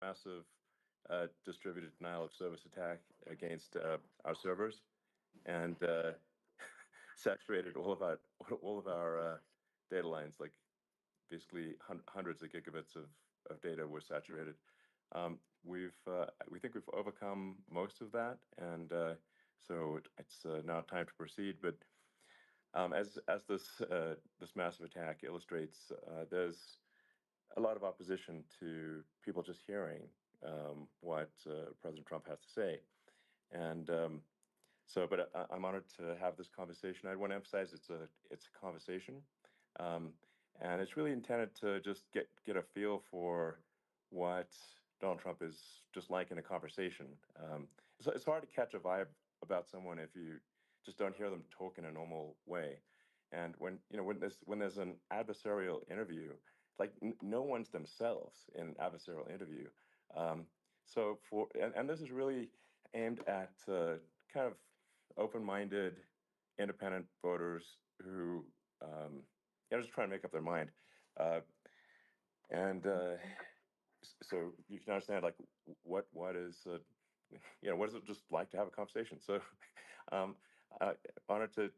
massive distributed denial of service attack against our servers, and saturated all of our data lines. Like basically hundreds of gigabits of data were saturated. We think we've overcome most of that, and so it's now time to proceed. But as this massive attack illustrates, there's a lot of opposition to people just hearing what President Trump has to say, and but I'm honored to have this conversation. I want to emphasize it's a conversation, um, and it's really intended to just get a feel for what Donald Trump is just like in a conversation. It's hard to catch a vibe about someone if you just don't hear them talk in a normal way. And when there's an adversarial interview, like no one's themselves in an adversarial interview. Um, and this is really aimed at kind of open-minded, independent voters who just trying to make up their mind. Uh, and so you can understand like what is what is it just like to have a conversation. So um, honored to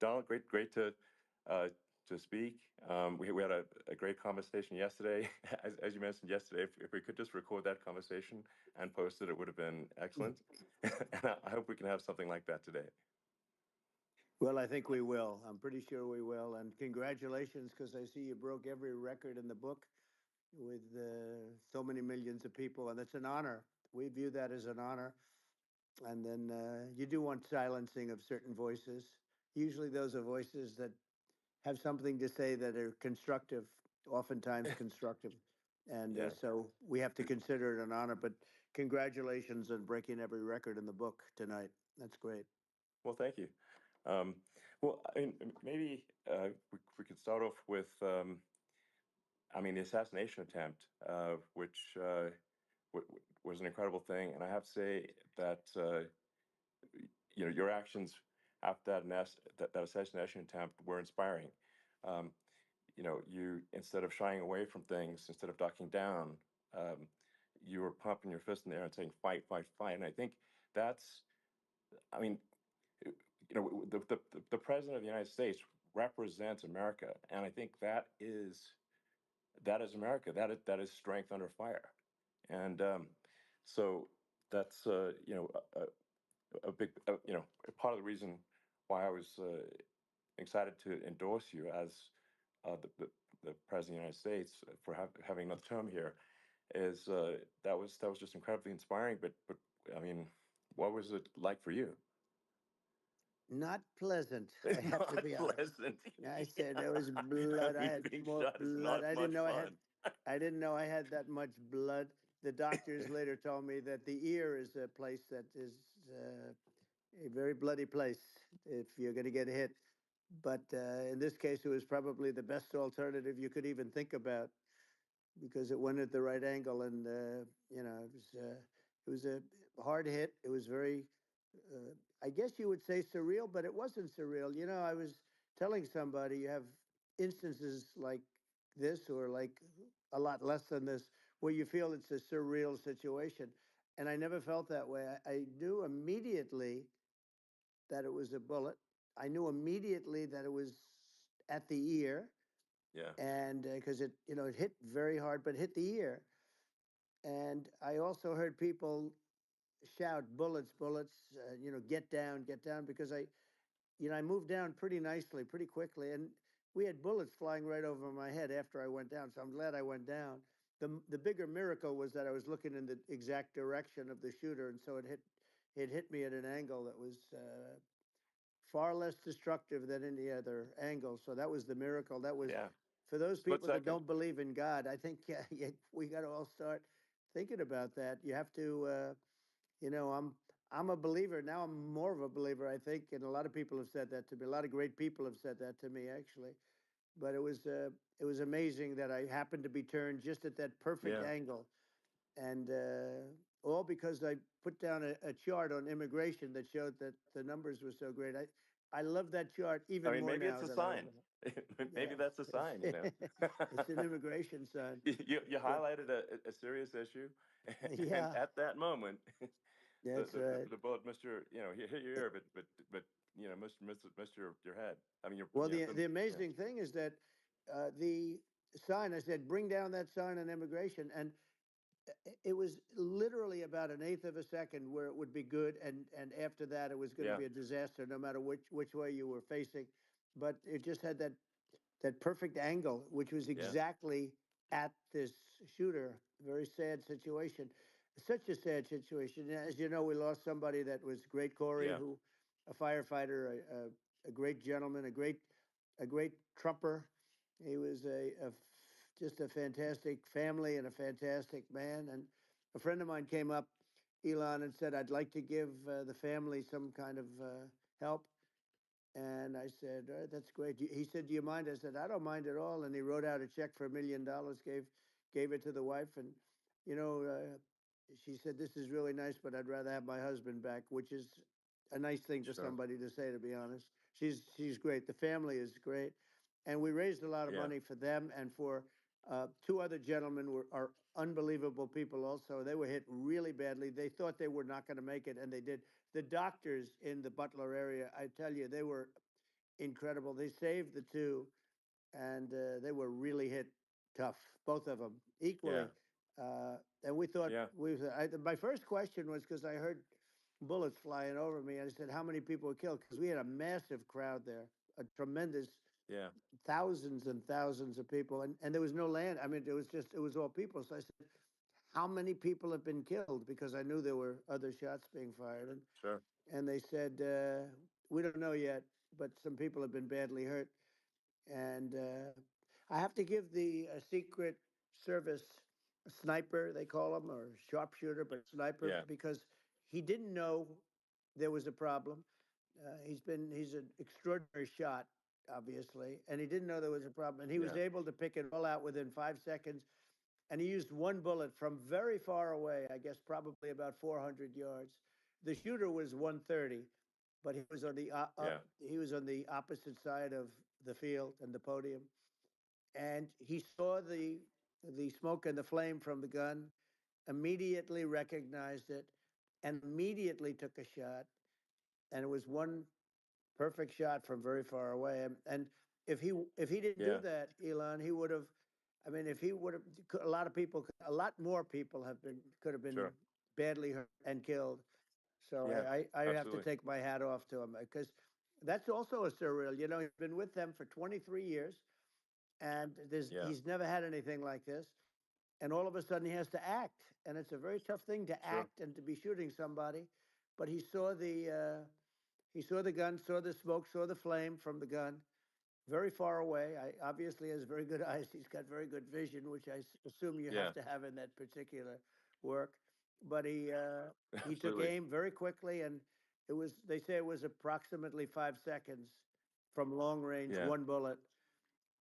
Donald, great uh, to speak. We had a great conversation yesterday. As you mentioned yesterday, if we could just record that conversation and post it, it would have been excellent. And I hope we can have something like that today. Well, I think we will. I'm pretty sure we will. And congratulations, because I see you broke every record in the book with so many millions of people, and it's an honor. We view that as an honor. And then you do want silencing of certain voices. Usually, those are voices that have something to say that are constructive, oftentimes constructive. And Yeah. so we have to consider it an honor. But congratulations on breaking every record in the book tonight. That's great. Well, thank you. Um, well, I mean, maybe we could start off with, the assassination attempt, which was an incredible thing. And I have to say that, your actions after that assassination attempt were inspiring. Um, you, instead of shying away from things, instead of ducking down, um, you were pumping your fist in the air and saying, fight, fight, fight. And I think that's, I mean, the president of the United States represents America, and I think that is America. That is strength under fire, and so that's a big part of the reason why I was excited to endorse you as the president of the United States for having another term here. Is that was just incredibly inspiring. But I mean, what was it like for you? Not pleasant, I have to Not be honest. pleasant. I said there was Yeah. blood. I had Being more shot is blood. not I didn't much know fun. I didn't know I had that much blood. The doctors later told me that the ear is a place that is a very bloody place if you're going to get hit. But in this case, it was probably the best alternative you could even think about because it went at the right angle, and it was a hard hit. It was very, I guess you would say surreal, but it wasn't surreal. I was telling somebody you have instances like this, or like a lot less than this, where you feel it's a surreal situation, and I never felt that way. I knew immediately that it was a bullet. I knew immediately that it was at the ear, Yeah. and because it hit very hard, but hit the ear. And I also heard people shout, "Bullets, bullets!" Get down, because I moved down pretty nicely, pretty quickly, and we had bullets flying right over my head after I went down. So I'm glad I went down. The bigger miracle was that I was looking in the exact direction of the shooter, and so it hit me at an angle that was far less destructive than any other angle. So that was the miracle. That was Yeah. for those Split people that second. don't believe in God. I think yeah, we got to all start thinking about that. You have to, I'm a believer now. I'm more of a believer, I think, and a lot of people have said that to me. A lot of great people have said that to me, actually. But it was amazing that I happened to be turned just at that perfect Yeah. angle, and all because I put down a chart on immigration that showed that the numbers were so great. I love that chart I even mean, more maybe it's now a than I sign. ever. Maybe Yeah, that's a sign, you know. it's an immigration sign. You But highlighted a serious issue, and yeah, at that moment, that's right. the bullet missed your, you know, hit your ear, but you know, missed your head. I mean, your, Well, you know, the yeah, amazing thing is that the sign. I said, bring down that sign on immigration, and it was literally about an eighth of a second where it would be good, and after that, it was going to yeah, be a disaster, no matter which way you were facing. But it just had that perfect angle, which was yeah, exactly at this shooter. Very sad situation. Such a sad situation. As you know, we lost somebody that was great, Corey, yeah, who, a firefighter, a great gentleman, a great trumper. He was just a fantastic family and a fantastic man. And a friend of mine came up, Elon, and said, "I'd like to give the family some kind of help." And I said, "All right, that's great." He said, "Do you mind?" I said, "I don't mind at all." And he wrote out a check for $1 million, gave it to the wife. And, you know, she said, "This is really nice, but I'd rather have my husband back," which is a nice thing for sure, somebody to say, to be honest. She's great. The family is great. And we raised a lot of yeah, money for them and for two other gentlemen are unbelievable people also. They were hit really badly. They thought they were not going to make it, and they did. The doctors in the Butler area, I tell you, they were incredible. They saved the two, and they were really hit tough, both of them yeah, equally. And we thought yeah, my first question was because I heard bullets flying over me. And I said, "How many people were killed?" Because we had a massive crowd there, a tremendous yeah, thousands and thousands of people, and there was no land. I mean, it was all people. So I said, "How many people have been killed?" Because I knew there were other shots being fired, sure, and they said, "We don't know yet, but some people have been badly hurt." And I have to give the Secret Service sniper, they call him, or sharpshooter, but sniper, yeah, because he didn't know there was a problem. He's an extraordinary shot, obviously, and he didn't know there was a problem, and he was yeah, able to pick it all out within 5 seconds. And he used one bullet from very far away, I guess probably about 400 yards. The shooter was 130, but yeah, he was on the opposite side of the field and the podium, and he saw the smoke and the flame from the gun, immediately recognized it, and immediately took a shot. And it was one perfect shot from very far away. And if he didn't do yeah, that, Elon, he would have. I mean, if he would have, a lot of people, a lot more people could have been sure, badly hurt and killed. So yeah, I have to absolutely, take my hat off to him because that's also a surreal. You know, he's been with them for 23 years, and yeah, he's never had anything like this. And all of a sudden, he has to act, and it's a very tough thing to sure, act and to be shooting somebody. But he saw the gun, saw the smoke, saw the flame from the gun, very far away. I obviously has very good eyes. He's got very good vision, which assume you have yeah, to have in that particular work. But he took absolutely, aim very quickly, and it was they say it was approximately 5 seconds from long range, yeah, one bullet.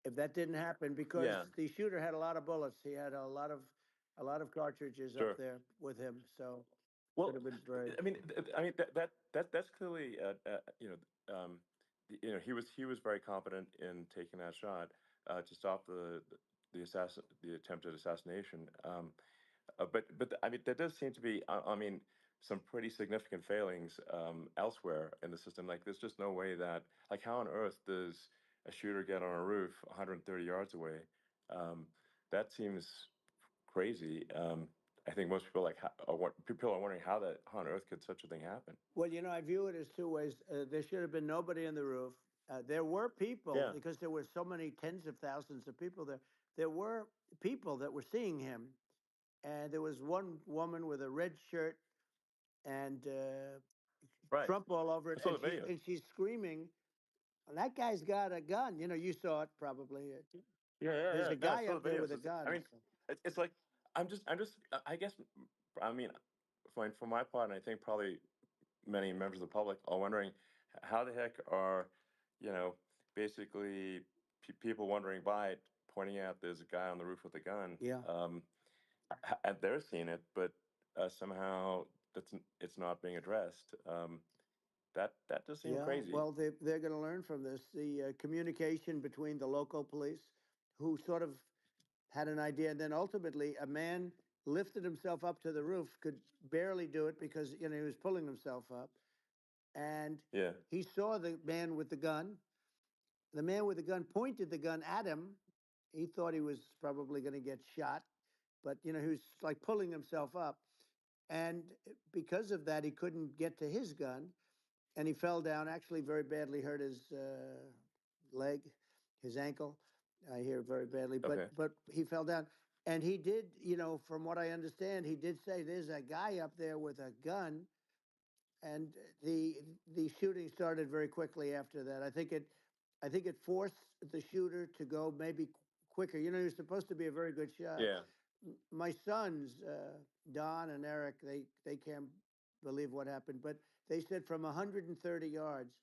If that didn't happen, yeah, because the shooter had a lot of bullets, he had a lot of cartridges up sure. there with him, so could Well, have been very. I mean that's clearly, you know, he was very confident in taking that shot to stop the attempted assassination. But I mean, there does seem to be, I mean, some pretty significant failings elsewhere in the system. Like, there's just no way that, like, how on earth does a shooter get on a roof 130 yards away? Um, that seems crazy. I think most people people are wondering how on earth could such a thing happen? Well, you know, I view it as two ways. There should have been nobody on the roof. There were people, Yeah, because there were so many tens of thousands of people there. There were people that were seeing him, and there was one woman with a red shirt and right. Trump all over I it, saw and the videos. she's screaming, "That guy's got a gun!" You know, you saw it probably. Yeah, yeah, There's yeah. a No, I guy saw up the there with videos. a I gun. mean, So. it's like I guess, I mean, for my part, and I think probably many members of the public are wondering how the heck are, you know, basically people wondering by it, pointing out there's a guy on the roof with a gun, Yeah. and they're seeing it, but somehow it's not being addressed. That does seem Yeah, crazy. well, they're going to learn from this. The communication between the local police, who sort of had an idea, and then ultimately a man lifted himself up to the roof, could barely do it because he was pulling himself up, and Yeah. he saw the man with the gun. The man with the gun pointed the gun at him. He thought he was probably going to get shot, but he was like pulling himself up, and because of that, he couldn't get to his gun, and he fell down. Actually, very badly hurt his leg, his ankle. I hear very badly, but Okay. he fell down, and he did. From what I understand, he did say, "There's a guy up there with a gun," and the the shooting started very quickly after that. I think it forced the shooter to go maybe quicker. He was supposed to be a very good shot. Yeah. My sons, Don and Eric, they can't believe what happened, but they said from 130 yards,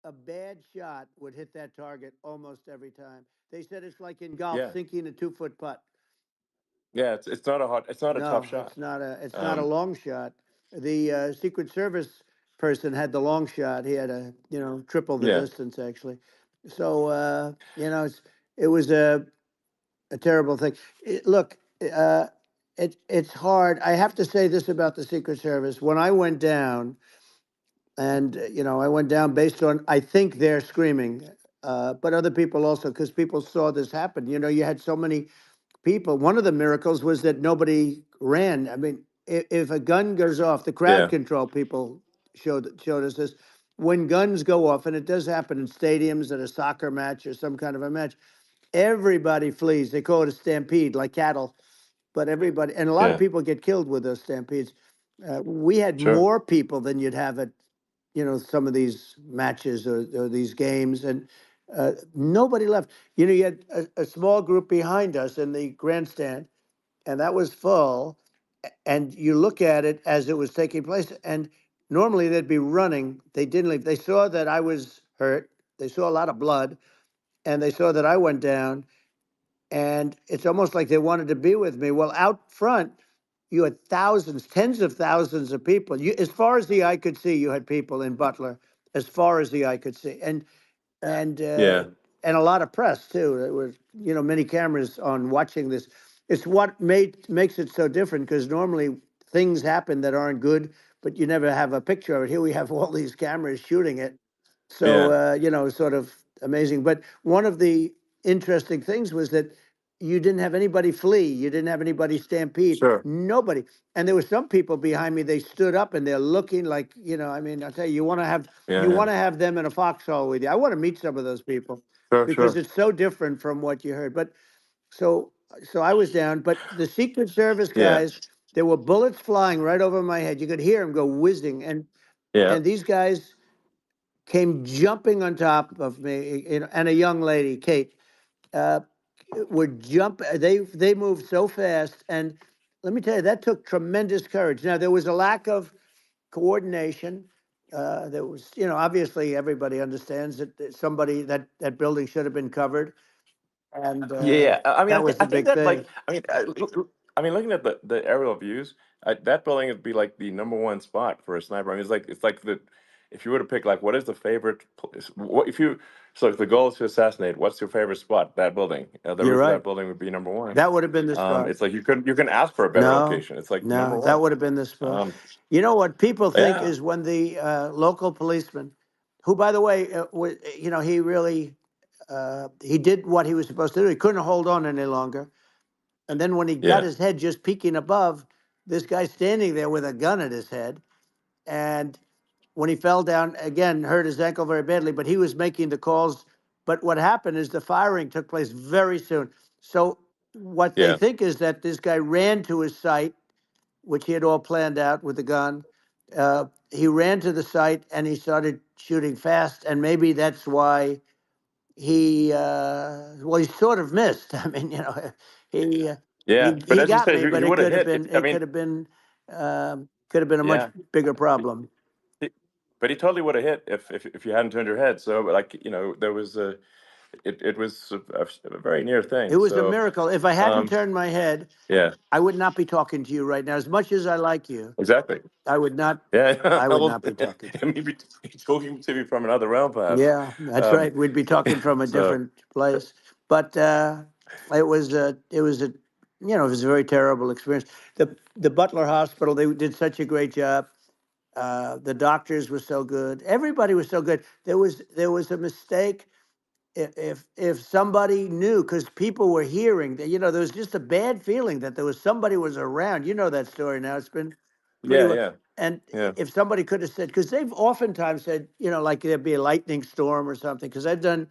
a bad shot would hit that target almost every time. They said it's like in golf, Yeah. sinking a 2-foot putt. Yeah. It's not a tough No, shot. it's not a long shot. The Secret Service person had the long shot. He had a triple the Yeah. distance actually. So it was a terrible thing. Look, it's hard. I have to say this about the Secret Service. When I went down, and I went down based on I think they're screaming, but other people also, because people saw this happen. You had so many people. One of the miracles was that nobody ran. I mean, if a gun goes off, the crowd Yeah. control people showed us this. When guns go off, and it does happen in stadiums at a soccer match or some kind of a match, everybody flees. They call it a stampede, like cattle. But everybody, and a lot of Yeah. people get killed with those stampedes. We had Sure. more people than you'd have at some of these matches or these games, and nobody left. You had a small group behind us in the grandstand, and that was full. And you look at it as it was taking place, and normally they'd be running. They didn't leave. They saw that I was hurt. They saw a lot of blood, and they saw that I went down, and it's almost like they wanted to be with me. Well, out front, you had thousands, tens of thousands of people. As far as the eye could see, you had people in Butler, as far as the eye could see, and uh, Yeah. and a lot of press too. There was many cameras on watching this. It's what makes it so different, because normally things happen that aren't good, but you never have a picture of it. Here we have all these cameras shooting it, so Yeah. sort of amazing. But one of the interesting things was that you didn't have anybody flee, you didn't have anybody stampede, Sure. nobody. And there were some people behind me. They stood up and they're looking like, I mean, I'll tell you, Yeah. you Yeah. want to have them in a foxhole with you. I want to meet some of those people, Sure. because Sure. it's so different from what you heard. But so I was down, but the Secret Service Yeah. guys, there were bullets flying right over my head. You could hear them go whizzing, Yeah. and these guys came jumping on top of me, and a young lady, Kate, uh, would jump. They moved so fast, and let me tell you, that took tremendous courage. Now there was a lack of coordination. There was, obviously everybody understands that somebody that building should have been covered, and Yeah, I mean, that was I the think big that thing. like, I mean, looking at the aerial views, that building would be like the number one spot for a sniper. I mean, it's like the if you were to pick like what is the favorite place, what if you so if the goal is to assassinate, what's your favorite spot? That building, the You're roof of that right. building would be number one. That would have been the spot. It's like you can ask for a better No, location. It's like number no, that one. would have been the spot. Um, You know what people think yeah, is when the local policeman, who, by the way, he really he did what he was supposed to do. He couldn't hold on any longer. And then when he got yeah, his head just peeking above, this guy standing there with a gun at his head. And when he fell down, again, hurt his ankle very badly, but he was making the calls. But what happened is the firing took place very soon. So what they yeah, think is that this guy ran to his site, which he had all planned out with the gun. He ran to the site and he started shooting fast, and maybe that's why he sort of missed. I mean, he uh, yeah. But he as you got said, me, but he it would have could have hit. been If I it mean, could have been a much yeah. bigger problem. But he totally would have hit if you hadn't turned your head. So like there was it was a very near It thing. was a So miracle. If I hadn't um, turned my head, yeah, I would not be talking to you right now. As much as I like you, exactly. I would not. Yeah, I would well, not be talking to you. maybe talking to me from another realm, perhaps. Yeah, that's Um, right. We'd be talking from a so different place. But it was a it was a very terrible experience. The Butler Hospital, they did such a great job. The doctors were so good. Everybody was so good. There was a mistake. If somebody knew, because people were hearing that, there was just a bad feeling that there was somebody was around. You know that story now. It's been pretty yeah, well. yeah, And yeah, if somebody could have said, because they've oftentimes said, like there'd be a lightning storm or something. Because I've done,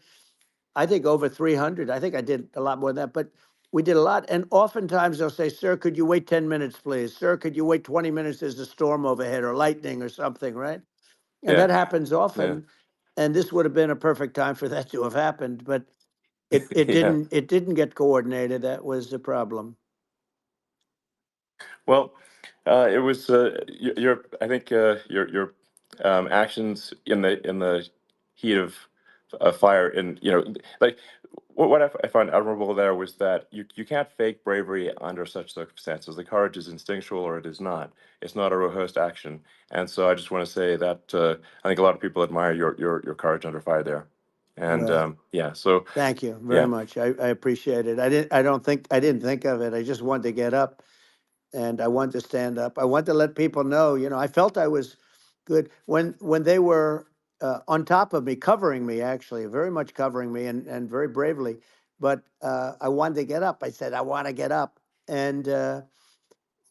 I think over 300. I think I did a lot more than that, but we did a lot. And oftentimes they'll say, "Sir, could you wait 10 minutes, please? Sir, could you wait 20 minutes? There's a storm overhead or lightning or something, right?" And yeah, that happens yeah, often. And this would have been a perfect time for that to have happened, but it yeah. didn't it didn't get coordinated. That was the problem. Well, it was your. I think your actions in the heat of fire, and like what I found admirable there was that you can't fake bravery under such circumstances. The courage is instinctual, or it is not. It's not a rehearsed action. And so I just want to say that I think a lot of people admire your courage under fire there. And Well, yeah, so thank you very yeah, much. I appreciate it. I didn't think of it. I just wanted to get up and I wanted to stand up. I wanted to let people know, I felt I was good when they were on top of me, covering me, actually, very much covering me and very bravely. But I wanted to get up. I said, I want to get up. And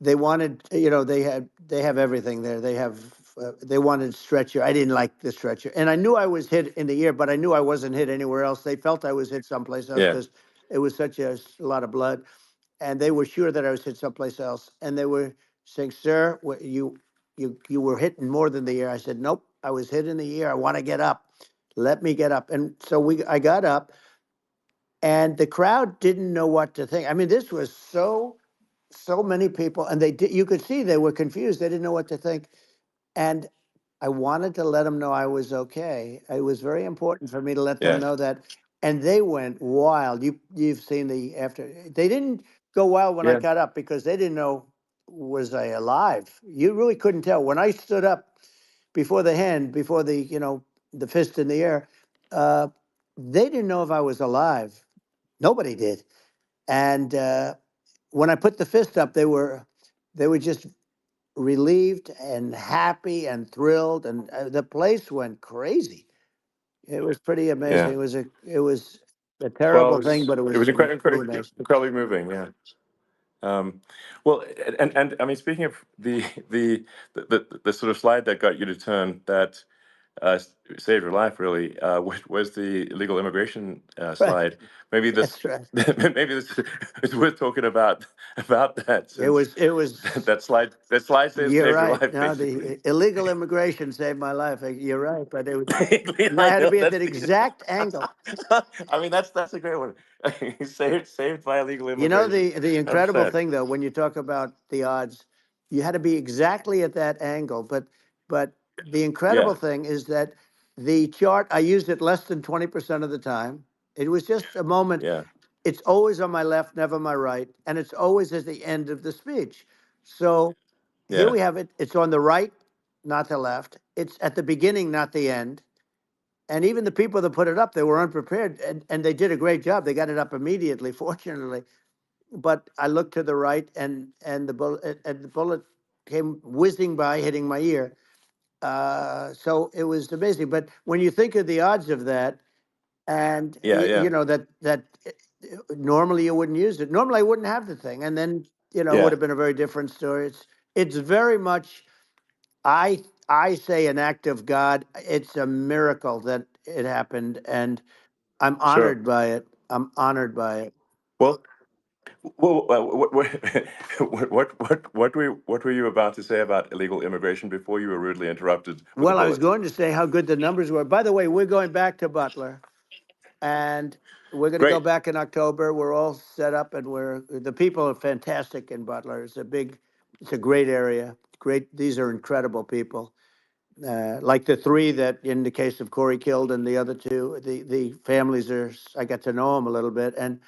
they wanted, they have everything there. They wanted stretcher. I didn't like the stretcher. And I knew I was hit in the ear, but I knew I wasn't hit anywhere else. They felt I was hit someplace else yeah, because it was such a lot of blood, and they were sure that I was hit someplace else. And they were saying, "Sir, you were hit in more than the ear." I said, "Nope, I was hit in the ear. I want to get up. Let me get up." And so I got up, and the crowd didn't know what to think. I mean, this was so many people, and you could see they were confused. They didn't know what to think. And I wanted to let them know I was okay. It was very important for me to let them yeah, know that. And they went wild. You've seen the after. They didn't go wild when I yeah, got up because they didn't know, was I alive. You really couldn't tell when I stood up before the hand, before the fist in the air. Uh, they didn't know if I was alive. Nobody did. And when I put the fist up, they were just relieved and happy and thrilled, and the place went crazy. It was pretty amazing. yeah. It was a Well, terrible thing, but it it was was really nice. incredibly moving. Yeah. Well, and I mean, speaking of the sort of slide that got you to turn that saved your life, really, was the illegal immigration Right. slide. Maybe this, That's right. maybe this is worth talking about that, It since was. It was. that slide You're saved your right. life, No, basically. the illegal immigration saved my life. You're right, but I I had to know be at that's that the. exact angle. I mean, that's a great one. Saved by illegal You know immigration. the incredible 100%. thing though, when you talk about the odds, you had to be exactly at that angle. But the incredible Yeah, thing is that the chart, I used it less than 20% of the time. It was just a moment. yeah, It's always on my left, never my right, and it's always at the end of the speech. So here yeah, we have it. It's on the right, not the left. It's at the beginning, not the end. And even the people that put it up, they were unprepared, and they did a great job. They got it up immediately, fortunately. But I looked to the right, and the bullet came whizzing by, hitting my ear. So it was amazing. But when you think of the odds of that, and yeah, yeah, that normally you wouldn't use it. Normally I wouldn't have the thing, and then it would yeah. have been a very different story. It's very much. I say an act of God. It's a miracle that it happened, and I'm Sure. honored by it. I'm honored by it. Well, what were you about to say about illegal immigration before you were rudely interrupted with a Well, I was bullet? going to say how good the numbers were. By the way, we're going back to Butler, and we're going to go Great. back in October. We're all set up, and the people are fantastic in Butler. It's a great area. Great, these are incredible people. like the three that, in the case of Corey, killed, and the other two, the families are. I got to know them a little bit, and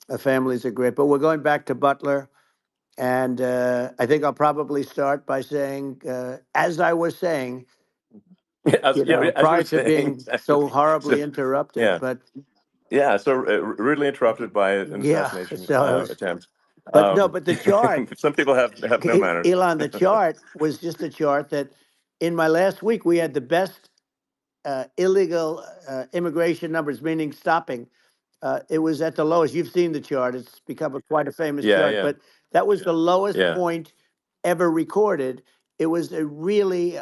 the families are great. But we're going back to Butler, and I think I'll probably start by saying, as I was saying, As you were prior to saying, being exactly. so So, horribly interrupted. yeah, But yeah. So rudely interrupted by an yeah, assassination so I was. attempt. But no, but the chart, Some people have no manners. Elon, the chart was just a chart that in my last week we had the best illegal immigration numbers, meaning stopping. It was at the lowest. You've seen the chart. It's become quite a famous Yeah, chart, yeah, but that was the lowest yeah. point ever recorded. It was a really,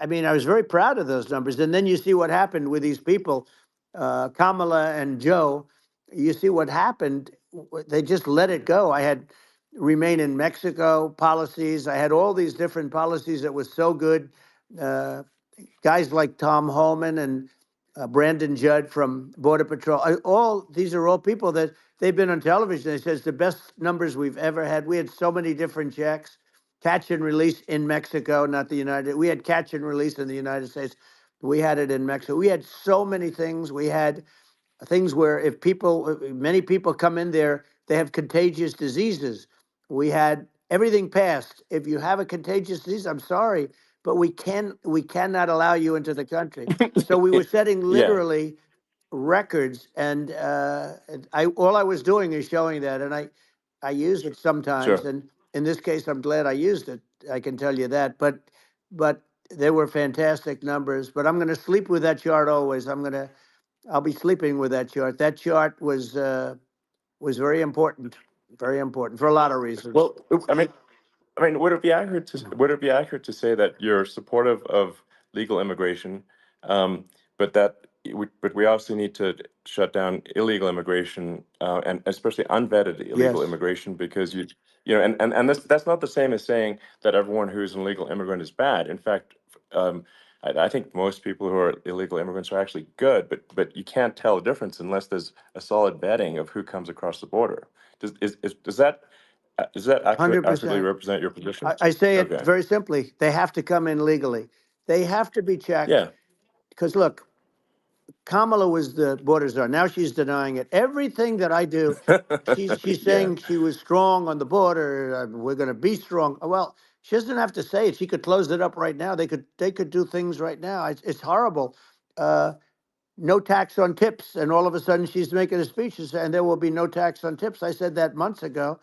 I mean, I was very proud of those numbers. And then you see what happened with these people, Kamala and Joe. You see what happened. They just let it go. I had remain in Mexico policies. I had all these different policies that was so good. Uh, Guys like Tom Holman and Brandon Judd from Border Patrol. All these are all people that they've been on television. They says the best numbers we've ever had. We had so many different checks, catch and release in Mexico, not the United. We had catch and release in the United States. We had it in Mexico. We had so many things. We had things where if people, many people come in there, they have contagious diseases. We had everything passed. If you have a contagious disease, I'm sorry, but we cannot allow you into the country. So we were setting Yeah, literally records, and I all I was doing is showing that, and I use it sometimes, sure. and in this case, I'm glad I used it. I can tell you that, but they were fantastic numbers. But I'm going to sleep with that chart always. I'll be sleeping with that chart. That chart was very important for a lot of reasons. Well, I mean, would it be accurate to say that you're supportive of legal immigration, but but we also need to shut down illegal immigration, and especially unvetted illegal Yes, immigration, because and that's not the same as saying that everyone who's an illegal immigrant is bad. In fact, I think most people who are illegal immigrants are actually good, but you can't tell the difference unless there's a solid vetting of who comes across the border. Does that accurately 100%. represent your position? I say it Okay. very simply. They have to come in legally. They have to be checked Yeah. because look, Kamala was the border czar. Now she's denying it. Everything that I do, she's Yeah. saying she was strong on the border. We're going to be strong. Well, she doesn't have to say it. She could close it up right now. They could do things right now. It's horrible. Uh, no tax on tips, and all of a sudden she's making a speech and there will be no tax on tips. I said that months ago.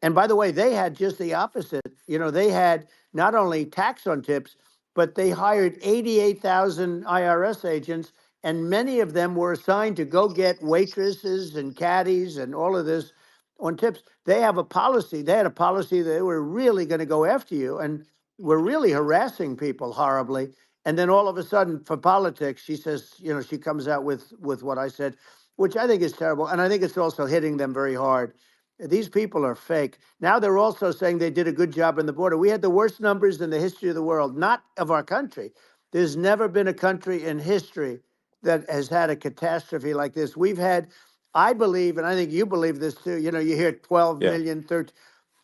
And by the way, they had just the opposite. They had not only tax on tips, but they hired 88,000 IRS agents, and many of them were assigned to go get waitresses and caddies and all of this on tips. They have a policy. They had a policy that they were really going to go after you and were really harassing people horribly. And then all of a sudden, for politics, she says, she comes out with what I said, which I think is terrible, and I think it's also hitting them very hard. These people are fake. Now they're also saying they did a good job on the border. We had the worst numbers in the history of the world, not of our country. There's never been a country in history that has had a catastrophe like this. We've had, I believe, and I think you believe this too. You hear 12 Yeah. million, 13.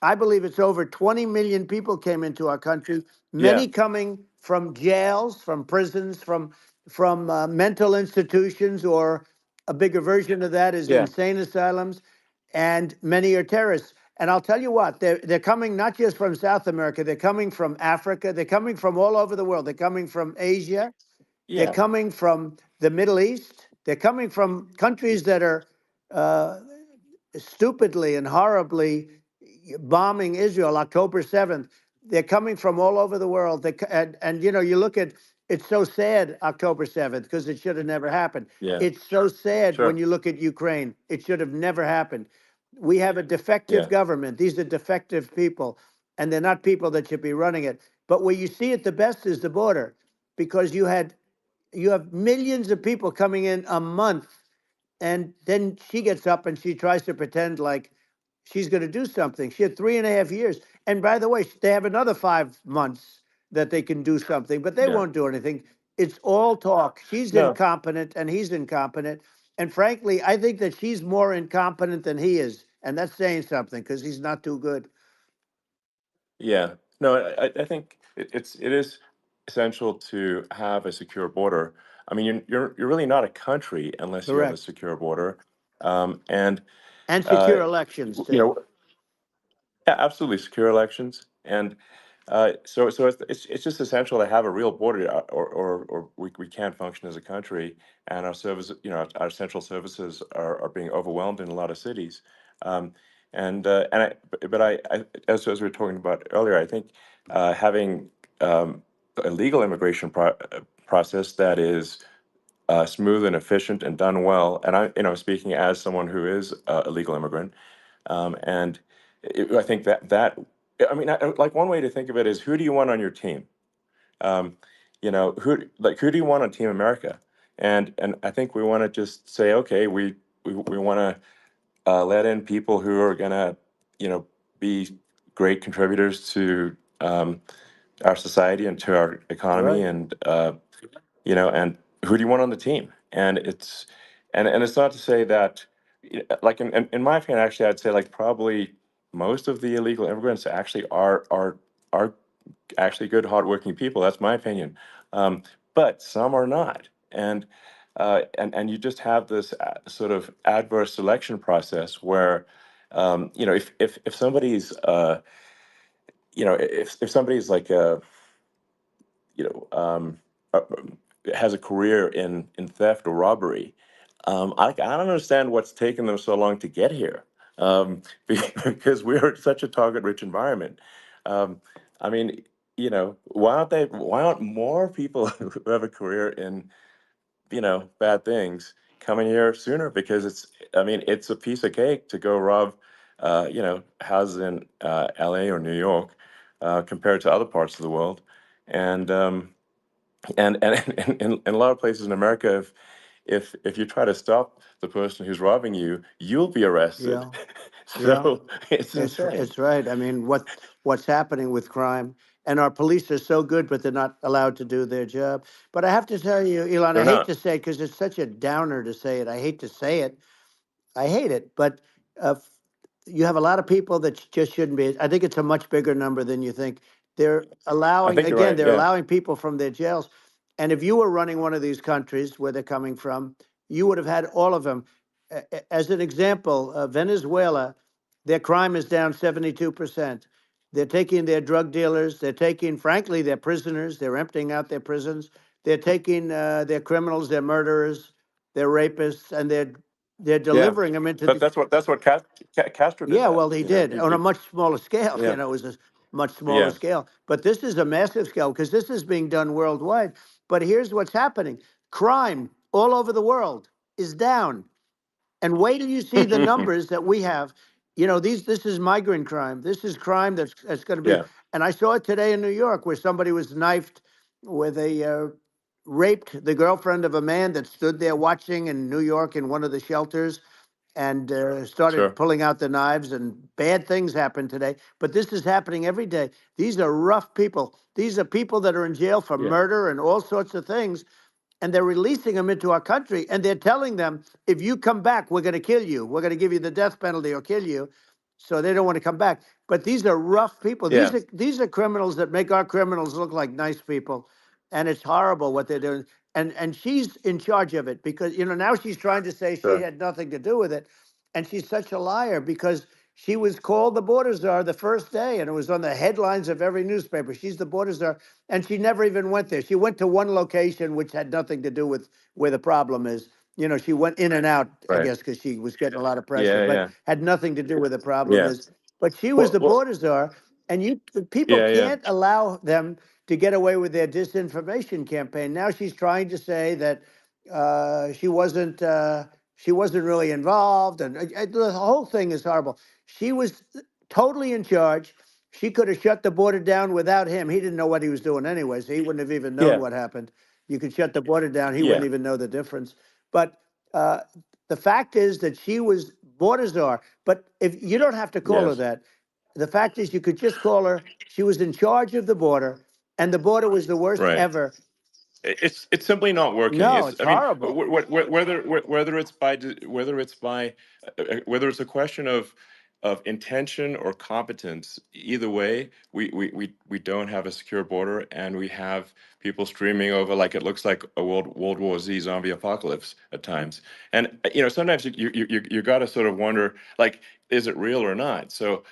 I believe it's over 20 million people came into our country, Yeah. many coming from jails, from prisons, from mental institutions, or a bigger version of that is Yeah. insane asylums, and many are terrorists. And I'll tell you what, they're coming not just from South America, they're coming from Africa, they're coming from all over the world. They're coming from Asia, they're Yeah. coming from the Middle East, they're coming from countries that are uh, stupidly and horribly bombing Israel October 7th. They're coming from all over the world. And you look at it's so sad October 7th because it should have never happened. Yeah. It's so sad when Sure. you look at Ukraine. It should have never happened. We have a defective Yeah. government. These are defective people, and they're not people that should be running it. But where you see it the best is the border, because you have millions of people coming in a month, and then she gets up and she tries to pretend like she's going to do something. She had 3.5 years. And by the way, they have another 5 months that they can do something, but they Yeah. won't do anything. It's all talk. She's No. incompetent and he's incompetent. And frankly, I think that she's more incompetent than he is. And that's saying something because he's not too good. Yeah. No. I think it is. essential to have a secure border. I mean, you're really not a country unless you have a Correct. secure border, and And uh, secure elections you too. know, yeah, absolutely secure elections, and so it's just essential to have a real border, or we can't function as a country, and our service, our central services are being overwhelmed in a lot of cities, um, and as we were talking about earlier, I think having a legal immigration process that is smooth and efficient and done well, and speaking as someone who is a legal immigrant, and I think I mean, like one way to think of it is, who do you want on your team? Um, who do you want on Team America? And I think we want to just say, okay, we want to let in people who are gonna, be great contributors to our society and to our economy, Right. and who do you want on the team? And it's not to say that, like in my opinion, actually, I'd say like probably most of the illegal immigrants actually are actually good, hardworking people. That's my opinion, but some are not, and you just have this sort of adverse selection process where, if somebody's if somebody's like a you know uh, has a career in theft or robbery, I don't understand what's taken them so long to get here, because we're such a target-rich environment. Um, I mean, why aren't more people who have a career in, bad things coming here sooner? Because I mean, it's a piece of cake to go rob, houses in LA or New York, compared to other parts of the world. And, in a lot of places in America, if you try to stop the person who's robbing you, you'll be arrested. Yeah. Yeah. So it's insane. It's right. I mean, what's happening with crime, and our police are so good, but they're not allowed to do their job. But I have to tell you, Elon, I They're hate not. to say it because it's such a downer to say it. I hate to say it. I hate it, but f- you have a lot of people that just shouldn't be. I think it's a much bigger number than you think. They're I allowing, think you're again, right. they're Yeah. allowing people from their jails. And if you were running one of these countries where they're coming from, you would have had all of them. As an example, Venezuela, their crime is down 72%. They're taking their drug dealers, they're taking, frankly, their prisoners, they're emptying out their prisons. They're taking their criminals, their murderers, their rapists, and they're Yeah. delivering them into But the. that's what Castro did Yeah, that. well, he did on a He much smaller scale. yeah. It was a much smaller Yeah. scale. But this is a massive scale because this is being done worldwide. But here's what's happening: crime all over the world is down. And wait till you see the numbers that we have. This is migrant crime. This is crime that's going to be. Yeah. And I saw it today in New York, where somebody was knifed with raped the girlfriend of a man that stood there watching in New York in one of the shelters, and started Sure. pulling out the knives, and bad things happen today. But this is happening every day. These are rough people. These are people that are in jail for Yeah. murder and all sorts of things, and they're releasing them into our country, and they're telling them, if you come back, we're going to kill you. We're going to give you the death penalty or kill you. So they don't want to come back. But these are rough people. Yeah. These are criminals that make our criminals look like nice people, and it's horrible what they're doing. And she's in charge of it because now she's trying to say she Sure. had nothing to do with it, and she's such a liar because she was called the border czar the first day, and it was on the headlines of every newspaper. She's the border czar, and she never even went there. She went to one location which had nothing to do with where the problem is. She went in and out, I Right. guess, because she was getting a lot of pressure, Yeah. but Yeah. had nothing to do where the problem Yeah. is. But she was Well. the Well. border czar, and people Yeah. Yeah. can't allow them to get away with their disinformation campaign. Now she's trying to say that she wasn't really involved, and the whole thing is horrible. She was totally in charge. She could have shut the border down without him. He didn't know what he was doing anyway, so he wouldn't have even known Yeah. what happened. You could shut the border down; he wouldn't Yeah. even know the difference. But uh, the fact is that she was border czar. But if you don't have to call her Yes. that, the fact is you could just call her. She was in charge of the border, and the border was the worst Right. ever. It's simply not working. No, It's it's I mean, horrible. whether it's by whether it's a question of of intention or competence, either way, we don't have a secure border, and we have people streaming over like it looks like a World War Z zombie apocalypse at times. And sometimes you got to sort of wonder, like, is it real or not? So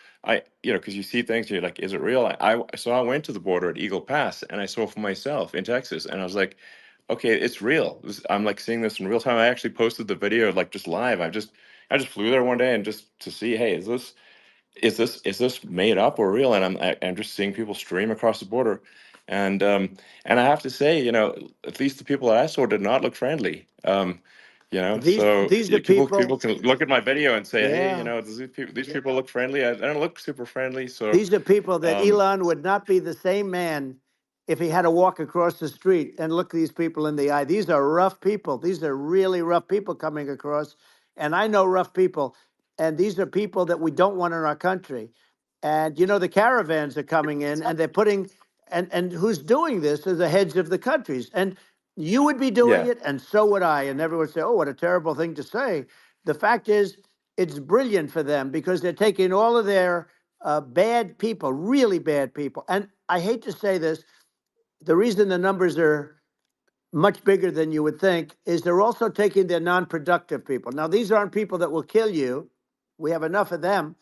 because you see things, you're like, is it real? So I went to the border at Eagle Pass, and I saw for myself in Texas, and I was like, okay, it's real. I'm like seeing this in real time. I actually posted the video like just live. I just flew there one day and just to see, hey, is this made up or real? And I'm just seeing people stream across the border, and I have to say, at least the people that I saw did not look friendly. So These are people people. can look at my video and say, hey, Yeah. does these people look friendly? I don't look super friendly. So These are people that um, Elon would not be the same man if he had to walk across the street and look these people in the eye. These are rough people. These are really rough people coming across. And I know rough people. And these are people that we don't want in our country. And the caravans are coming in and they're putting and who's doing this are the heads of the countries. And you would be doing yeah, it, and so would I. And everyone would say, oh, what a terrible thing to say. The fact is, it's brilliant for them because they're taking all of their bad people, really bad people. And I hate to say this, the reason the numbers are much bigger than you would think is they're also taking their non-productive people. Now, these aren't people that will kill you. We have enough of them,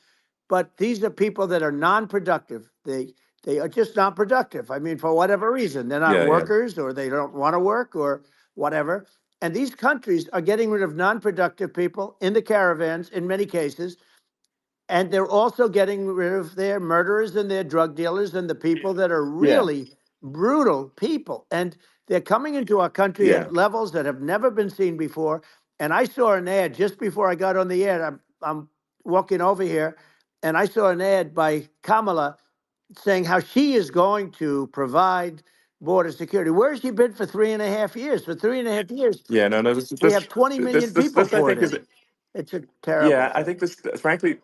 but these are people that are non-productive. They are just not productive. I mean, for whatever reason, they're not yeah, workers or they don't want to work or whatever. And these countries are getting rid of non-productive people in the caravans in many cases, and they're also getting rid of their murderers and their drug dealers and the people that are yeah, really brutal people. And they're coming into our country yeah, at levels that have never been seen before. And I saw an ad just before I got on the air. I'm walking over here, and I saw an ad by Kamala saying how she is going to provide border security. Where has she been for 3.5 years? For 3.5 years, yeah. No, no. we have 20 million people I poured think is in. It's a terrible Yeah, I thing. think this, frankly,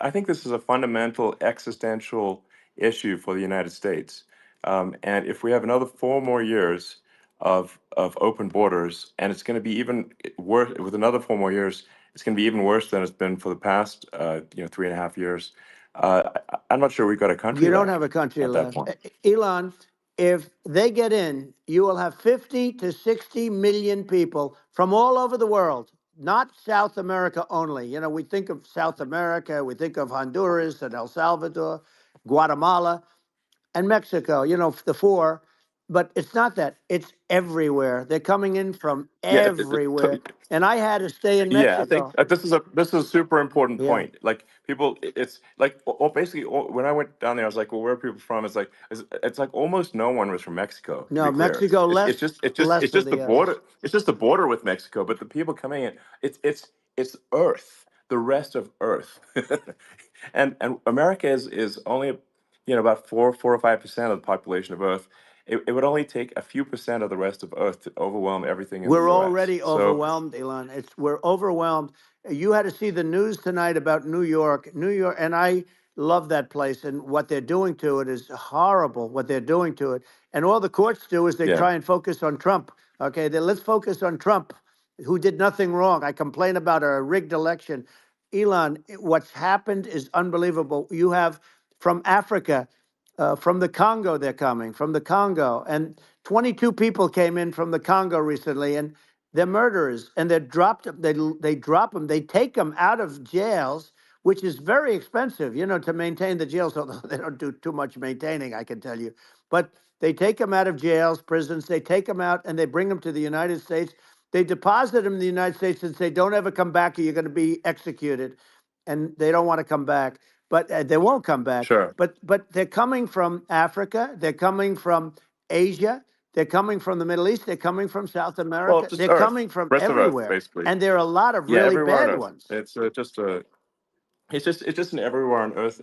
I think this is a fundamental existential issue for the United States. And if we have another 4 more years of open borders, and it's going to be even worse with another 4 more years, it's going to be even worse than it's been for the past, 3.5 years. I'm not sure we've got a country You don't have left a country at that left. point. Elon, if they get in, you will have 50 to 60 million people from all over the world, not South America only. We think of South America, we think of Honduras and El Salvador, Guatemala, and Mexico, the four. But it's not that. It's everywhere. They're coming in from Yeah, everywhere. And I had to stay in Yeah, I think Mexico. this is a super important Yeah. point. Like people, it's like basically when I went down there, I was like, well, where are people from? It's like almost no one was from Mexico. To No, be clear, Mexico it's less, it's just it's just less it's than just the the others. border. It's just the border with Mexico. But the people coming in, it's Earth, the rest of Earth, and America is only about 4 or 5% of the population of Earth. It would only take a few percent of the rest of Earth to overwhelm everything in the We're U.S. already So overwhelmed, Elon. We're overwhelmed. You had to see the news tonight about New York. New York, and I love that place, and what they're doing to it is horrible, what they're doing to it. And all the courts do is they yeah, try and focus on Trump. Okay, then let's focus on Trump, who did nothing wrong. I complain about a rigged election. Elon, what's happened is unbelievable. You have from Africa, from the Congo, they're coming from the Congo, and 22 people came in from the Congo recently, and they're murderers, and they're dropped. They drop them. They take them out of jails, which is very expensive, to maintain the jails. Although they don't do too much maintaining, I can tell you. But they take them out of jails, prisons. They take them out and they bring them to the United States. They deposit them in the United States and say, "Don't ever come back, or you're going to be executed." And they don't want to come back, but they won't come back. sure. But they're coming from Africa. They're coming from Asia. They're coming from the Middle East. They're coming from South Well, America. just They're Earth, coming from rest of Earth, everywhere. basically. And there are a lot of Yeah, really everywhere on bad Earth. ones. It's just an everywhere on Earth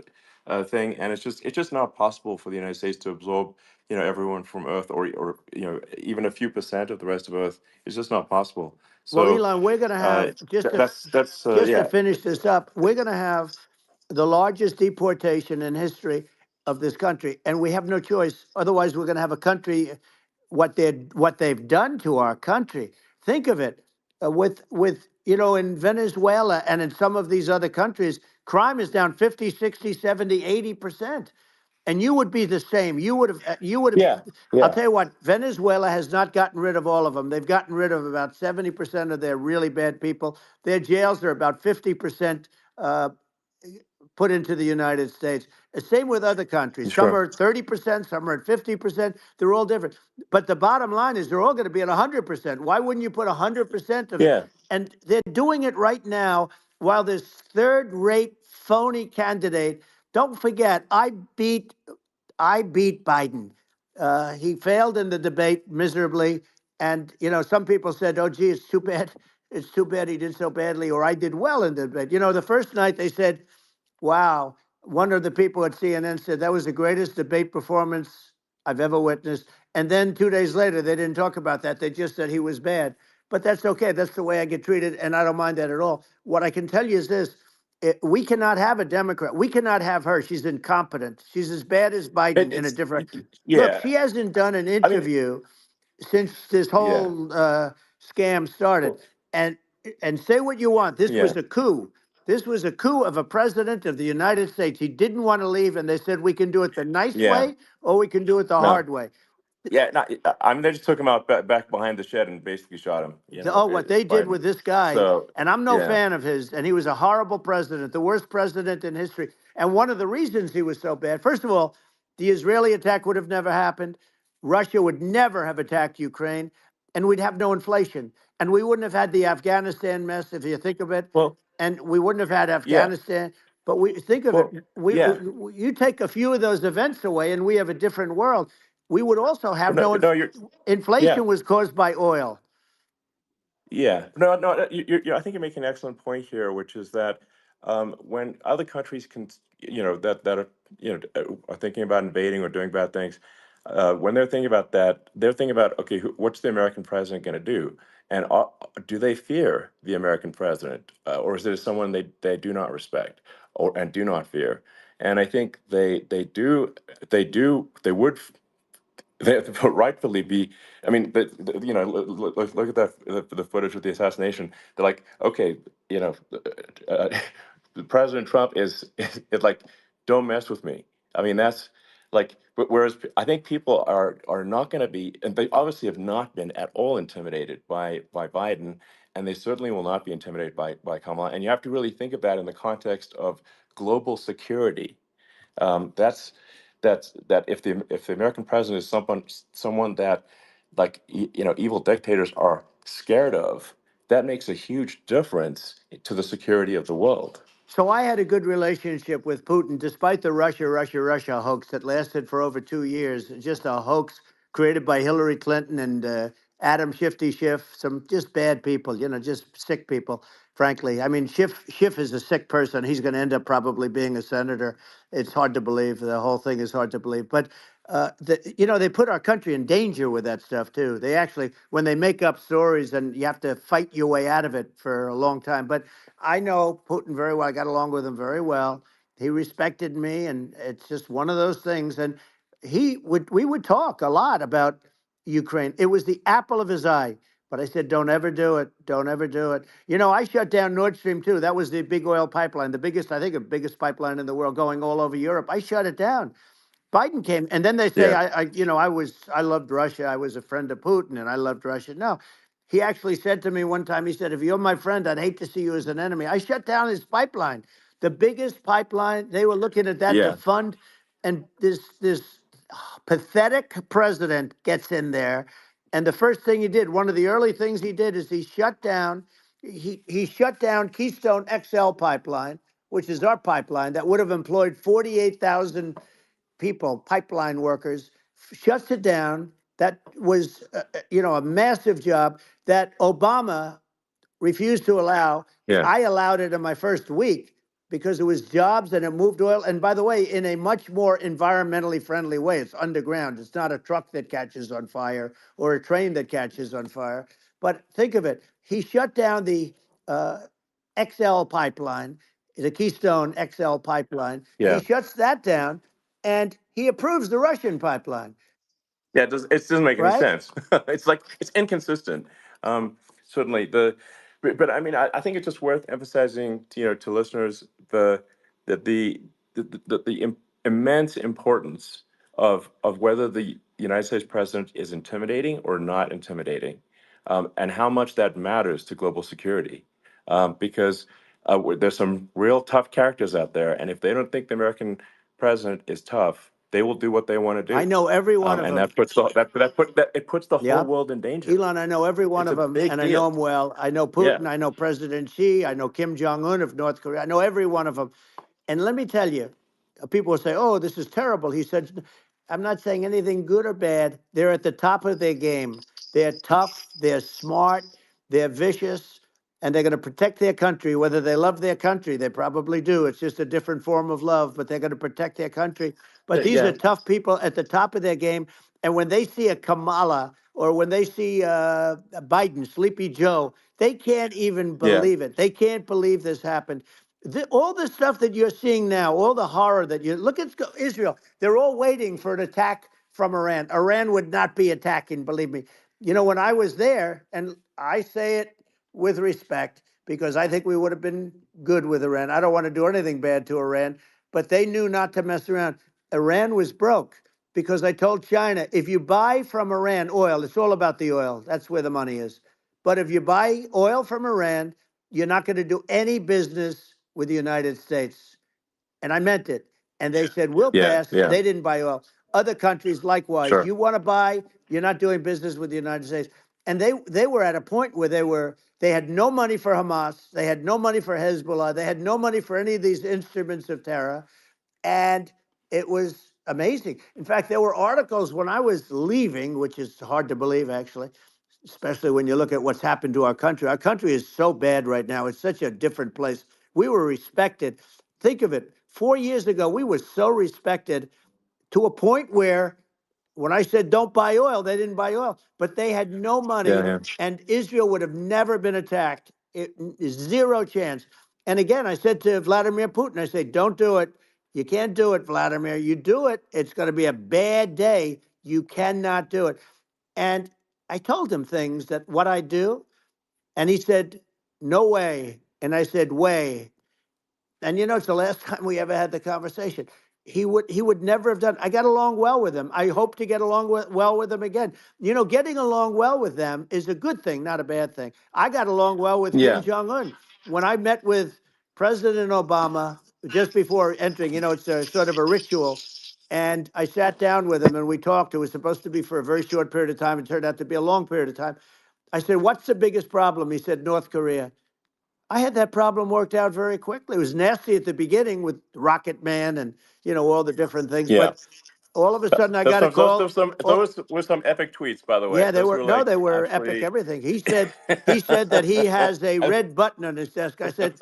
thing, and it's just not possible for the United States to absorb everyone from Earth, or even a few percent of the rest of Earth. It's just not possible. Well, So Elon, we're going to uh, have just to that's just to yeah, finish this up. We're going to have the largest deportation in history of this country, and we have no choice. Otherwise, we're going to have a country. What they've done to our country. Think of it, with in Venezuela and in some of these other countries. Crime is down 50, 60, 70, 80%. And you would be the same. You would have, Yeah, I'll yeah, tell you what, Venezuela has not gotten rid of all of them. They've gotten rid of about 70% of their really bad people. Their jails are about 50% uh, put into the United States. Same with other countries. Some sure. are at 30%, some are at 50%. They're all different. But the bottom line is they're all going to be at 100%. Why wouldn't you put 100% of it? Yeah, And they're doing it right now while this third-rate phony candidate. Don't forget, I beat Biden. He failed in the debate miserably. And, some people said, oh, gee, it's too bad. It's too bad he did so badly, or I did well in the debate. The first night they said, wow. One of the people at CNN said that was the greatest debate performance I've ever witnessed. And then 2 days later, they didn't talk about that. They just said he was bad. But that's okay. That's the way I get treated. And I don't mind that at all. What I can tell you is this: we cannot have a Democrat. We cannot have her. She's incompetent. She's as bad as Biden in a it's different. Look, yeah. she hasn't done an I mean, interview since this yeah, whole scam started. well, And say what you want. This yeah, was a coup. This was a coup of a president of the United States. He didn't want to leave, and they said we can do it the nice yeah. way or we can do it the No, hard way. yeah. Not, I mean, they just took him out back behind the shed and basically shot him. Oh, what they did Biden. with this guy, So and I'm no yeah, fan of his, and he was a horrible president, the worst president in history. And one of the reasons he was so bad, first of all, the Israeli attack would have never happened. Russia would never have attacked Ukraine, and we'd have no inflation. And we wouldn't have had the Afghanistan mess, if you think of it, well, and we wouldn't have had yeah, Afghanistan. But we think of it, well, yeah. you take a few of those events away, and we have a different world. We would also have No, no no, you're yeah. inflation was caused by oil. Yeah, no, no. I think you're making an excellent point here, which is that when other countries can, that are, are thinking about invading or doing bad things, when they're thinking about that, they're thinking about, okay, what's the American president going to do, and do they fear the American president, or is it someone they do not respect or and do not fear? And I think they would they rightfully be. I mean, look at the footage with the assassination. They're like, okay, uh, President Trump is like, don't mess with me. I mean, that's like, whereas I think people are not going to be, and they obviously have not been at all intimidated by Biden, and they certainly will not be intimidated by Kamala. And you have to really think of that in the context of global security. That if the American president is someone that, like, evil dictators are scared of, that makes a huge difference to the security of the world. So I had a good relationship with Putin, despite the Russia hoax that lasted for over 2 years. Just a hoax created by Hillary Clinton and Adam Shifty Schiff, some just bad people, just sick people, frankly. I mean, Schiff is a sick person. He's going to end up probably being a senator. It's hard to believe. The whole thing is hard to believe. But, they put our country in danger with that stuff, too. They actually, when they make up stories, and you have to fight your way out of it for a long time. But I know Putin very well. I got along with him very well. He respected me, and it's just one of those things. And we would talk a lot about Ukraine. It was the apple of his eye. But I said, don't ever do it. Don't ever do it. I shut down Nord Stream 2. That was the big oil pipeline, the biggest, I think, the biggest pipeline in the world going all over Europe. I shut it down. Biden came, and then they say, Yeah, I loved Russia. I was a friend of Putin, and I loved Russia. No, he actually said to me one time, he said, if you're my friend, I'd hate to see you as an enemy. I shut down his pipeline, the biggest pipeline. They were looking at that to yeah, fund, and this pathetic president gets in there, and the first thing he did, one of the early things he did, is he shut down Keystone XL pipeline, which is our pipeline that would have employed 48,000 people, pipeline workers, shuts it down. That was, a massive job that Obama refused to allow. yeah, I allowed it in my first week because it was jobs and it moved oil. And by the way, in a much more environmentally friendly way. It's underground. It's not a truck that catches on fire or a train that catches on fire. But think of it. He shut down the uh, XL pipeline, the Keystone XL pipeline. He yeah. shuts that down and he approves the Russian pipeline, Yeah, it doesn't make any right? sense. It's inconsistent. Certainly but I mean, I think it's just worth emphasizing to listeners, the that the immense importance of whether the United States president is intimidating or not intimidating, and how much that matters to global security. Because there's some real tough characters out there, and if they don't think the American president is tough, they will do what they want to I do, know every one of and them. it puts the whole Yep. world in danger. Elon, I know every one It's of a them, big and I know deal. them well. I know Yeah, Putin. I know President Xi. I know Kim Jong Un of North Korea. I know every one of them. And let me tell you, people will say, "Oh, this is terrible." He said, "I'm not saying anything good or bad. They're at the top of their game. They're tough. They're smart. They're vicious, and they're going to protect their country. Whether they love their country, they probably do. It's just a different form of love, but they're going to protect their country. But these yeah, are tough people at the top of their game. And when they see a Kamala or when they see Biden, Sleepy Joe, they can't even yeah, believe it. They can't believe this happened. All the stuff that you're seeing now, all the horror that you look at Israel, they're all waiting for an attack from Iran. Iran would not be attacking, believe me. You know, when I was there, and I say it with respect because I think we would have been good with Iran. I don't want to do anything bad to Iran, but they knew not to mess around. Iran was broke because I told China, if you buy from Iran oil, it's all about the oil. That's where the money is. But if you buy oil from Iran, you're not going to do any business with the United States. And I meant it. And they said, we'll yeah, pass. yeah. They didn't buy oil. Other countries, likewise, Sure. you want to buy, you're not doing business with the United States. And they were at a point where they had no money for Hamas, they had no money for Hezbollah, they had no money for any of these instruments of terror. And it was amazing. In fact, there were articles when I was leaving, which is hard to believe, actually, especially when you look at what's happened to our country. Our country is so bad right now. It's such a different place. We were respected. Think of it. 4 years ago, we were so respected to a point where when I said don't buy oil, they didn't buy oil, but they had no Yeah, money yeah, and Israel would have never been attacked. It is zero chance. And again, I said to Vladimir Putin, I said, don't do it. You can't do it, Vladimir. You do it, it's going to be a bad day. You cannot do it. And I told him things that what I do. And he said, no way. And I said, way. And you know, it's the last time we ever had the conversation. He would never have done. I got along well with him. I hope to get along well with him again. You know, getting along well with them is a good thing, not a bad thing. I got along well with Kim yeah, Jong Un. When I met with President Obama just before entering, you know, it's a sort of a ritual. And I sat down with him and we talked. It was supposed to be for a very short period of time. It turned out to be a long period of time. I said, "What's the biggest problem?" He said, "North Korea." I had that problem worked out very quickly. It was nasty at the beginning with Rocket Man and you know all the different things, yeah. but all of a sudden I Those got a some those call. those some Oh, those were some epic tweets, by the way. yeah, they Those were were no, like they were epic. absolutely. Everything he said that he has a red button on his desk. I said,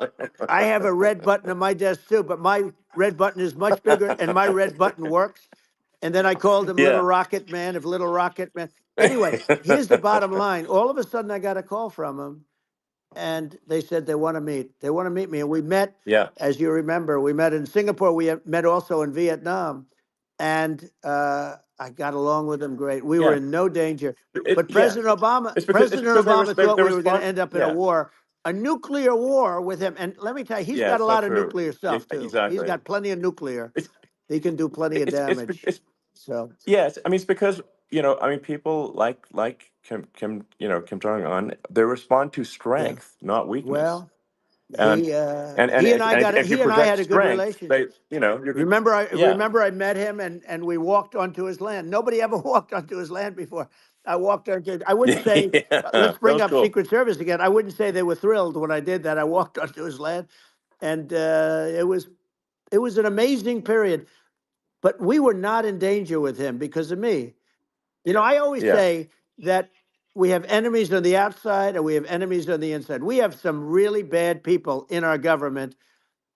I have a red button on my desk too, but my red button is much bigger, and my red button works. And then I called him Little Yeah, Rocket Man of Little Rocket Man. Anyway, here's the bottom line. All of a sudden I got a call from him and they said they want to meet. They want to meet me. And we met, yeah, as you remember, we met in Singapore. We met also in Vietnam. And I got along with them great. We were yeah. in no danger. But Yeah. President Obama, It's President because Obama thought they we were going to respond. end up in Yeah, a nuclear war with him. And let me tell you, he's yeah. got a It's not lot of true. nuclear Yeah, stuff too. He's exactly. got plenty of nuclear. It's He can do plenty of damage. it's So, yes. I mean, it's because I mean, people like Kim Jong Un. They respond to yeah. strength, not weakness. Well, And if you he and I project had a good strength, relationship. you're good. Remember, I Yeah, remember I met him and we walked onto his land. Nobody ever walked onto his land before. I walked onto. I wouldn't yeah, say. yeah. Let's That bring was up cool. Secret Service again. I wouldn't say they were thrilled when I did that. I walked onto his land, and it was an amazing period. But we were not in danger with him because of me. You know, I always Yeah, say that we have enemies on the outside and we have enemies on the inside. We have some really bad people in our government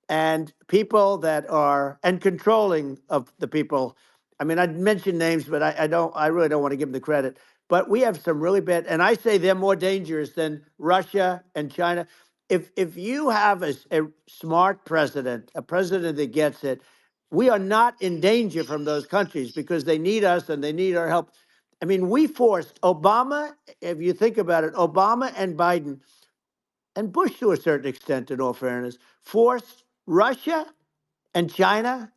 and people that are and controlling of the people. I mean, I'd mention names, but I really don't want to give them the credit. But we have some really bad, and I say they're more dangerous than Russia and China. If you have a smart president, a president that gets it, we are not in danger from those countries because they need us and they need our help. I mean, we forced Obama, if you think about it, Obama and Biden and Bush to a certain extent, in all fairness, forced Russia and China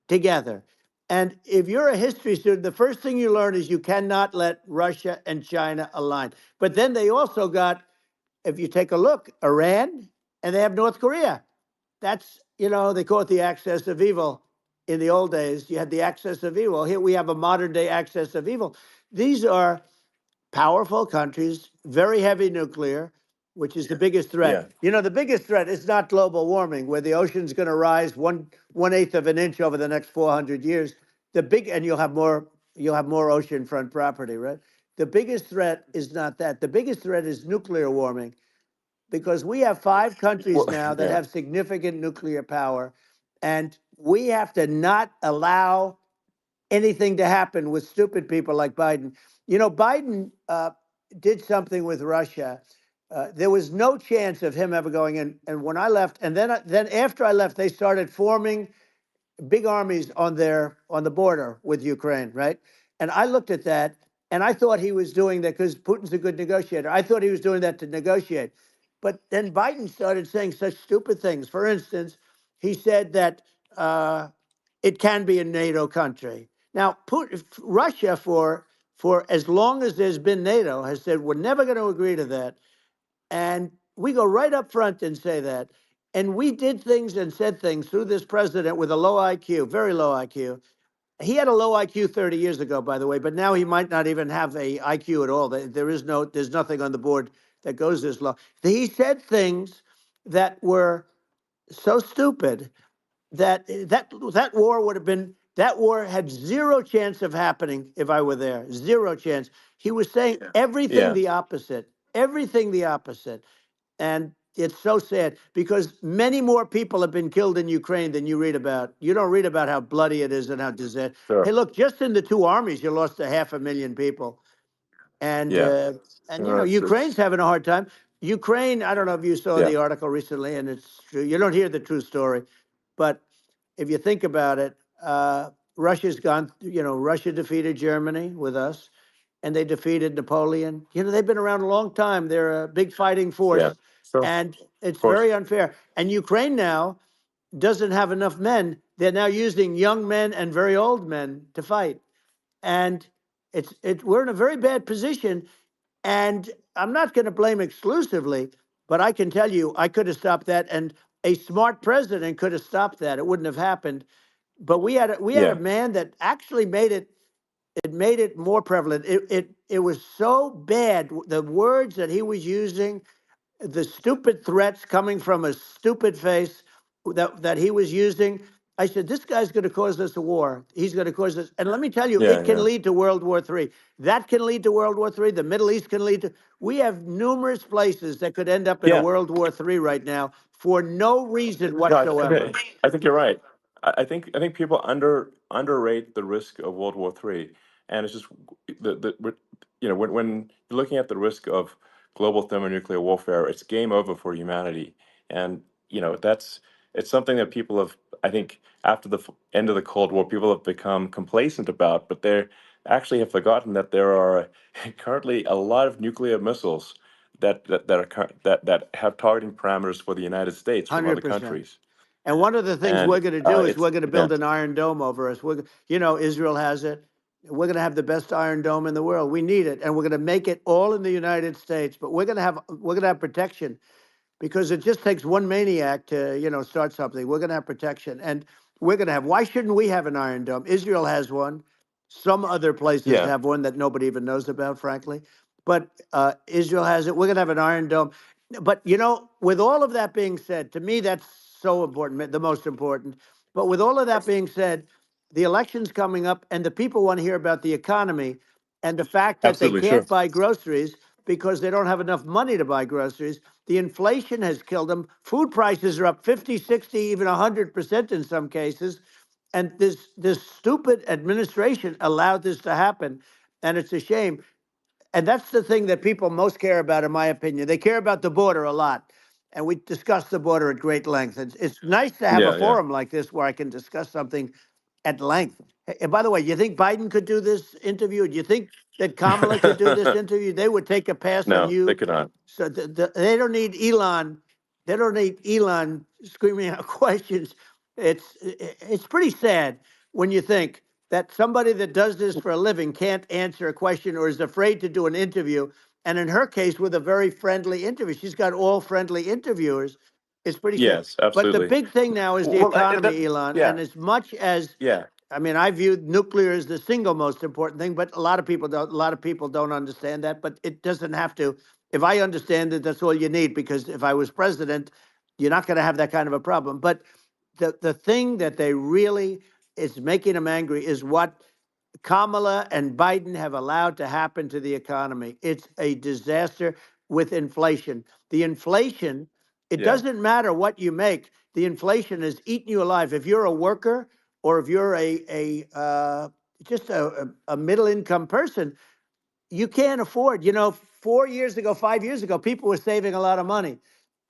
together. And if you're a history student, the first thing you learn is you cannot let Russia and China align. But then they also got, if you take a look, Iran, and they have North Korea. That's, they call it the axis of evil. In the old days, you had the axis of evil. Here we have a modern day axis of evil. These are powerful countries, very heavy nuclear, which is the biggest threat. Yeah. The biggest threat is not global warming, where the ocean's going to rise one eighth of an inch over the next 400 years. And you'll have more oceanfront property, right? The biggest threat is not that. The biggest threat is nuclear warming, because we have 5 countries Well, now that yeah. have significant nuclear power, and we have to not allow anything to happen with stupid people like Biden. Biden did something with Russia. There was no chance of him ever going in. And when I left, and then after I left, they started forming big armies on the border with Ukraine, right? And I looked at that, and I thought he was doing that because Putin's a good negotiator. I thought he was doing that to negotiate. But then Biden started saying such stupid things. For instance, he said that it can be a NATO country. Now, Russia, for as long as there's been NATO, has said we're never going to agree to that. And we go right up front and say that. And we did things and said things through this president with a low IQ, very low IQ. He had a low IQ 30 years ago, by the way, but now he might not even have a IQ at all. There's nothing on the board that goes this low. He said things that were so stupid that war had zero chance of happening if I were there. Zero chance. He was saying everything Yeah. the opposite. Everything the opposite. And it's so sad because many more people have been killed in Ukraine than you read about. You don't read about how bloody it is and how disastrous. Hey, Sure. look, just in the 2 armies, you lost 500,000 people. And Yeah. uh, and No, Ukraine's having a hard time. Ukraine, I don't know if you saw yeah. the article recently, and it's true. You don't hear the true story, but if you think about it, Russia's gone. Russia defeated Germany with us, and they defeated Napoleon. They've been around a long time. They're a big fighting Yeah. force, Sure. Of and it's course. very unfair. And Ukraine now doesn't have enough men. They're now using young men and very old men to fight, and we're in a very bad position. And I'm not going to blame exclusively, but I can tell you I could have stopped that, and a smart president could have stopped that. It wouldn't have happened. But we had a Yeah. man that actually made it more prevalent. It was so bad. The words that he was using, the stupid threats coming from a stupid face that he was using. I said, this guy's going to cause us a war. He's going to cause us. And let me tell you, Yeah. it can Yeah. lead to World War III. That can lead to World War III. The Middle East can lead to. We have numerous places that could end up in a Yeah. World War III right now for no reason No, whatsoever. I think you're right. I think people underrate the risk of World War III, and it's just when you're looking at the risk of global thermonuclear warfare, it's game over for humanity, and that's it's something that people have, I think, after the end of the Cold War, people have become complacent about, but they actually have forgotten that there are currently a lot of nuclear missiles that have targeting parameters for the United States from other 100%. countries. And one of the things And we're going to do is it's we're going to yeah, build an Iron Dome over us. Israel has it. We're going to have the best Iron Dome in the world. We need it, and we're going to make it all in the United States. But we're going to have protection, because it just takes one maniac to start something. We're going to have protection, and we're going to have. Why shouldn't we have an Iron Dome? Israel has one. Some other places yeah, have one that nobody even knows about, frankly. But Israel has it. We're going to have an Iron Dome. But with all of that being said, to me that's so important, the most important. But with all of that being said, the election's coming up, and the people want to hear about the economy and the fact that they absolutely, sure. can't buy groceries because they don't have enough money to buy groceries. The inflation has killed them. Food prices are up 50, 60, even 100% in some cases. And this stupid administration allowed this to happen. And it's a shame. And that's the thing that people most care about, in my opinion. They care about the border a lot. And we discuss the border at great length. It's nice to have a Yeah, yeah, forum like this where I can discuss something at length. And by the way, you think Biden could do this interview? Do you think that Kamala could do this interview? They would take a pass on no, they you. could not. So they don't need Elon. They don't need Elon screaming out questions. It's pretty sad when you think that somebody that does this for a living can't answer a question or is afraid to do an interview. And in her case, with a very friendly interview, she's got all friendly interviewers. It's pretty sad. Yes, But the absolutely. big thing now is the Well, economy, Elon. yeah, And as much as yeah, I mean, I view nuclear as the single most important thing, but a lot of people don't. A lot of people don't understand that. But it doesn't have to. If I understand it, that's all you need. Because if I was president, you're not going to have that kind of a problem. But the thing that they really is making them angry is what Kamala and Biden have allowed to happen to the economy. It's a disaster with inflation. The inflation, it yeah, doesn't matter what you make. The inflation is eating you alive. If you're a worker or if you're just a middle income person, you can't afford. 4 years ago, 5 years ago, people were saving a lot of money.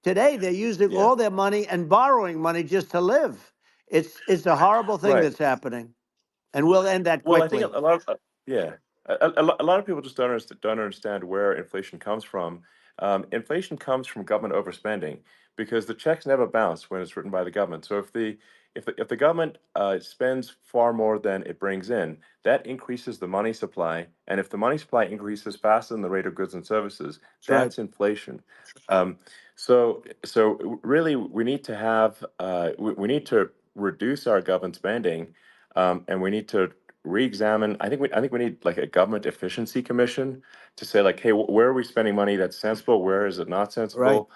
Today, they're using yeah. all their money and borrowing money just to live. It's a horrible thing Right. that's happening, and we'll end that Well, I think quickly. a lot of yeah, a lot of people just don't understand where inflation comes from. Inflation comes from government overspending because the checks never bounce when it's written by the government. So if the government spends far more than it brings in, that increases the money supply, and if the money supply increases faster than the rate of goods and services, That's right. that's inflation. Um, so really, we need to have we need to reduce our government spending, and we need to re-examine. I think we need like a government efficiency commission to say like, hey, where are we spending money that's sensible? Where is it not Right. sensible?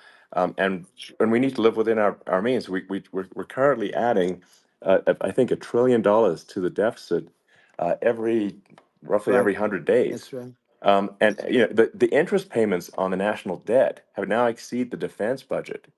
And we need to live within our means. We're currently adding, I think, $1 trillion to the deficit every roughly Right. every 100 days. That's right. And the interest payments on the national debt have now exceed the defense budget.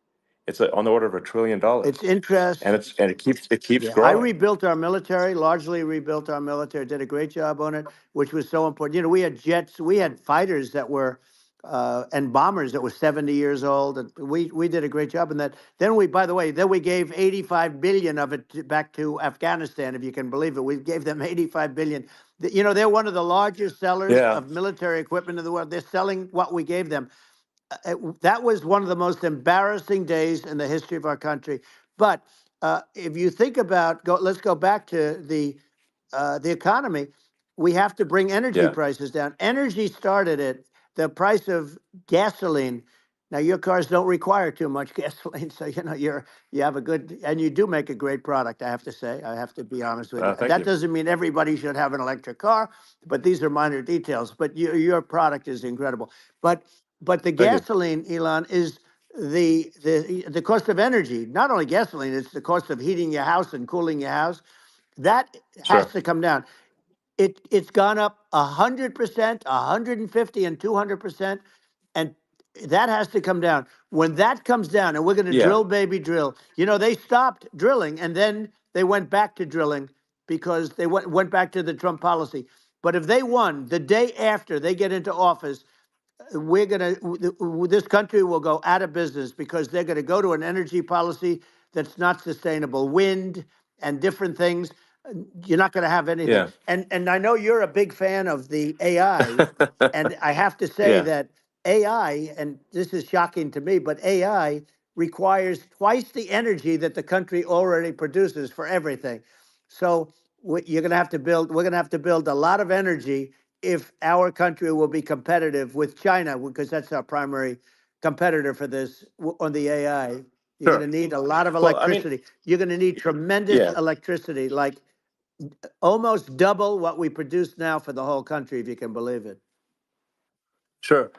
It's on the order of $1 trillion, It's interest. and it keeps Yeah, I growing. rebuilt our military, largely rebuilt our military, did a great job on it, which was so important. We had jets, we had fighters that were, and bombers that were 70 years old. And we did a great job in that. Then by the way, then we gave 85 billion of it back to Afghanistan, if you can believe it. We gave them 85 billion. They're one of the largest sellers Yeah, of military equipment in the world. They're selling what we gave them. That was one of the most embarrassing days in the history of our country. But if you think about, let's go back to the economy. We have to bring energy yeah, prices down. Energy started at the price of gasoline. Now your cars don't require too much gasoline, so you have a good, and you do make a great product. I have to say, I have to be honest with you. thank That you. doesn't mean everybody should have an electric car, but these are minor details. But your product is incredible. But the Thank you. gasoline, Elon, is the cost of energy. Not only gasoline, it's the cost of heating your house and cooling your house. That has Sure. to come down. It's gone up 100%, 150, and 200%, and that has to come down. When that comes down, and we're going to Yeah, drill, baby, drill. They stopped drilling, and then they went back to drilling because they went back to the Trump policy. But if they won the day after they get into office, this country will go out of business because they're going to go to an energy policy that's not sustainable. Wind and different things. You're not going to have anything. yeah, And I know you're a big fan of the AI, and I have to say yeah, that AI, and this is shocking to me, but AI requires twice the energy that the country already produces for everything. So you're going to have to build. We're going to have to build a lot of energy if our country will be competitive with China, because that's our primary competitor for this on the AI. You're going sure. to need a lot of Well, I mean, electricity. You're going to need tremendous yeah, electricity, like almost double what we produce now for the whole country, if you can believe it. sure.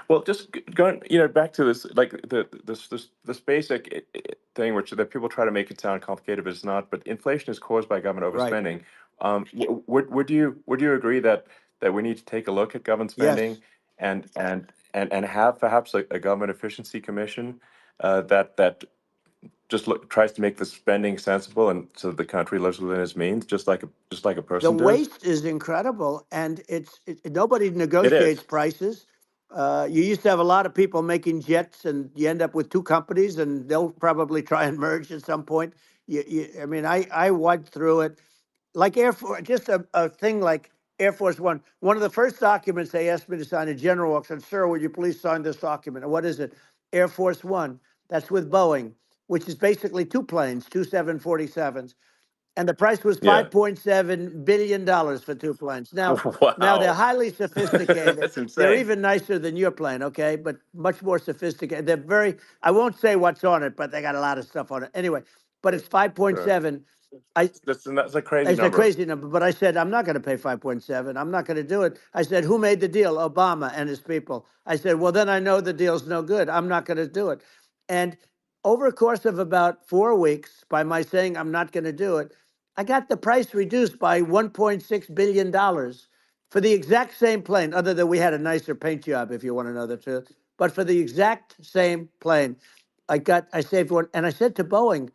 Well, just going, back to this, like this basic thing, which that people try to make it sound complicated, but it's not. But inflation is caused by government Right. overspending. Would you agree that we need to take a look at government Yes. spending and have perhaps a government efficiency commission that just tries to make the spending sensible and so the country lives within its means, just like a The person does. waste is incredible, and nobody It negotiates is. prices. You used to have a lot of people making jets, and you end up with two companies, and they'll probably try and merge at some point. I mean, I went through it like Air Force, just a thing like Air Force One. One of the first documents they asked me to sign, a general said, "Sir, would you please sign this document?" And what is it? Air Force One. That's with Boeing. which is basically two planes, two 747s, and the price was Yeah. $5.7 billion for two planes. Now they're Wow. highly sophisticated. That's They're insane. even nicer than your plane, okay? But much more sophisticated. They're very. I won't say what's on it, but they got a lot of stuff on it. Anyway, but it's Sure. 5.7. I That's a crazy It's a number. crazy number, but I said, I'm not going to pay 5.7. I'm not going to do it. I said, who made the deal? Obama and his people. I said, well, then I know the deal's no good. I'm not going to do it. And over a course of about 4 weeks, by my saying I'm not going to do it, I got the price reduced by $1.6 billion for the exact same plane, other than we had a nicer paint job, if you want to know the truth. But for the exact same plane, I saved one. And I said to Boeing,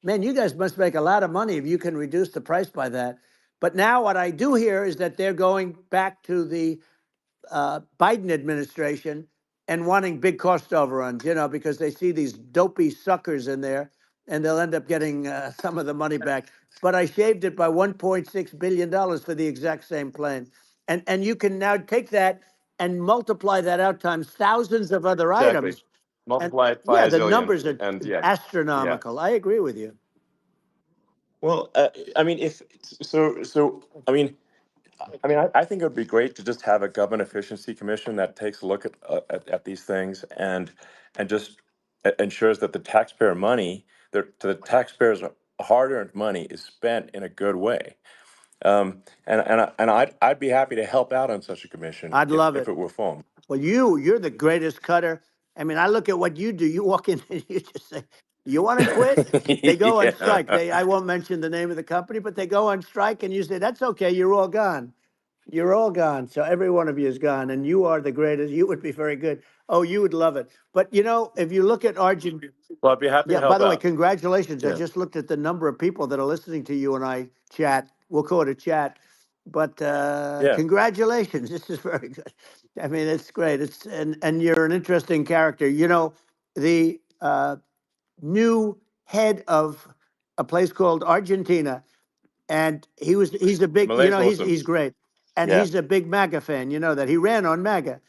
man, you guys must make a lot of money if you can reduce the price by that. But now what I do hear is that they're going back to the Biden administration and wanting big cost overruns, because they see these dopey suckers in there, and they'll end up getting some of the money back. But I shaved it by $1.6 billion for the exact same plane, and you can now take that and multiply that out times thousands of other Exactly. items, and Multiply it by yeah, a the zillion, numbers are and yeah, yeah. astronomical. I agree with you. Well, I mean, if so, I think it would be great to just have a government efficiency commission that takes a look at these things and just ensures that the taxpayer money, the taxpayers' hard-earned money, is spent in a good way. I'd be happy to help out on such a commission I'd love if it. it were formed. Well, you're the greatest cutter. I mean, I look at what you do. You walk in and you just say, "You want to quit?" They go on Yeah. strike. I won't mention the name of the company, but they go on strike, and you say, "That's okay. You're all gone. You're all gone." So every one of you is gone, and you are the greatest. You would be very good. Oh, you would love it. But if you look at Argentina. Well, I'd be happy to Yeah, by help the way, out. congratulations. I Yeah. just looked at the number of people that are listening to you and I chat. We'll call it a chat. But Yeah. congratulations. This is very good. I mean, it's great. And you're an interesting character. The new head of a place called Argentina, and he's a big, Malay's awesome. he's great. And Yeah. he's a big MAGA fan, that he ran on MAGA.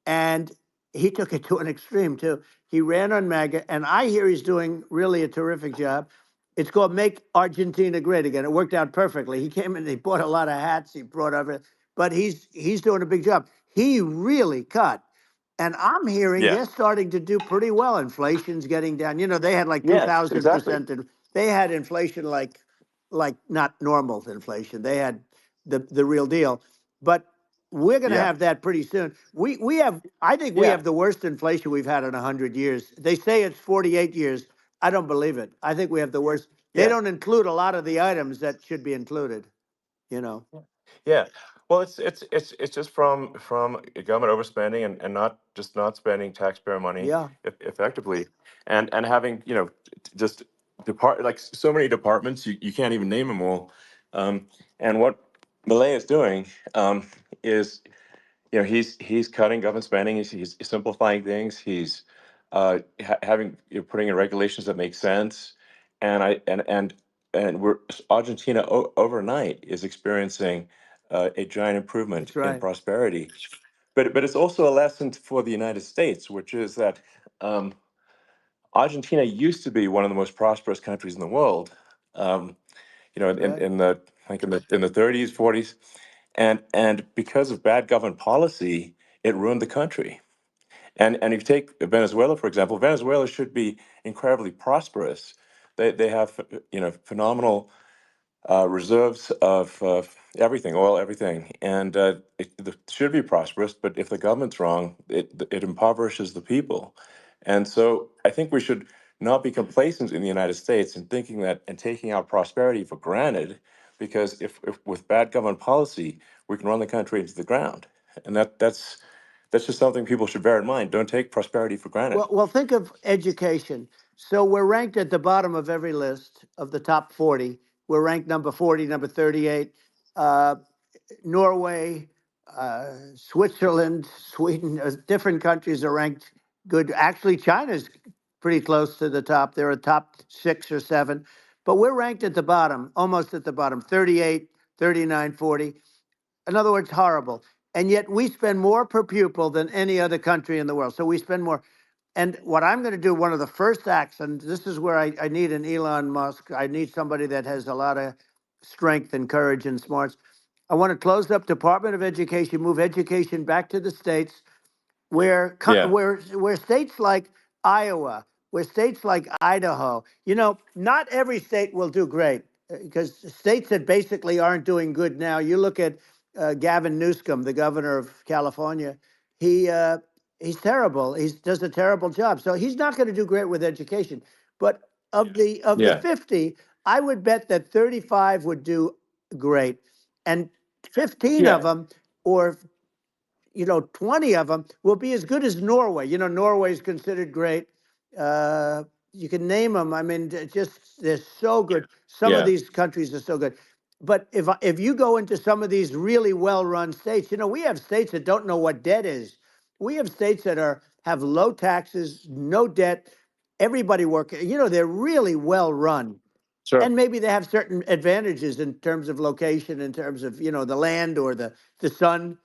And he took it to an extreme too. He ran on MAGA, and I hear he's doing really a terrific job. It's called Make Argentina Great Again. It worked out perfectly. He came in, he bought a lot of hats, he brought everything, but he's doing a big job. He really cut. And I'm hearing Yeah. they're starting to do pretty well. Inflation's getting down. They had like Yes, exactly. 2,000%. And they had inflation like not normal inflation. They had the real deal. But we're going to Yeah. have that pretty soon. We have, I think we Yeah. have the worst inflation we've had in 100 years. They say it's 48 years. I don't believe it. I think we have the worst. They Yeah. don't include a lot of the items that should be included. You know. Yeah. Well, it's just from government overspending and not spending taxpayer money Yeah, effectively, and having just like so many departments, you can't even name them all. And what Malay is doing is he's cutting government spending. He's simplifying things. He's having putting in regulations that make sense, and I and we're Argentina overnight is experiencing a giant improvement that's in right. prosperity. But it's also a lesson for the United States, which is that um, Argentina used to be one of the most prosperous countries in the world. Um, That's right. in the like in the 30s, 40s, and because of bad government policy, it ruined the country. And if you take Venezuela, for example, Venezuela should be incredibly prosperous. They have phenomenal reserves of everything, oil, everything, and it should be prosperous. But if the government's wrong, it impoverishes the people. And so I think we should not be complacent in the United States and thinking that and taking our prosperity for granted, because if with bad government policy, we can run the country into the ground. And that's just something people should bear in mind. Don't take prosperity for granted. Well, think of education. So we're ranked at the bottom of every list of the top 40. We're ranked number 40, number 38. Uh, Norway, Switzerland, Sweden, different countries are ranked good. Actually, China's pretty close to the top. They're a top 6 or 7, but we're ranked at the bottom, almost at the bottom, 38, 39, 40. In other words, horrible. And yet we spend more per pupil than any other country in the world. So we spend more. And what I'm going to do, one of the first acts, and this is where I need an Elon Musk. I need somebody that has a lot of strength and courage and smarts. I want to close up Department of Education, move education back to the states, where Yeah. where states like Iowa, where states like Idaho, not every state will do great, because states that basically aren't doing good now. You look at Gavin Newsom, the governor of California. He he's terrible. He does a terrible job. So he's not going to do great with education. But of the Yeah. 50, I would bet that 35 would do great, and 15 of Yeah. them, or 20 of them will be as good as Norway. Norway is considered great. Uh, you can name them. I mean, just they're so good. Some of Yeah. these countries are so good. But if you go into some of these really well-run states, we have states that don't know what debt is. We have states that have low taxes, no debt, everybody working. They're really well run, Sure. and maybe they have certain advantages in terms of location, in terms of the land, or the sun,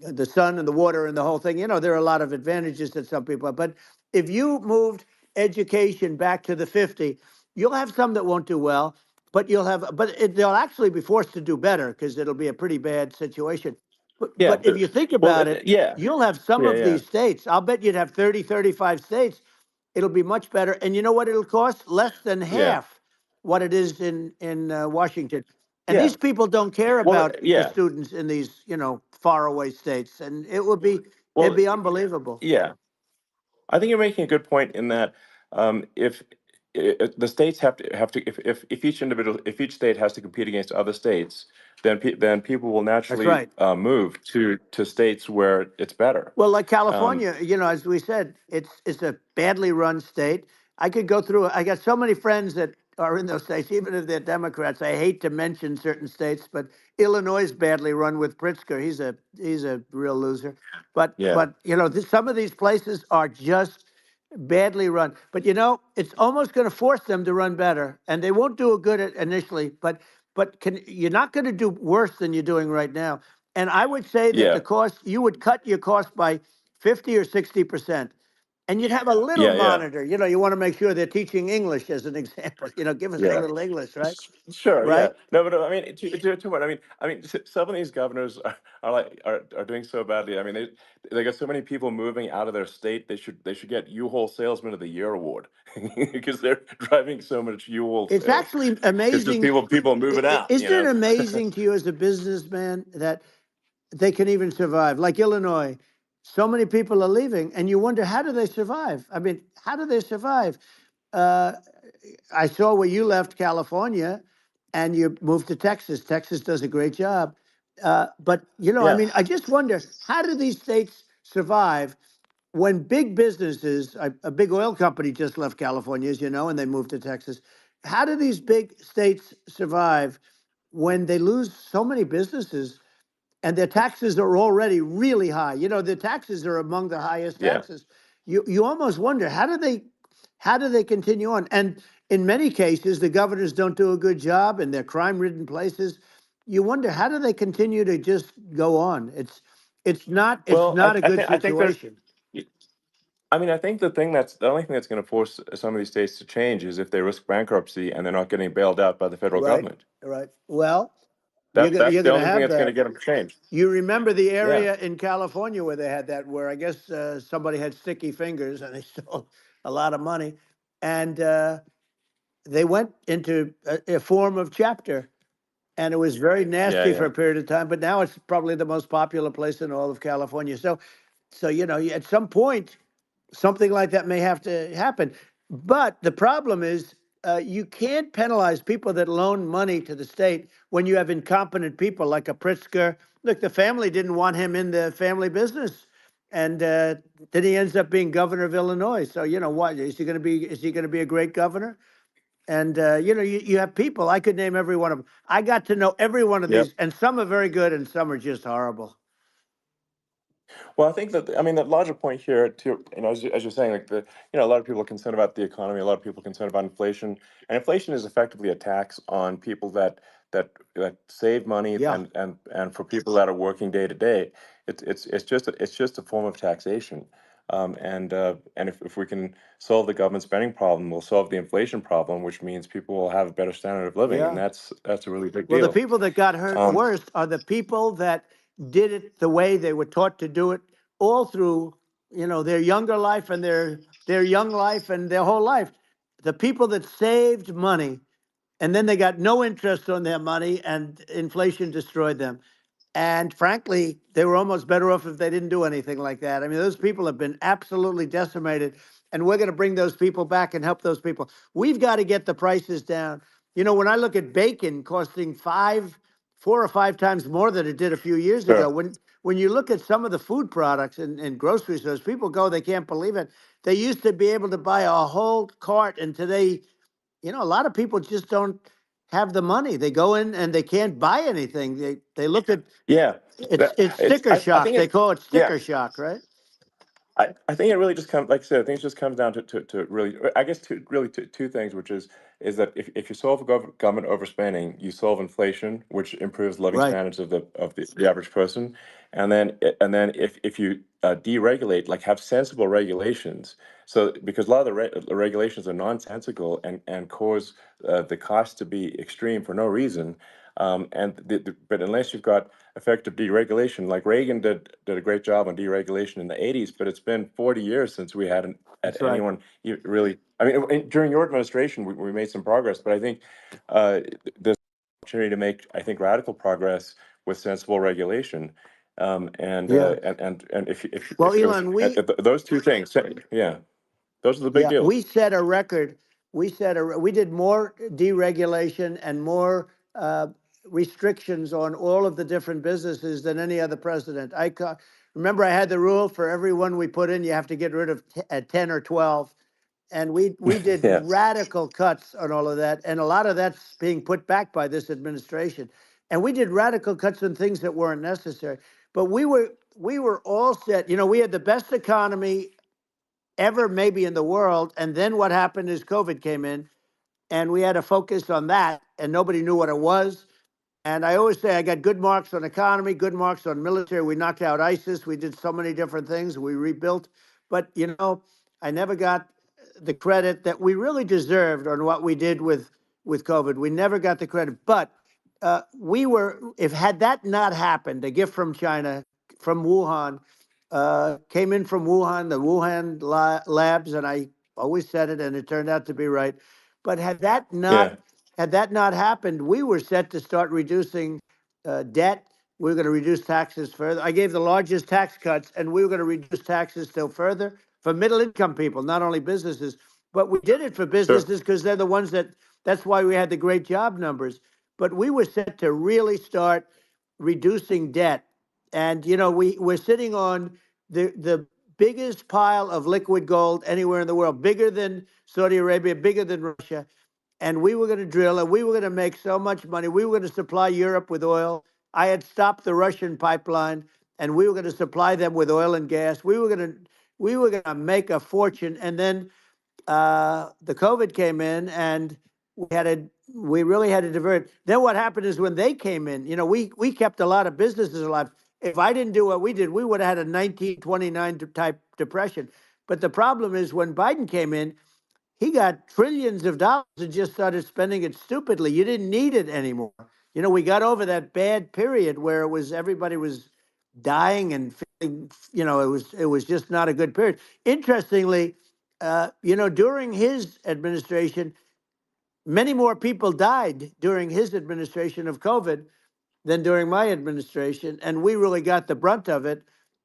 and the water, and the whole thing. There are a lot of advantages that some people have. But if you moved education back to the 50, you'll have some that won't do well, but they'll actually be forced to do better, because it'll be a pretty bad situation. Yeah. But if you think Well, about it, yeah. you'll have some Yeah. of Yeah. these states. I'll bet you'd have 30, 35 states. It'll be much better. And you know what it'll cost? Less than Yeah. half what it is in Washington. And Yeah. these people don't care Well, about the yeah. students in these, faraway states. And it'd Well, be unbelievable. yeah. I think you're making a good point in that if the states if if each state has to compete against other states, then people will That's naturally right. move to states where it's better. Well, like Um, California, as we said, it's a badly run state. I could go through it. I got so many friends that are in those states, even if they're Democrats. I hate to mention certain states, but Illinois is badly run with Pritzker. He's a real loser. But yeah. but some of these places are just badly run. But it's almost going to force them to run better, and they won't do a good at initially. But you're not going to do worse than you're doing right now. And I would say that Yeah. the cost, you would cut your cost by 50 or 60%. And you'd have a little Yeah. Yeah. monitor. You want to make sure they're teaching English as an example. Give us a Yeah. little English, right? Sure, yeah. Right? No, but I mean, to what some of these governors are doing so badly. I mean, they got so many people moving out of their state. They should get U-Haul Salesman of the Year award because they're driving so much U-Haul It's sales. actually It's just amazing. people moving out. Isn't it amazing to you as a businessman that they can even survive? Like Illinois, so many people are leaving, and you wonder, how do they survive? I mean, how do they survive? Uh, I saw where you left California and you moved to Texas. Texas does a great job. But, I Yeah, mean, I just wonder, how do these states survive when big businesses, a big oil company just left California, as you know, and they moved to Texas. How do these big states survive when they lose so many businesses and their taxes are already really high? The taxes are among the highest yeah. taxes. You almost wonder, how do they continue on? And in many cases, the governors don't do a good job, and they're crime-ridden places. You wonder, how do they continue to just go on? It's Well, not a good I think there's. situation. I mean, I think the only thing that's going to force some of these states to change is if they risk bankruptcy and they're not getting bailed out by the federal Right, government. right. Well, you're That's gonna that's you're the gonna only thing have that's going to that. get them to change. You remember the Yeah, area in California where they had that, where I guess somebody had sticky fingers and they stole a lot of money, and they went into a form of chapter, and it was very yeah, nasty for yeah. a period of time. But now it's probably the most popular place in all of California. So at some point, something like that may have to happen. But the problem is, you can't penalize people that loan money to the state when you have incompetent people like a Pritzker. Look, the family didn't want him in the family business, and then he ends up being governor of Illinois. So what is he going to be? Is he going to be a great governor? And you have people. I could name every one of them. I got to know every one of Yep. these, and some are very good, and some are just horrible. Well, I think that I mean the larger point here, too, as you're saying, like a lot of people are concerned about the economy, a lot of people are concerned about inflation, and inflation is effectively a tax on people that save money, Yeah. and for people that are working day to day, it's just a form of taxation. And if we can solve the government spending problem, we'll solve the inflation problem, which means people will have a better standard of living, and Yeah. that's a really big Well, the deal. people that got hurt Um, worst are the people that did it the way they were taught to do it all through, their younger life and their young life and their whole life. The people that saved money and then they got no interest on their money and inflation destroyed them. And frankly, they were almost better off if they didn't do anything like that. I mean, those people have been absolutely decimated, and we're going to bring those people back and help those people. We've got to get the prices down. When I look at bacon costing 4 or 5 times more than it did a few years ago, sure. when you look at some of the food products in grocery stores, people go, they can't believe it. They used to be able to buy a whole cart, and today, a lot of people just don't have the money. They go in and they can't buy anything. They look at Yeah, it's it's. sticker I shock. think They it. call it Yeah, sticker shock, right? I think it really just comes, like I said, I think it just comes down to really, I guess, two things, which is that if you solve government overspending, you solve inflation, which improves living Right. standards of the average person, and then if you deregulate, like have sensible regulations, so because a lot of the regulations are nonsensical and cause the cost to be extreme for no reason, but unless you've got effective deregulation. Like Reagan did a great job on deregulation in the 80s, but it's been 40 years since we had That's right. anyone really. I mean, during your administration, we made some progress, but I think there's an opportunity to make, I think, radical progress with sensible regulation. Yeah. And Well, if it was Elon, we those two things, yeah, those are the big yeah, deals. we set a record. We did more deregulation and more restrictions on all of the different businesses than any other president. Remember I had the rule for everyone we put in, you have to get rid of 10 or 12. And we did Yes. radical cuts on all of that, and a lot of that's being put back by this administration. And we did radical cuts on things that weren't necessary. But we were all set. We had the best economy ever, maybe in the world. And then what happened is COVID came in, and we had to focus on that, and nobody knew what it was. And I always say I got good marks on economy, good marks on military. We knocked out ISIS. We did so many different things. We rebuilt. But, I never got the credit that we really deserved on what we did with COVID. We never got the credit. But if had that not happened, a gift from China, from Wuhan, came in from Wuhan, the Wuhan labs, and I always said it, and it turned out to be right. But Yeah. had that not happened, we were set to start reducing debt. We were going to reduce taxes further. I gave the largest tax cuts, and we were going to reduce taxes still further for middle income people, not only businesses. But we did it for Sure. businesses because they're the ones that's why we had the great job numbers. But we were set to really start reducing debt. And, we're sitting on the biggest pile of liquid gold anywhere in the world, bigger than Saudi Arabia, bigger than Russia. And we were going to drill, and we were going to make so much money. We were going to supply Europe with oil. I had stopped the Russian pipeline, and we were going to supply them with oil and gas. We were going to make a fortune. And then the COVID came in, and we really had to divert. Then what happened is when they came in, we kept a lot of businesses alive. If I didn't do what we did, we would have had a 1929 type depression. But the problem is when Biden came in, he got trillions of dollars and just started spending it stupidly. You didn't need it anymore. We got over that bad period where everybody was dying and feeling, it was just not a good period. Interestingly, during his administration, many more people died during his administration of COVID than during my administration, and we really got the brunt of it.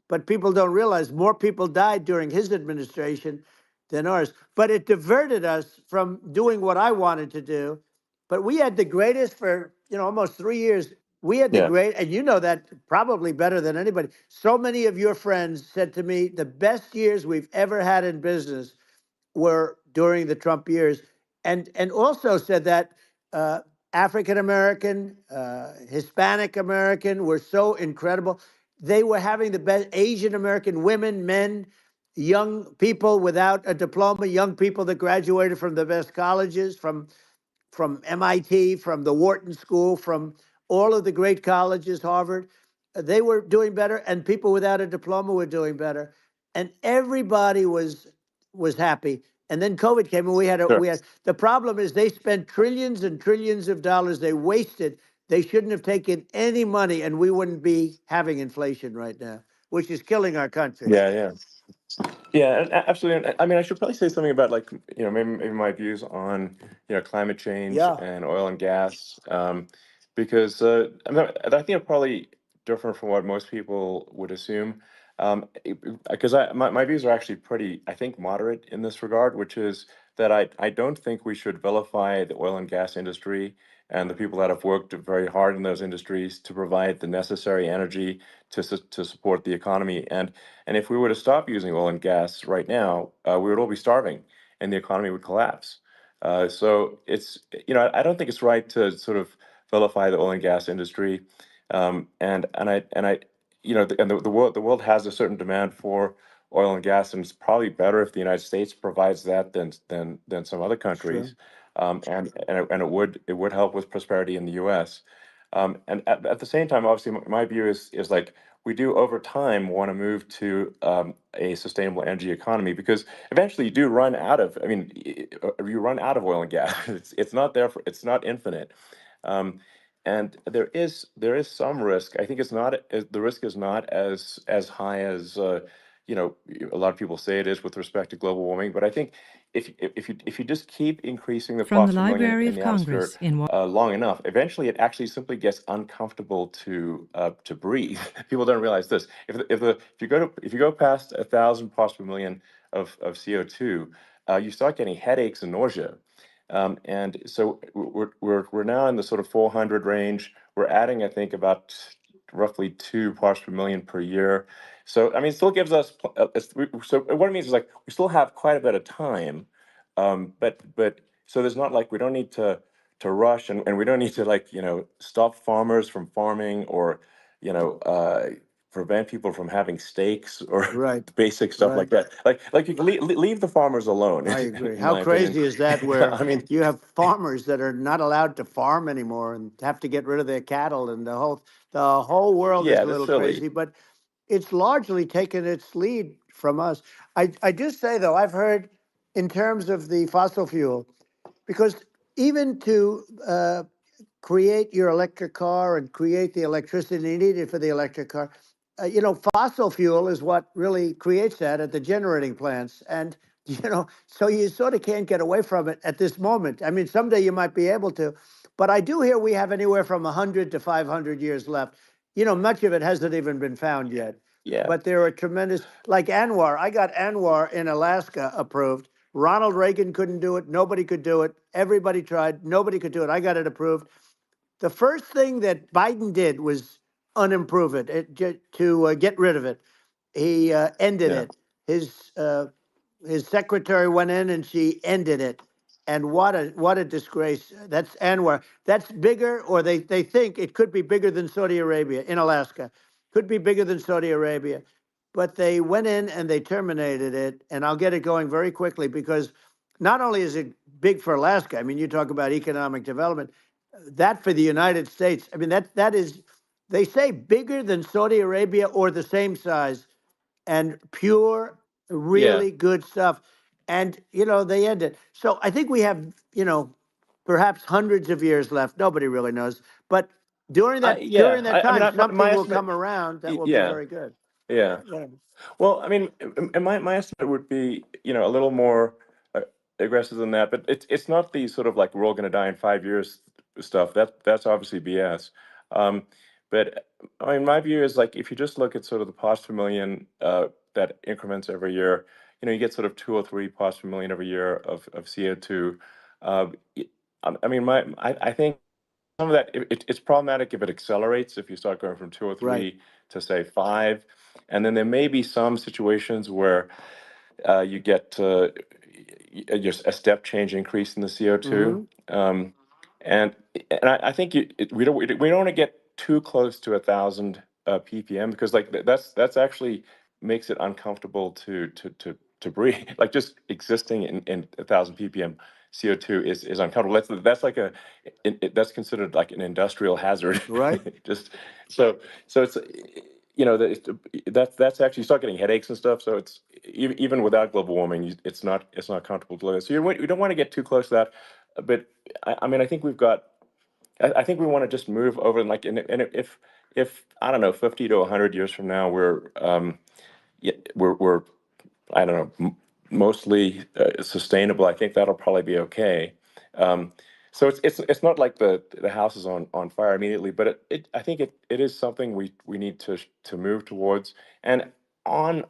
But people don't realize more people died during his administration than ours. But it diverted us from doing what I wanted to do. But we had the greatest for almost 3 years. We had the Yeah. great, and you know that probably better than anybody. So many of your friends said to me, the best years we've ever had in business were during the Trump years, and also said that African American, Hispanic American were so incredible. They were having the best Asian American women, men, young people without a diploma, young people that graduated from the best colleges, from MIT, from the Wharton School, from all of the great colleges, Harvard. They were doing better, and people without a diploma were doing better. and everybody was happy. And then COVID came, and Sure. we had the problem is they spent trillions and trillions of dollars. They wasted. They shouldn't have taken any money, and we wouldn't be having inflation right now, which is killing our country. Yeah, yeah. Yeah, absolutely. I mean, I should probably say something about like, maybe my views on, climate change Yeah, and oil and gas, because I think it's probably different from what most people would assume. Because my views are actually pretty, I think, moderate in this regard, which is that I don't think we should vilify the oil and gas industry and the people that have worked very hard in those industries to provide the necessary energy to support the economy. And if we were to stop using oil and gas right now, we would all be starving, and the economy would collapse. So I don't think it's right to sort of vilify the oil and gas industry, and the world has a certain demand for oil and gas, and it's probably better if the United States provides that than some other sure, countries, and it would help with prosperity in the U.S. And at the same time, obviously, my view is like we do over time want to move to a sustainable energy economy, because eventually you do run out of. I mean, you run out of oil and gas. It's not there for. It's not infinite. Um, and there is some risk. I think the risk is not as high as a lot of people say it is with respect to global warming. But I think if you just keep increasing the From the parts per million Library in of the atmosphere Congress in long enough, eventually it actually simply gets uncomfortable to breathe. People don't realize this. If you go past 1,000 parts per million of CO2, you start getting headaches and nausea. And so we're now in the sort of 400 range. We're adding, I think, about roughly 2 parts per million per year. So I mean, it still gives us. So what it means is like we still have quite a bit of time, but so there's not like we don't need to rush, and we don't need to like stop farmers from farming, or you know uh, prevent people from having steaks, or right, basic stuff right. like that. Like you can leave the farmers alone, I agree. in How my opinion. crazy is that? Where I mean, you have farmers that are not allowed to farm anymore and have to get rid of their cattle, and the whole world is yeah, a that's little silly. crazy. But it's largely taken its lead from us. I just say though, I've heard in terms of the fossil fuel, because even to create your electric car and create the electricity needed for the electric car. Fossil fuel is what really creates that at the generating plants. And, so you sort of can't get away from it at this moment. I mean, someday you might be able to, but I do hear we have anywhere from 100 to 500 years left. Much of it hasn't even been found yet. Yeah, But there are tremendous, like Anwar. I got Anwar in Alaska approved. Ronald Reagan couldn't do it. Nobody could do it. Everybody tried. Nobody could do it. I got it approved. The first thing that Biden did was unimprove to get rid of it. He ended yeah, it. His secretary went in and she ended it. And what a disgrace. That's Anwar. That's bigger, or they think it could be bigger than Saudi Arabia in Alaska. Could be bigger than Saudi Arabia. But they went in and they terminated it. And I'll get it going very quickly, because not only is it big for Alaska, I mean, you talk about economic development, that for the United States, I mean, that is, they say bigger than Saudi Arabia or the same size, and pure, yeah. really good stuff. And, they end it. So I think we have, perhaps hundreds of years left. Nobody really knows. But during that Yeah. during that I mean, time, my something will estimate. come around that will be Yeah, very good. yeah. Yeah. Well, I mean, and my estimate would be, a little more aggressive than that, but it's not the sort of like we're all going to die in 5 years stuff. That's obviously BS. Um, but I mean, my view is like if you just look at sort of the parts per million that increments every year, you get sort of 2 or 3 parts per million every year of CO2. Uh, I mean, I think some of that it's problematic if it accelerates, if you start going from two or Right. three to say 5, and then there may be some situations where you get just a step change increase in the CO2. Hmm. Um, and and I think we don't want to get too close to 1,000 ppm, because like that's actually makes it uncomfortable to breathe. Like just existing in 1,000 ppm CO2 is uncomfortable. That's like that's considered like an industrial hazard. Right. Just so so it's that's actually, you start getting headaches and stuff. So it's even without global warming, it's not comfortable to live in. So you don't want to get too close to that. But I mean, I think we've got. I think we want to just move over, and like, and if I don't know, 50 to 100 years from now, we're I don't know, mostly sustainable. I think that'll probably be okay. Um, so it's not like the house is on fire immediately, but I think it is something we need to move towards. And on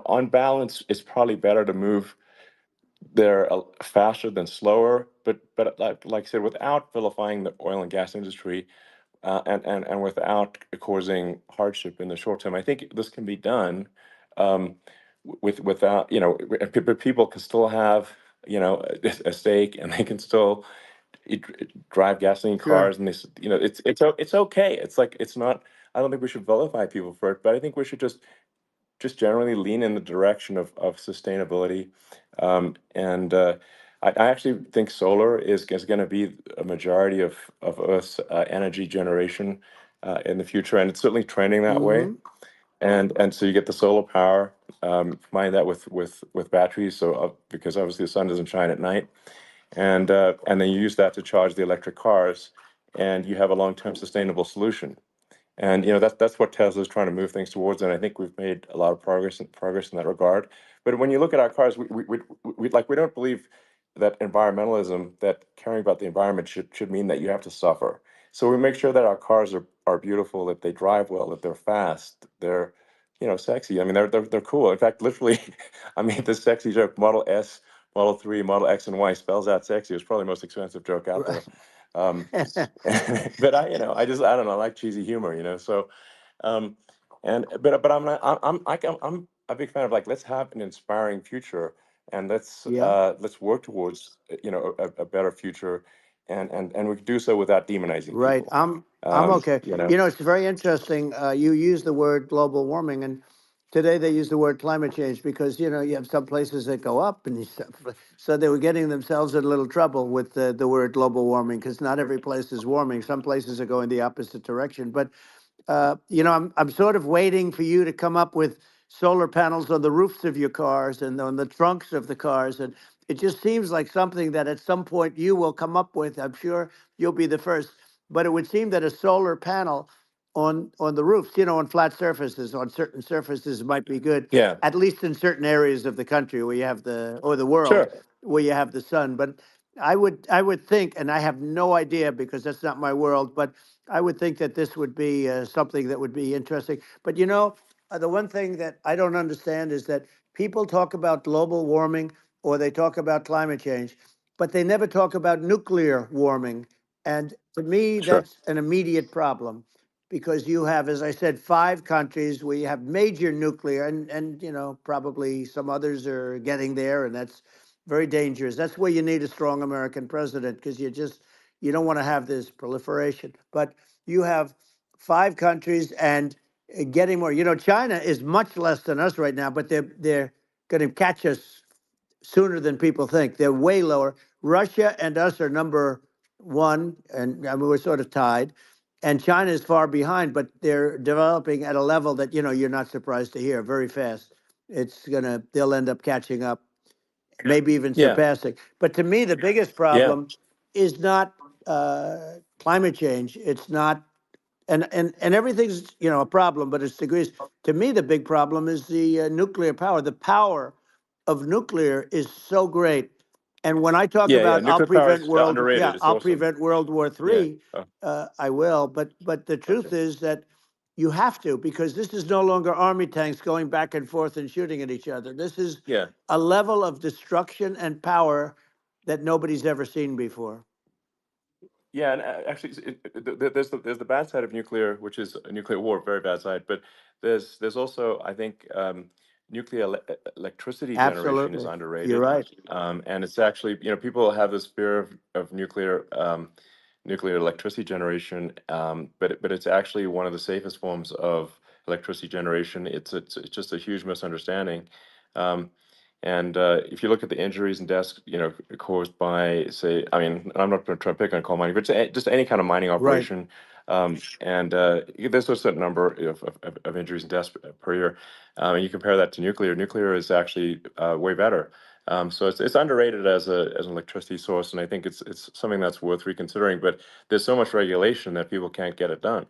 on balance, it's probably better to move there faster than slower. But like I said, without vilifying the oil and gas industry, and without causing hardship in the short term. I think this can be done, without, but people can still have, a stake, and they can still drive gasoline Sure. cars, and it's okay. It's like, it's not. I don't think we should vilify people for it, but I think we should just generally lean in the direction of sustainability. And I actually think solar is going to be a majority of Earth's energy generation in the future, and it's certainly trending that way. Mm-hmm. And so you get the solar power, combine that with batteries, so because obviously the sun doesn't shine at night, and then you use that to charge the electric cars, and you have a long-term sustainable solution. And that's what Tesla's trying to move things towards, and I think we've made a lot of progress in that regard. But when you look at our cars, we don't believe that environmentalism, that caring about the environment, should mean that you have to suffer. So we make sure that our cars are beautiful, that they drive well, that they're fast, they're sexy. I mean, they're cool. In fact, literally, I mean, the sexy joke, Model S, Model 3, Model X, and Y spells out sexy. It's probably the most expensive joke out there. Um, but I don't know, I like cheesy humor, so, um, and but I'm a big fan of, like, let's have an inspiring future, and Yeah. let's work towards, a better future, and we can do so without demonizing Right. people. I'm okay. You know, It's very interesting. You use the word global warming, and today they use the word climate change because you have some places that go up, and so they were getting themselves in a little trouble with the word global warming because not every place is warming. Some places are going the opposite direction. But I'm sort of waiting for you to come up with solar panels on the roofs of your cars and on the trunks of the cars, and it just seems like something that at some point you will come up with. I'm sure you'll be the first, but it would seem that a solar panel on the roofs, on flat surfaces, on certain surfaces might be good, yeah, at least in certain areas of the country where you have the world sure, where you have the sun. But I would think, and I have no idea because that's not my world, but I would think that this would be something that would be interesting. But the one thing that I don't understand is that people talk about global warming or they talk about climate change, but they never talk about nuclear warming. And to me, sure, that's an immediate problem because you have, as I said, 5 countries where you have major nuclear, and probably some others are getting there, and that's very dangerous. That's where you need a strong American president because you don't want to have this proliferation. But you have 5 countries and getting more. China is much less than us right now, but they're going to catch us sooner than people think. They're way lower. Russia and us are number one, and I mean, we're sort of tied. And China is far behind, but they're developing at a level that you're not surprised to hear very fast. They'll end up catching up, maybe even yeah, surpassing. But to me, the biggest yeah, problem is not climate change. It's not, and everything's a problem, but it's degrees. To me, the big problem is the nuclear power. The power of nuclear is so great. And when I talk yeah. about Nuclear power is underrated. It's I'll awesome. prevent World War Yeah. III, Oh, I will. But the okay. truth is that you have to because this is no longer army tanks going back and forth and shooting at each other. This is Yeah. a level of destruction and power that nobody's ever seen before. Yeah, and actually, there's the bad side of nuclear, which is a nuclear war, very bad side. But there's also, I think, nuclear electricity generation is Absolutely, you're underrated, right. and it's actually, people have this fear of nuclear electricity generation, but it's actually one of the safest forms of electricity generation. It's just a huge misunderstanding. Um, And if you look at the injuries and deaths, caused by, say, I mean, I'm not going to try to pick on coal mining, but just any kind of mining Right. operation, And there's a certain number of injuries and deaths per year. And you compare that to nuclear. Nuclear is actually way better. So it's underrated as an electricity source, and I think it's something that's worth reconsidering. But there's so much regulation that people can't get it done.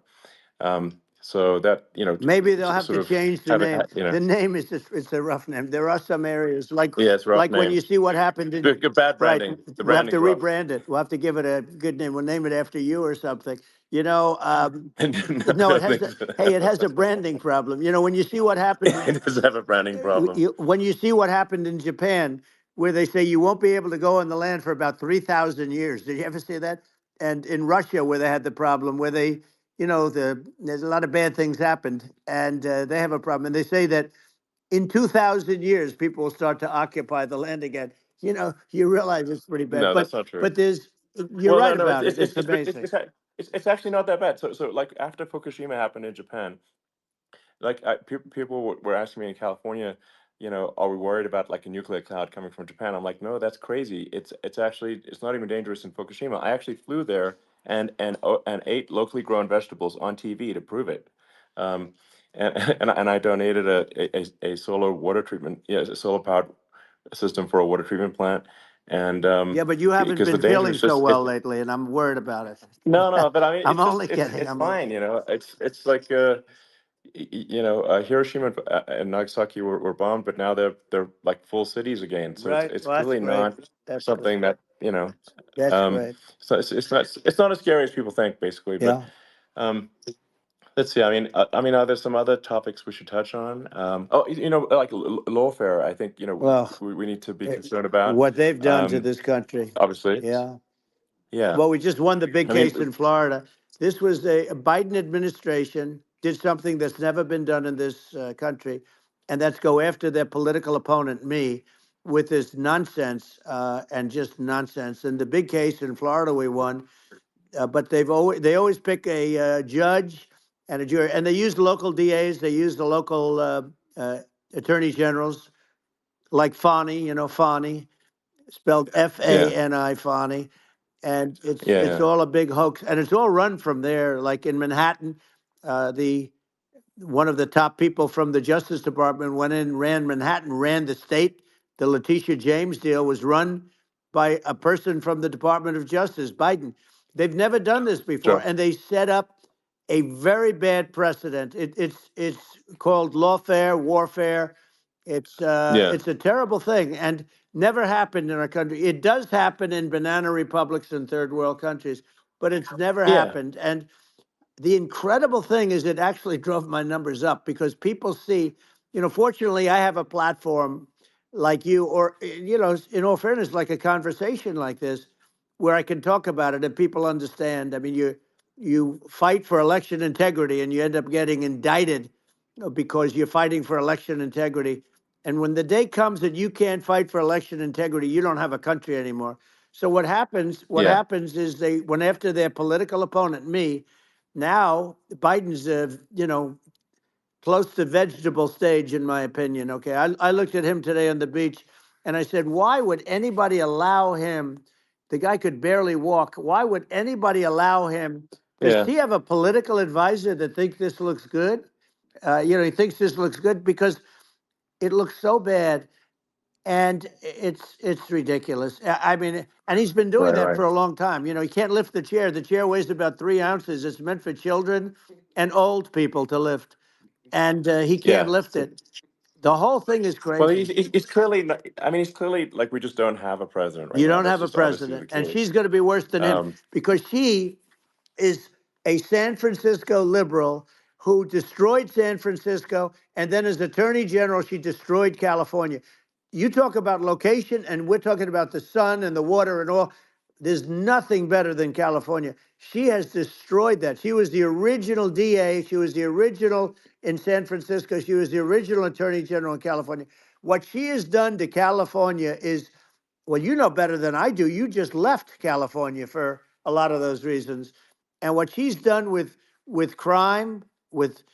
So that Maybe they'll have sort to of change the have it, name. you know. The name is just, it's a rough name. There are some areas Yeah, it's a rough like when name. you see what happened in, Good bad right, branding. The we'll have to branding's rough. rebrand it. We'll have to give it a good name. We'll name it after you or something. No, No, no, it has hey, it has a branding problem. When you see what happened it does have a branding problem. when you see what happened in Japan, where they say you won't be able to go on the land for about 3,000 years. Did you ever see that? And in Russia, where they had the problem, where there's a lot of bad things happened, and they have a problem. And they say that in 2,000 years, people will start to occupy the land again. You realize it's pretty bad, No, that's not true. but you're Well, no, right no, about it. It's amazing. it's actually not that bad. So like after Fukushima happened in Japan, like people were asking me in California, are we worried about like a nuclear cloud coming from Japan? I'm like, no, that's crazy. It's actually it's not even dangerous in Fukushima. I actually flew there and ate locally grown vegetables on TV to prove it. Um, and and I donated a solar water treatment, yes, a solar powered system for a water treatment plant, and Yeah, but you haven't because the been danger feeling is so just well lately, and I'm worried about no, it. no, but I mean, I'm it's just only kidding. it's fine, It's like Hiroshima and Nagasaki were bombed, but now they're like full cities again. So Right. it's Well, that's clearly great. not That's great. something that That's um, great. so it's not as scary as people think, basically. But Yeah. um, let's see. I mean, are there some other topics we should touch on? Oh, like lawfare. I think Well, we need to be eh, concerned about. what they've done to Um, this country. obviously, Yeah. yeah. Well, we just won the big I mean, case in Florida. This was a Biden administration did something that's never been done in this country, and that's go after their political opponent, me, with this nonsense and just nonsense. And the big case in Florida we won, but they always pick a judge and a jury, and they use local DAs, they use the local uh, attorney generals, like Fani, Fani, spelled yeah, Fani, Fani, and it's yeah, all a big hoax, and it's all run from there. Like in Manhattan, the one of the top people from the Justice Department went in, ran Manhattan, ran the state. The Letitia James deal was run by a person from the Department of Justice, Biden. They've never done this before, sure, and they set up a very bad precedent. It's called lawfare, warfare. yeah, It's a terrible thing, and never happened in our country. It does happen in banana republics and third world countries, but it's never yeah, happened. And the incredible thing is it actually drove my numbers up because people see, fortunately I have a platform like you, or in all fairness, like a conversation like this, where I can talk about it and people understand. I mean, you fight for election integrity and you end up getting indicted because you're fighting for election integrity. And when the day comes that you can't fight for election integrity, you don't have a country anymore. So what yeah, happens is they went after their political opponent, me. Now Biden's, close to vegetable stage, in my opinion. Okay, I looked at him today on the beach, and I said, why would anybody allow him? The guy could barely walk. Why would anybody allow him? Does yeah, he have a political advisor that thinks this looks good? He thinks this looks good because it looks so bad, and it's ridiculous. I mean, and he's been doing right, that right, for a long time. He can't lift the chair. The chair weighs about 3 ounces. It's meant for children and old people to lift, and he can't yeah. lift it. The whole thing is Well, crazy. he's clearly not, I mean, he's clearly like we just don't have a president right You now. don't That's have a just obviously the president, and case. she's going to be worse than him Um, because she is a San Francisco liberal who destroyed San Francisco, and then as Attorney General, she destroyed California. You talk about location, and we're talking about the sun and the water and all. There's nothing better than California. She has destroyed that. She was the original DA. She was the original in San Francisco. She was the original Attorney General in California. What she has done to California is, well, you know better than I do. You just left California for a lot of those reasons. And what she's done with crime, with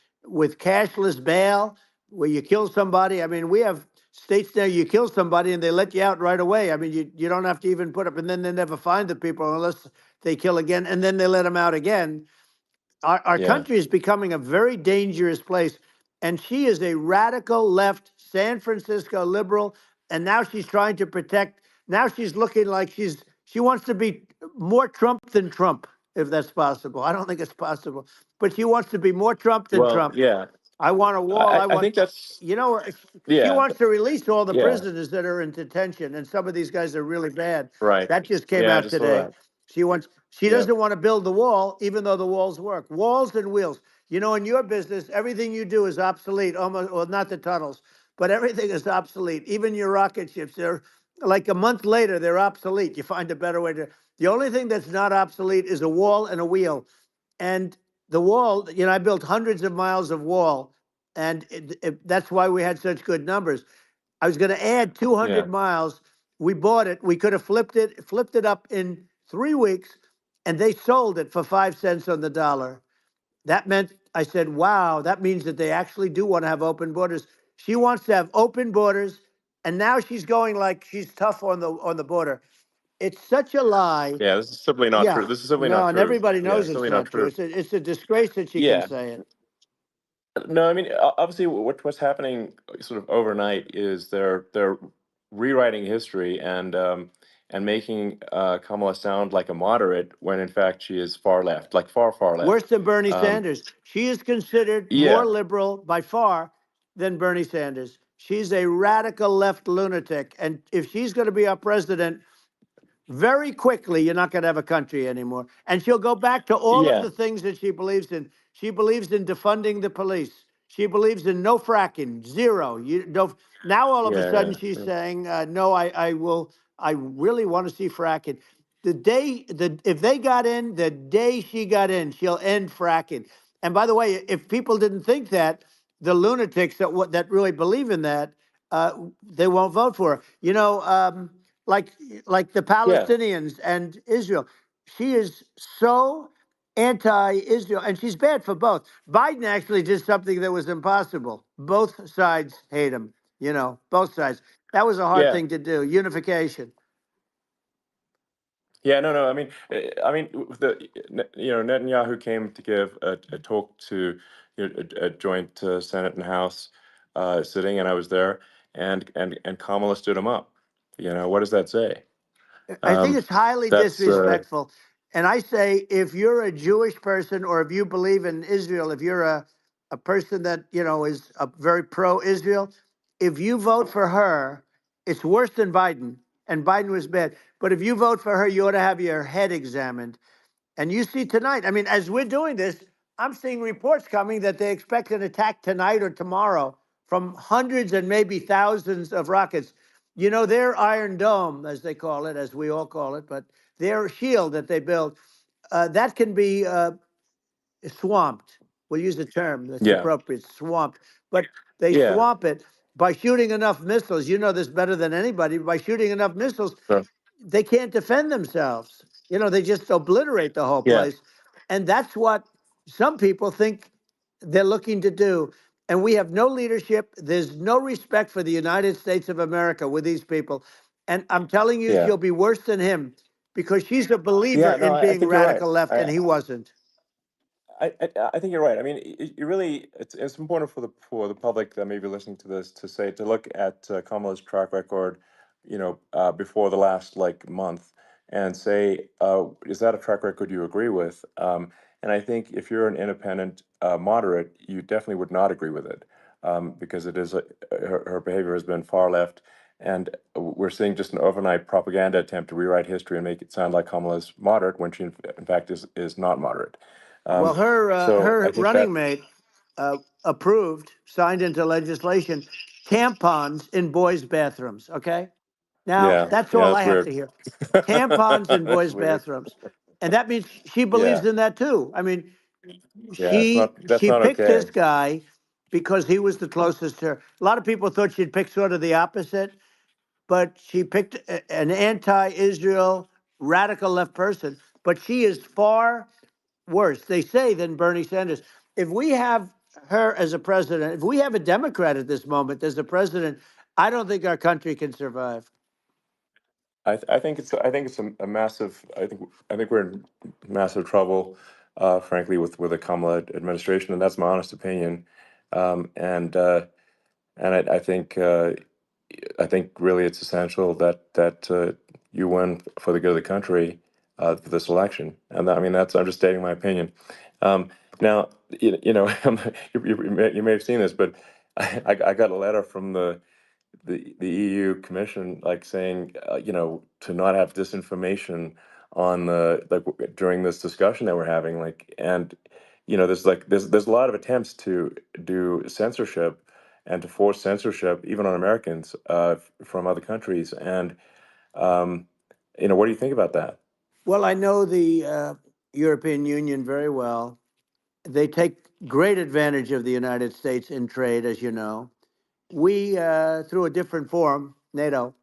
cashless bail, where you kill somebody. I mean, we have states there you kill somebody and they let you out right away. I mean, you don't have to even put up, and then they never find the people unless they kill again, and then they let them out again. our Yeah. country is becoming a very dangerous place. And she is a radical left San Francisco liberal. And now she's trying to protect. Now she's looking like she wants to be more Trump than Trump, if that's possible. I don't think it's possible, but she wants to be more Trump than Well, Trump. yeah. I want a wall. I I want, think that's you know, she yeah. wants to release all the Yeah. prisoners that are in detention, and some of these guys are really bad. Right. That just came Yeah, I out just saw today. that. She Yeah. doesn't want to build the wall, even though the walls work. Walls and wheels. You know, in your business, everything you do is obsolete. Almost, well, not the tunnels, but everything is obsolete. Even your rocket ships, they're like a month later, they're obsolete. You find a better way to. The only thing that's not obsolete is a wall and a wheel. And the wall, you know, I built hundreds of miles of wall, and that's why we had such good numbers. I was going to add Yeah. 200 miles. We bought it. We could have flipped it up in 3 weeks, and they sold it for 5 cents on the dollar. That meant I said, "Wow, that means that they actually do want to have open borders." She wants to have open borders, and now she's going like she's tough on the border. It's such a lie. Yeah, this is simply not true. Yeah, This is simply no, not and true. everybody Yeah, knows it's it's simply not not true. true. It's a disgrace that she can Yeah. say it. No, I mean, obviously, what's happening sort of overnight is they're rewriting history and making Kamala sound like a moderate when in fact she is far left, like far Worse left. than Bernie Um, Sanders. She is considered more yeah, liberal by far than Bernie Sanders. She's a radical left lunatic. And if she's going to be our president, very quickly, you're not going to have a country anymore. And she'll go back to all of yeah, the things that she believes in. She believes in defunding the police. She believes in no fracking, zero. You don't. Now all of a yeah, sudden she's yeah, saying, "No, I will. I really want to see fracking." If they got in, the day she got in, she'll end fracking. And by the way, if people didn't think that, the lunatics that really believe in that, they won't vote for her. You know. Like like the yeah, Palestinians and Israel. She is so anti-Israel, and she's bad for both. Biden actually did something that was impossible. Both sides hate him. You know, both sides. That was a hard yeah. thing to do. Unification. Yeah, no, no. I mean, Netanyahu came to give a talk to a joint Senate and House sitting, and I was there, and Kamala stood him up. What does that say? I think Um, it's highly that's disrespectful. And I say, if you're a Jewish person or if you believe in Israel, if you're a person that, you know, is a very pro-Israel, if you vote for her, it's worse than Biden. And Biden was bad. But if you vote for her, you ought to have your head examined. And you see tonight, I mean, as we're doing this, I'm seeing reports coming that they expect an attack tonight or tomorrow from hundreds and maybe thousands of rockets. You know, their Iron Dome, as they call it, as we all call it, but their shield that they build, that can be swamped. We'll use a term that's yeah, appropriate, swamped. But they yeah, swamp it by shooting enough missiles. You know this better than anybody. By shooting enough missiles, so, they can't defend themselves. You know, they just obliterate the whole yeah, place. And that's what some people think they're looking to do. And we have no leadership. There's no respect for the United States of America with these people. And I'm telling you, yeah, she'll be worse than him because she's a believer yeah. No, in I being think you're right. radical left, and he wasn't. I think you're right. I mean, you really, it's important for the public that may be listening to this to look at Kamala's track record, before the last like month, and say, is that a track record you agree with? And I think if you're an independent moderate, you definitely would not agree with it, because it is her behavior has been far left, and we're seeing just an overnight propaganda attempt to rewrite history and make it sound like Kamala's moderate when she in fact is not moderate. Well, So I her think that, running mate approved, signed into legislation, tampons in boys' bathrooms. Okay, now yeah, that's yeah, all I that's have weird. to hear. Tampons in That's boys' weird. bathrooms, and that means she Yeah, believes in that too. I mean, yeah, that's she not picked okay. this guy because he was the closest to her. A lot of people thought she'd pick sort of the opposite, but she picked an anti-Israel radical left person. But she is far worse, they say, than Bernie Sanders. If we have her as a president, if we have a Democrat at this moment as a president, I don't think our country can survive. I think it's a massive. I think we're in massive trouble. frankly, with the Kamala administration, and that's my honest opinion. And I think really it's essential that you win for the good of the country for this election. And I mean, that's I'm just stating my opinion. Now, you may have seen this, but I got a letter from the EU Commission, like saying, to not have disinformation on the during this discussion that we're having, and there's a lot of attempts to do censorship and to force censorship even on Americans from other countries, and what do you think about that? Well, I know the European Union very well. They take great advantage of the United States in trade, as you know. We, through a different forum, NATO,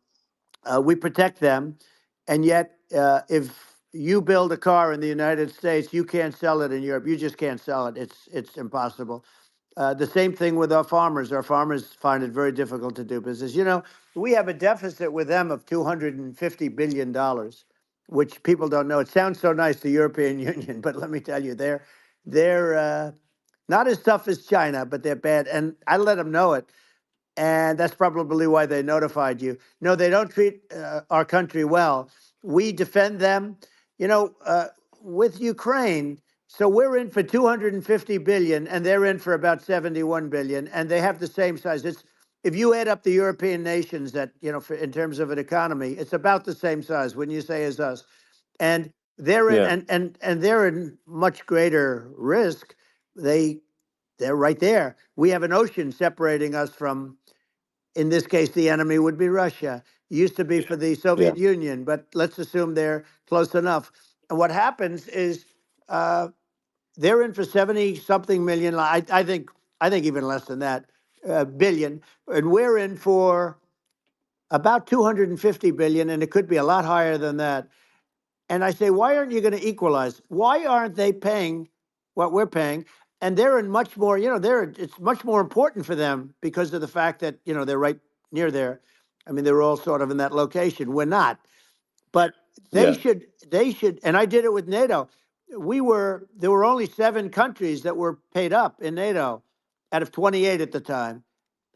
we protect them, and yet, if you build a car in the United States, you can't sell it in Europe. You just can't sell it. It's impossible. The same thing with our farmers. Our farmers find it very difficult to do business. We have a deficit with them of $250 billion, which people don't know. It sounds so nice, the European Union, but let me tell you, they're not as tough as China, but they're bad. And I let them know it, and that's probably why they notified you. No, they don't treat our country well. We defend them, with Ukraine. So we're in for 250 billion, and they're in for about 71 billion, and they have the same size. It's If you add up the European nations that in terms of an economy, it's about the same size. Wouldn't you say as us? And they're in, Yeah, and they're in much greater risk. They're right there. We have an ocean separating us from, in this case, the enemy would be Russia. Used to be for the yeah, Soviet Union, but let's assume they're close enough. And what happens is uh, they're in for 70 something million. I think even less than that, billion, and we're in for about 250 billion, and it could be a lot higher than that. And I say, why aren't you going to equalize? Why aren't they paying what we're paying? And they're in much more, it's much more important for them because of the fact that, they're right near there. I mean, they're all sort of in that location. We're not. But they yeah, should, they should, and I did it with NATO. There were only 7 countries that were paid up in NATO out of 28 at the time.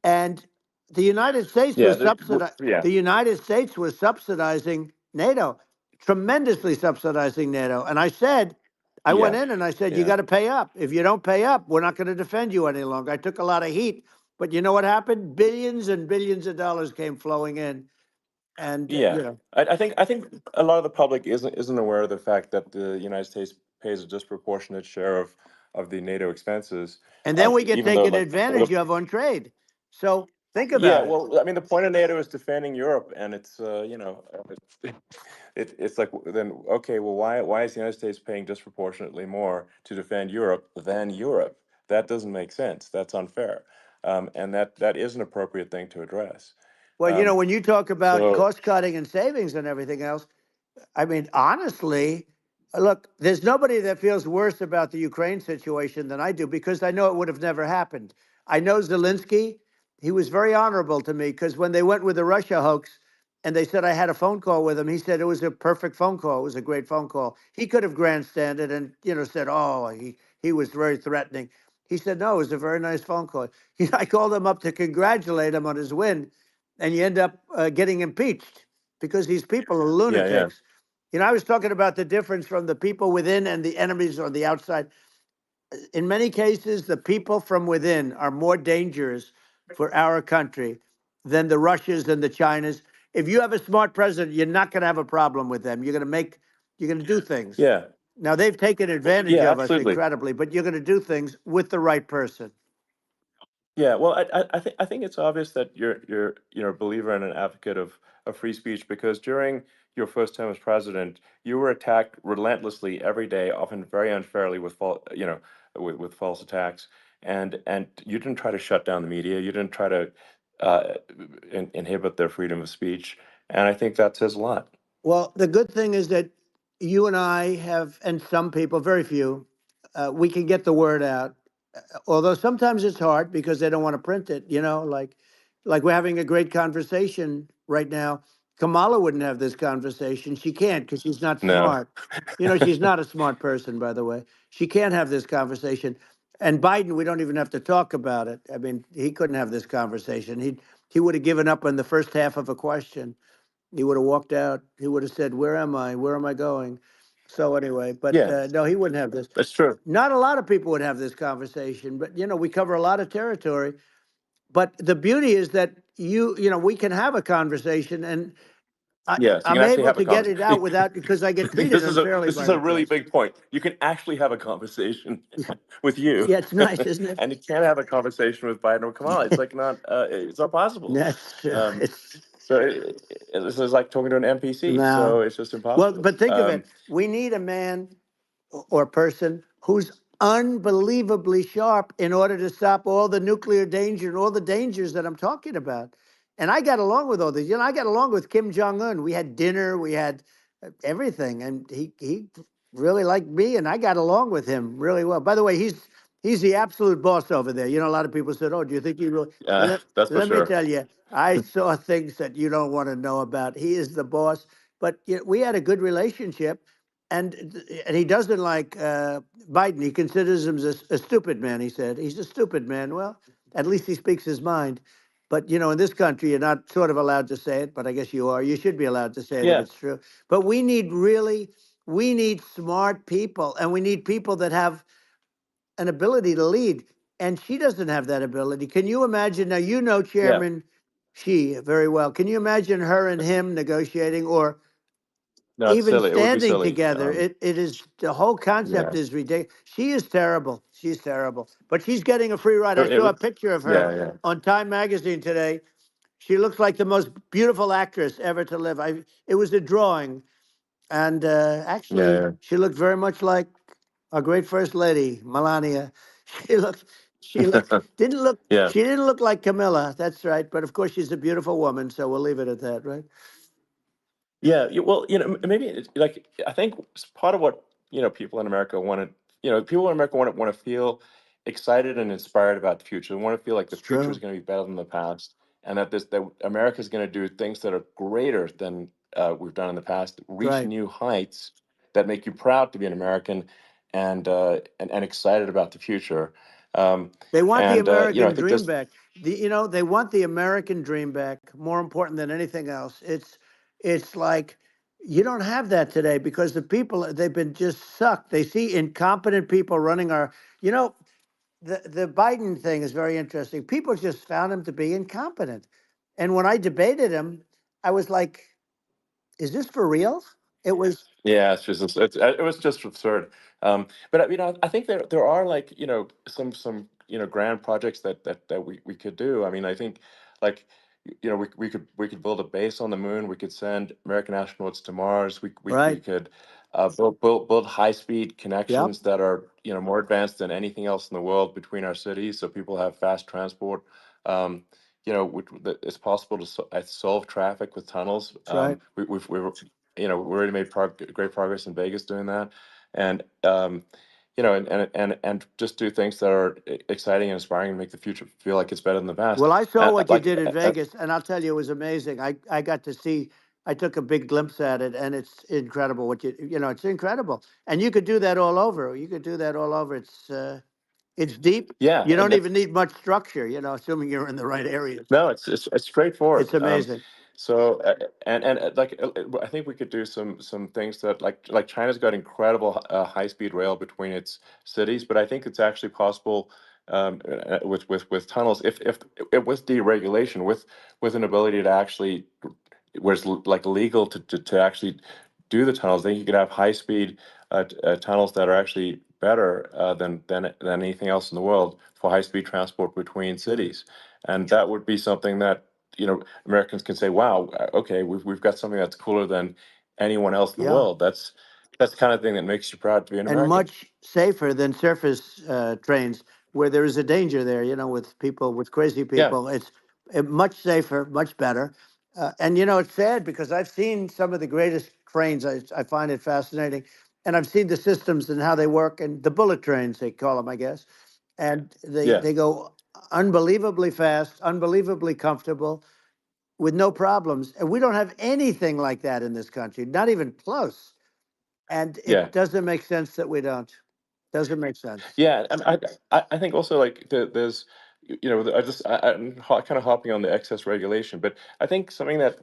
And the United States yeah, was subsidizing. yeah, The United States was subsidizing NATO, tremendously subsidizing NATO. And I said, I went yeah, in and I said, you yeah, got to pay up. If you don't pay up, we're not going to defend you any longer. I took a lot of heat, but you know what happened? Billions and billions of dollars came flowing in, and yeah. I think a lot of the public isn't aware of the fact that the United States pays a disproportionate share of the NATO expenses, and then we get even though taken advantage of on trade. So think yeah, about it. well, I mean, the point of NATO is defending Europe, and it's it's like, then okay, well, why is the United States paying disproportionately more to defend Europe than Europe? That doesn't make sense. That's unfair, and that is an appropriate thing to address. Well, Um, when you talk about so cost cutting and savings and everything else, I mean, honestly, look, there's nobody that feels worse about the Ukraine situation than I do because I know it would have never happened. I know Zelensky. He was very honorable to me because when they went with the Russia hoax and they said I had a phone call with him, he said it was a perfect phone call. It was a great phone call. He could have grandstanded and, said, oh, he was very threatening. He said, no, it was a very nice phone call. I called him up to congratulate him on his win, and you end up getting impeached because these people are yeah, yeah, lunatics. I was talking about the difference from the people within and the enemies on the outside. In many cases, the people from within are more dangerous for our country than the Russias and the Chinas. If you have a smart president, you're not going to have a problem with them. You're going to do things. yeah, Now, they've taken advantage yeah, of us absolutely. incredibly, but you're going to do things with the right person. Yeah, well, I think it's obvious that you're a believer and an advocate of free speech, because during your first term as president, you were attacked relentlessly every day, often very unfairly, with false attacks, and you didn't try to shut down the media. You didn't try to uh, inhibit their freedom of speech, and I think that says a lot. Well, the good thing is that you and I have, and some people, very few, we can get the word out. Although sometimes it's hard because they don't want to print it. Like we're having a great conversation right now Kamala wouldn't have this conversation. She can't because she's not No. smart. You know, she's not a smart person, by the way. She can't have this conversation. And Biden, we don't even have to talk about it. I mean, he couldn't have this conversation. He would have given up on the first half of a question. He would have walked out. He would have said, "Where am I? Where am I going?" So anyway, but Yeah, no, he wouldn't have this. that's true. Not a lot of people would have this conversation, but you know, we cover a lot of territory. But the beauty is that you know, we can have a conversation, and Yes, you I'm can actually able have a to get it out conversation. without because I get treated unfairly This by is a the really press. big point. You can actually have a conversation with you, Yeah, it's nice, isn't it? and you can't have a conversation with Biden or Kamala. It's like not. It's not possible. That's true. Um, It's so this is like talking to an NPC. no. So it's just Well, impossible. but think of it. We need a man or person who's unbelievably sharp in order to stop all the nuclear danger and all the dangers that I'm talking about. And I got along with all these. You know, I got along with Kim Jong Un. We had dinner. We had everything, and he really liked me, and I got along with him really well. By the way, he's the absolute boss over there. You know, a lot of people said, "Oh, do you think he really?" That's for Let me sure. tell you, I saw things that you don't want to know about. He is the boss. But you know, we had a good relationship, and he doesn't like Biden. He considers him a stupid man. He said he's a stupid man. Well, at least he speaks his mind. But you know, in this country, you're not sort of allowed to say it, but I guess you are. You should be allowed to say it if Yeah, it's true. But we need smart people, and we need people that have an ability to lead. And she doesn't have that ability. Can you imagine? Now, you know yeah. Chairman Xi very well. Can you imagine her and him negotiating or No, it's even silly. It would be standing silly. together? It is the whole concept Yeah. is ridiculous. She is terrible. She's terrible. But she's getting a free ride. I It saw a would. picture of her Yeah, yeah, on Time Magazine today. She looks like the most beautiful actress ever to live. It was a drawing, and actually, yeah, she looked very much like our great first lady, Melania. She looked, she looked, yeah. didn't look, Yeah. she didn't look like Camilla. That's right. But of course, she's a beautiful woman, so we'll leave it at that, right? Yeah, well, maybe like I think part of what people in America want to, people in America want to feel excited and inspired about the future. They want to feel like the It's future is true. going to be better than the past, and that America is going to do things that are greater than we've done in the past, reach Right. new heights that make you proud to be an American, and excited about the future. Um, They want the and I American think dream this, back. You know, they want the American dream back. More important than anything else. It's like you don't have that today because the people they've been just sucked. They see incompetent people running our. You know, the Biden thing is very interesting. People just found him to be incompetent, and when I debated him, I was like, "Is this for real?" It was Yeah, it was just absurd. But I think there are like some grand projects that we could do. I mean, I think like we could build a base on the moon. We could send American astronauts to Mars. We right. could build high speed Yep. connections that are more advanced than anything else in the world between our cities, so people have fast transport. Um, that it's possible to solve traffic with tunnels. That's right. We already made great progress in Vegas doing that, and and just do things that are exciting and inspiring and make the future feel like it's better than the past. Well, I saw And what you did in Vegas, and I'll tell you, it was amazing. I got to see. I took a big glimpse at it, and it's incredible. You know, it's incredible, and you could do that all over. You could do that all over. It's deep. yeah, You and don't that's even need much structure. You know, assuming you're in the right areas. no, it's It's straightforward. amazing. So like I think we could do some things that like China's got incredible high speed rail between its cities, but I think it's actually possible with tunnels if with deregulation with an ability to actually where it's like legal to actually do the tunnels. Then you could have high speed tunnels that are actually better than anything else in the world for high speed transport between Right. cities, and that would be something that Americans can say, "Wow, okay, we've got something that's cooler than anyone else in the Yeah. world." That's the kind of thing that makes you proud to be an And American. much safer than surface trains where there is a danger there, you know, with people, with crazy Yeah, people. It's much safer, much better. And, you know, it's sad because I've seen some of the greatest trains. I find it fascinating. And I've seen the systems and how they work and the bullet trains, they call them, I guess. And yeah, they go unbelievably fast, unbelievably comfortable with no problems. And we don't have anything like that in this country, not even close. And Yeah. it doesn't make sense that we don't. Doesn't make sense. Yeah, and I think also like there's I'm kind of hopping on the excess regulation, but I think something that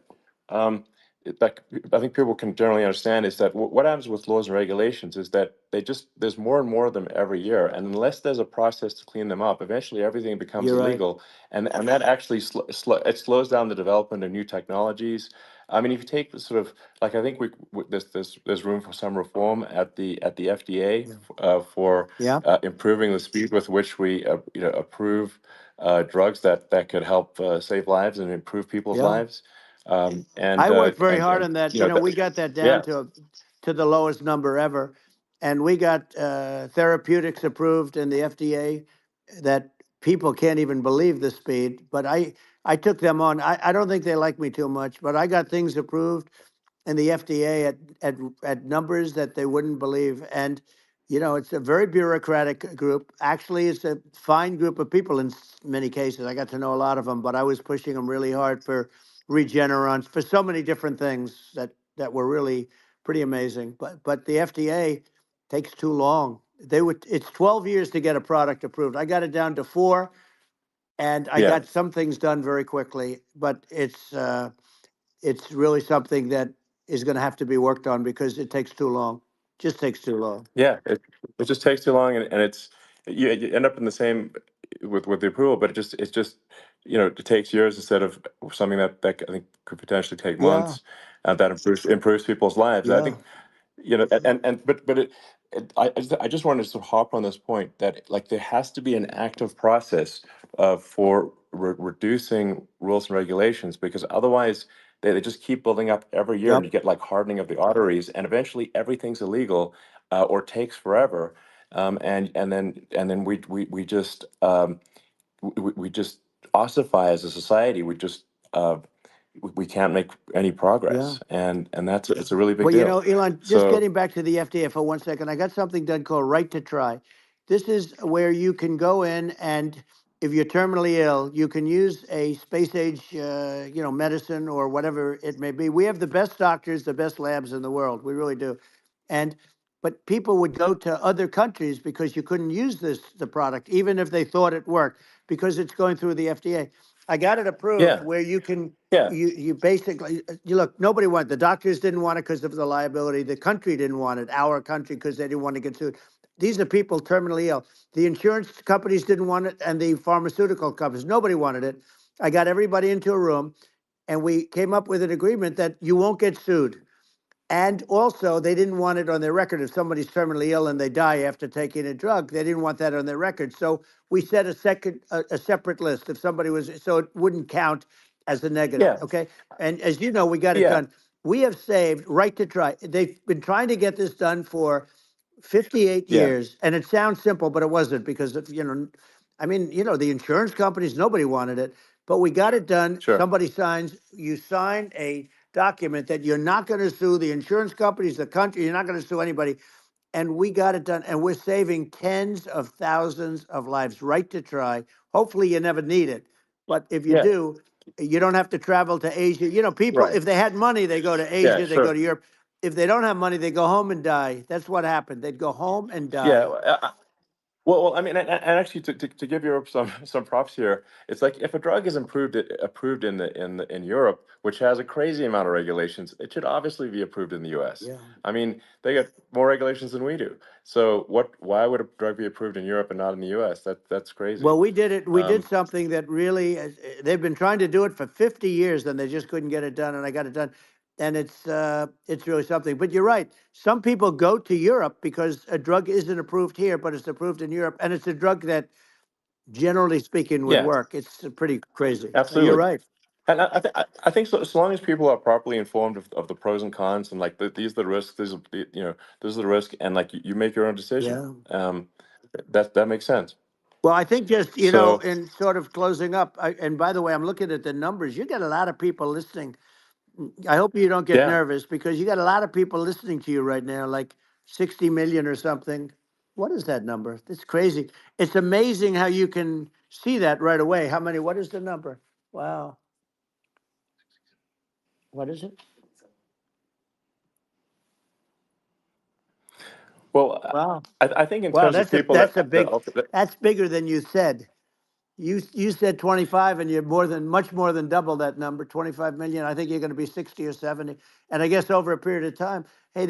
that I think people can generally understand is that what happens with laws and regulations is that there's more and more of them every year, and unless there's a process to clean them up, eventually everything becomes You're right. illegal, and that actually it slows down the development of new technologies. I mean, if you take the sort of like I think there's room for some reform at the FDA Yeah. for Yeah. improving the speed with which we approve drugs that could help save lives and improve people's Yeah. lives. I worked very hard And on that. you know We got that down yeah, to the lowest number ever, and we got therapeutics approved in the FDA that people can't even believe the speed. But I took them on. I don't think they like me too much, but I got things approved in the FDA at numbers that they wouldn't believe. And it's a very bureaucratic group. Actually, it's a fine group of people in many cases. I got to know a lot of them, but I was pushing them really hard for Regeneron, for so many different things that were really pretty amazing. But the FDA takes too long. It's 12 years to get a product approved. I got it down to 4, and I yeah. got some things done very quickly. But it's really something that is going to have to be worked on because it takes too long. Just takes too long. Yeah, it just takes too long, and it's you end up in the same with the approval, but it's just it takes years instead of something that I think could potentially take Yeah, months, that improves people's lives. I yeah, think but I just wanted to sort of hop on this point that like there has to be an active process for reducing rules and regulations, because otherwise they just keep building up every year, and yep, you get like hardening of the arteries, and eventually everything's illegal or takes forever, and then we just we just ossify as a society. We can't make any yeah. progress, and that's it's a really big Well, deal. Elon, just So getting back to the FDA for 1 second, I got something done called Right to Try. This is where you can go in and if you're terminally ill, you can use a space age, medicine or whatever it may be. We have the best doctors, the best labs in the world. We really do. And but people would go to other countries because you couldn't use the product, even if they thought it worked, because it's going through the FDA. I got it approved yeah, where you can yeah, you basically you look, nobody wanted, the doctors didn't want it because of the liability, the country didn't want it, our country, because they didn't want to get sued. These are people terminally ill. The insurance companies didn't want it, and the pharmaceutical companies, nobody wanted it. I got everybody into a room, and we came up with an agreement that you won't get sued. And also, they didn't want it on their record. If somebody's terminally ill and they die after taking a drug, they didn't want that on their record. So we set a separate list. If somebody was, so it wouldn't count as a negative. yeah, Okay. And as you know, we got it yeah, done. We have saved Right to Try. They've been trying to get this done for 58 yeah, years. And it sounds simple, but it wasn't because I mean, the insurance companies, nobody wanted it, but we got it done. sure, Somebody signs, you sign a document that you're not going to sue the insurance companies, the country, you're not going to sue anybody. And we got it done. And we're saving tens of thousands of lives. Right to Try. Hopefully you never need it. But if you yeah, do, you don't have to travel to Asia. People, right, if they had money, they go to yeah, Asia, they go sure, to Europe. If they don't have money, they go home and die. That's what happened. They'd go home and yeah. die. Well, I mean, and actually, to give Europe some props here, it's like if a drug is approved in Europe, which has a crazy amount of regulations, it should obviously be approved in the U.S. Yeah. I mean, they got more regulations than we do. So why would a drug be approved in Europe and not in the U.S.? That's crazy. Well, we did it. We did Um, something that really, they've been trying to do it for 50 years and they just couldn't get it done. And I got it done. And it's really something. But you're right. Some people go to Europe because a drug isn't approved here, but it's approved in Europe. And it's a drug that, generally speaking, would yeah, work. It's pretty crazy. You're absolutely. right. And I think so, as long as people are properly informed of the pros and cons, and like these are the risks, this is the risk, and like you make your own decision. Yeah. That makes sense. Well, I think just, So in sort of closing up, and by the way, I'm looking at the numbers. You got a lot of people listening. I hope you don't get yeah, nervous because you got a lot of people listening to you right now, like 60 million or something. What is that number? That's crazy. It's amazing how you can see that right away. How many? What is the number? Wow. What is it? Well, Wow. I think in Wow, terms of that's a people that, that that's bigger than you said. You said 25, and you're much more than double that number, 25 million. I think you're going to be 60 or 70. And I guess over a period of time, hey,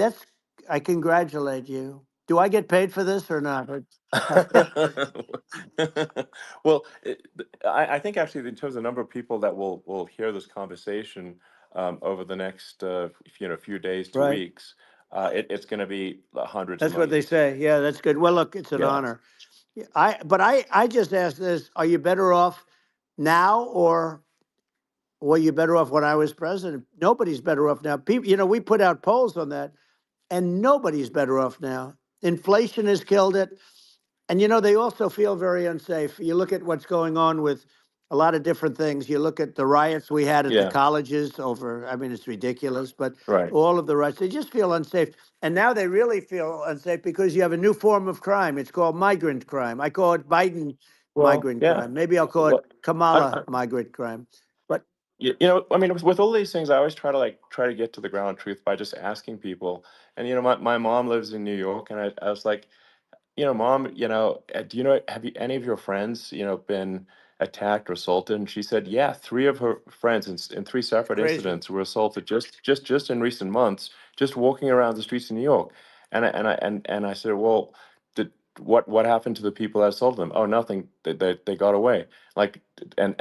I congratulate you. Do I get paid for this or not? well, I think actually in terms of the number of people that will hear this conversation over the next few days to Right. weeks, it's going to be hundreds of That's what they millions. say. Yeah, that's good. Well, look, it's an Yeah. honor. Yeah, I just asked this, are you better off now, or were you better off when I was president? Nobody's better off now. People, we put out polls on that, and nobody's better off now. Inflation has killed it. And they also feel very unsafe. You look at what's going on with a lot of different things. You look at the riots we had at the Yeah. colleges over, I mean, it's ridiculous, but Right. all of the riots, they just feel unsafe. And now they really feel unsafe because you have a new form of crime. It's called migrant crime. I call it Biden Well, migrant yeah. crime. Maybe I'll call it Well, Kamala migrant crime. But I mean, with all these things, I always try to get to the ground truth by just asking people. And my mom lives in New York, and I was like, Mom, do have any of your friends, been attacked or assaulted? And she said, yeah, three of her friends in three it's separate crazy. incidents were assaulted just in recent months, just walking around the streets of New York. And I said, well, what happened to the people that assaulted them? Oh, nothing. They got away. Like, and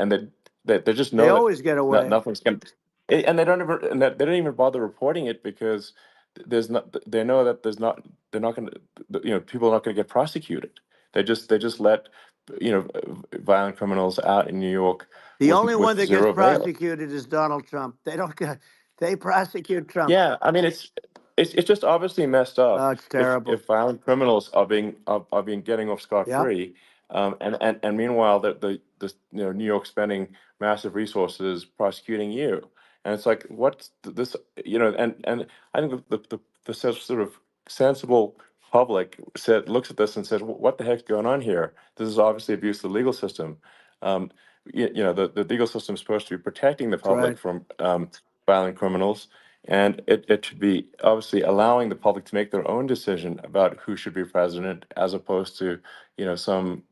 they just They know that always get away. nothing's going. And they don't even they don't even bother reporting it because there's not. They know that there's not. They're not going to. People are not going to get prosecuted. They just let violent criminals out in New York The only one with that gets zero bail. prosecuted is Donald Trump. They don't get, they prosecute Trump. Yeah, I mean it's just obviously messed Oh, up it's terrible. if violent criminals are being getting off scot Yep. free, and meanwhile the New York spending massive resources prosecuting you, and it's like what's this and I think the sort of sensible public looks at this and says, what the heck's going on here? This is obviously abuse of the legal system. Um, the legal system is supposed to be protecting the That's right. public from violent criminals, and it should be obviously allowing the public to make their own decision about who should be president, as opposed to some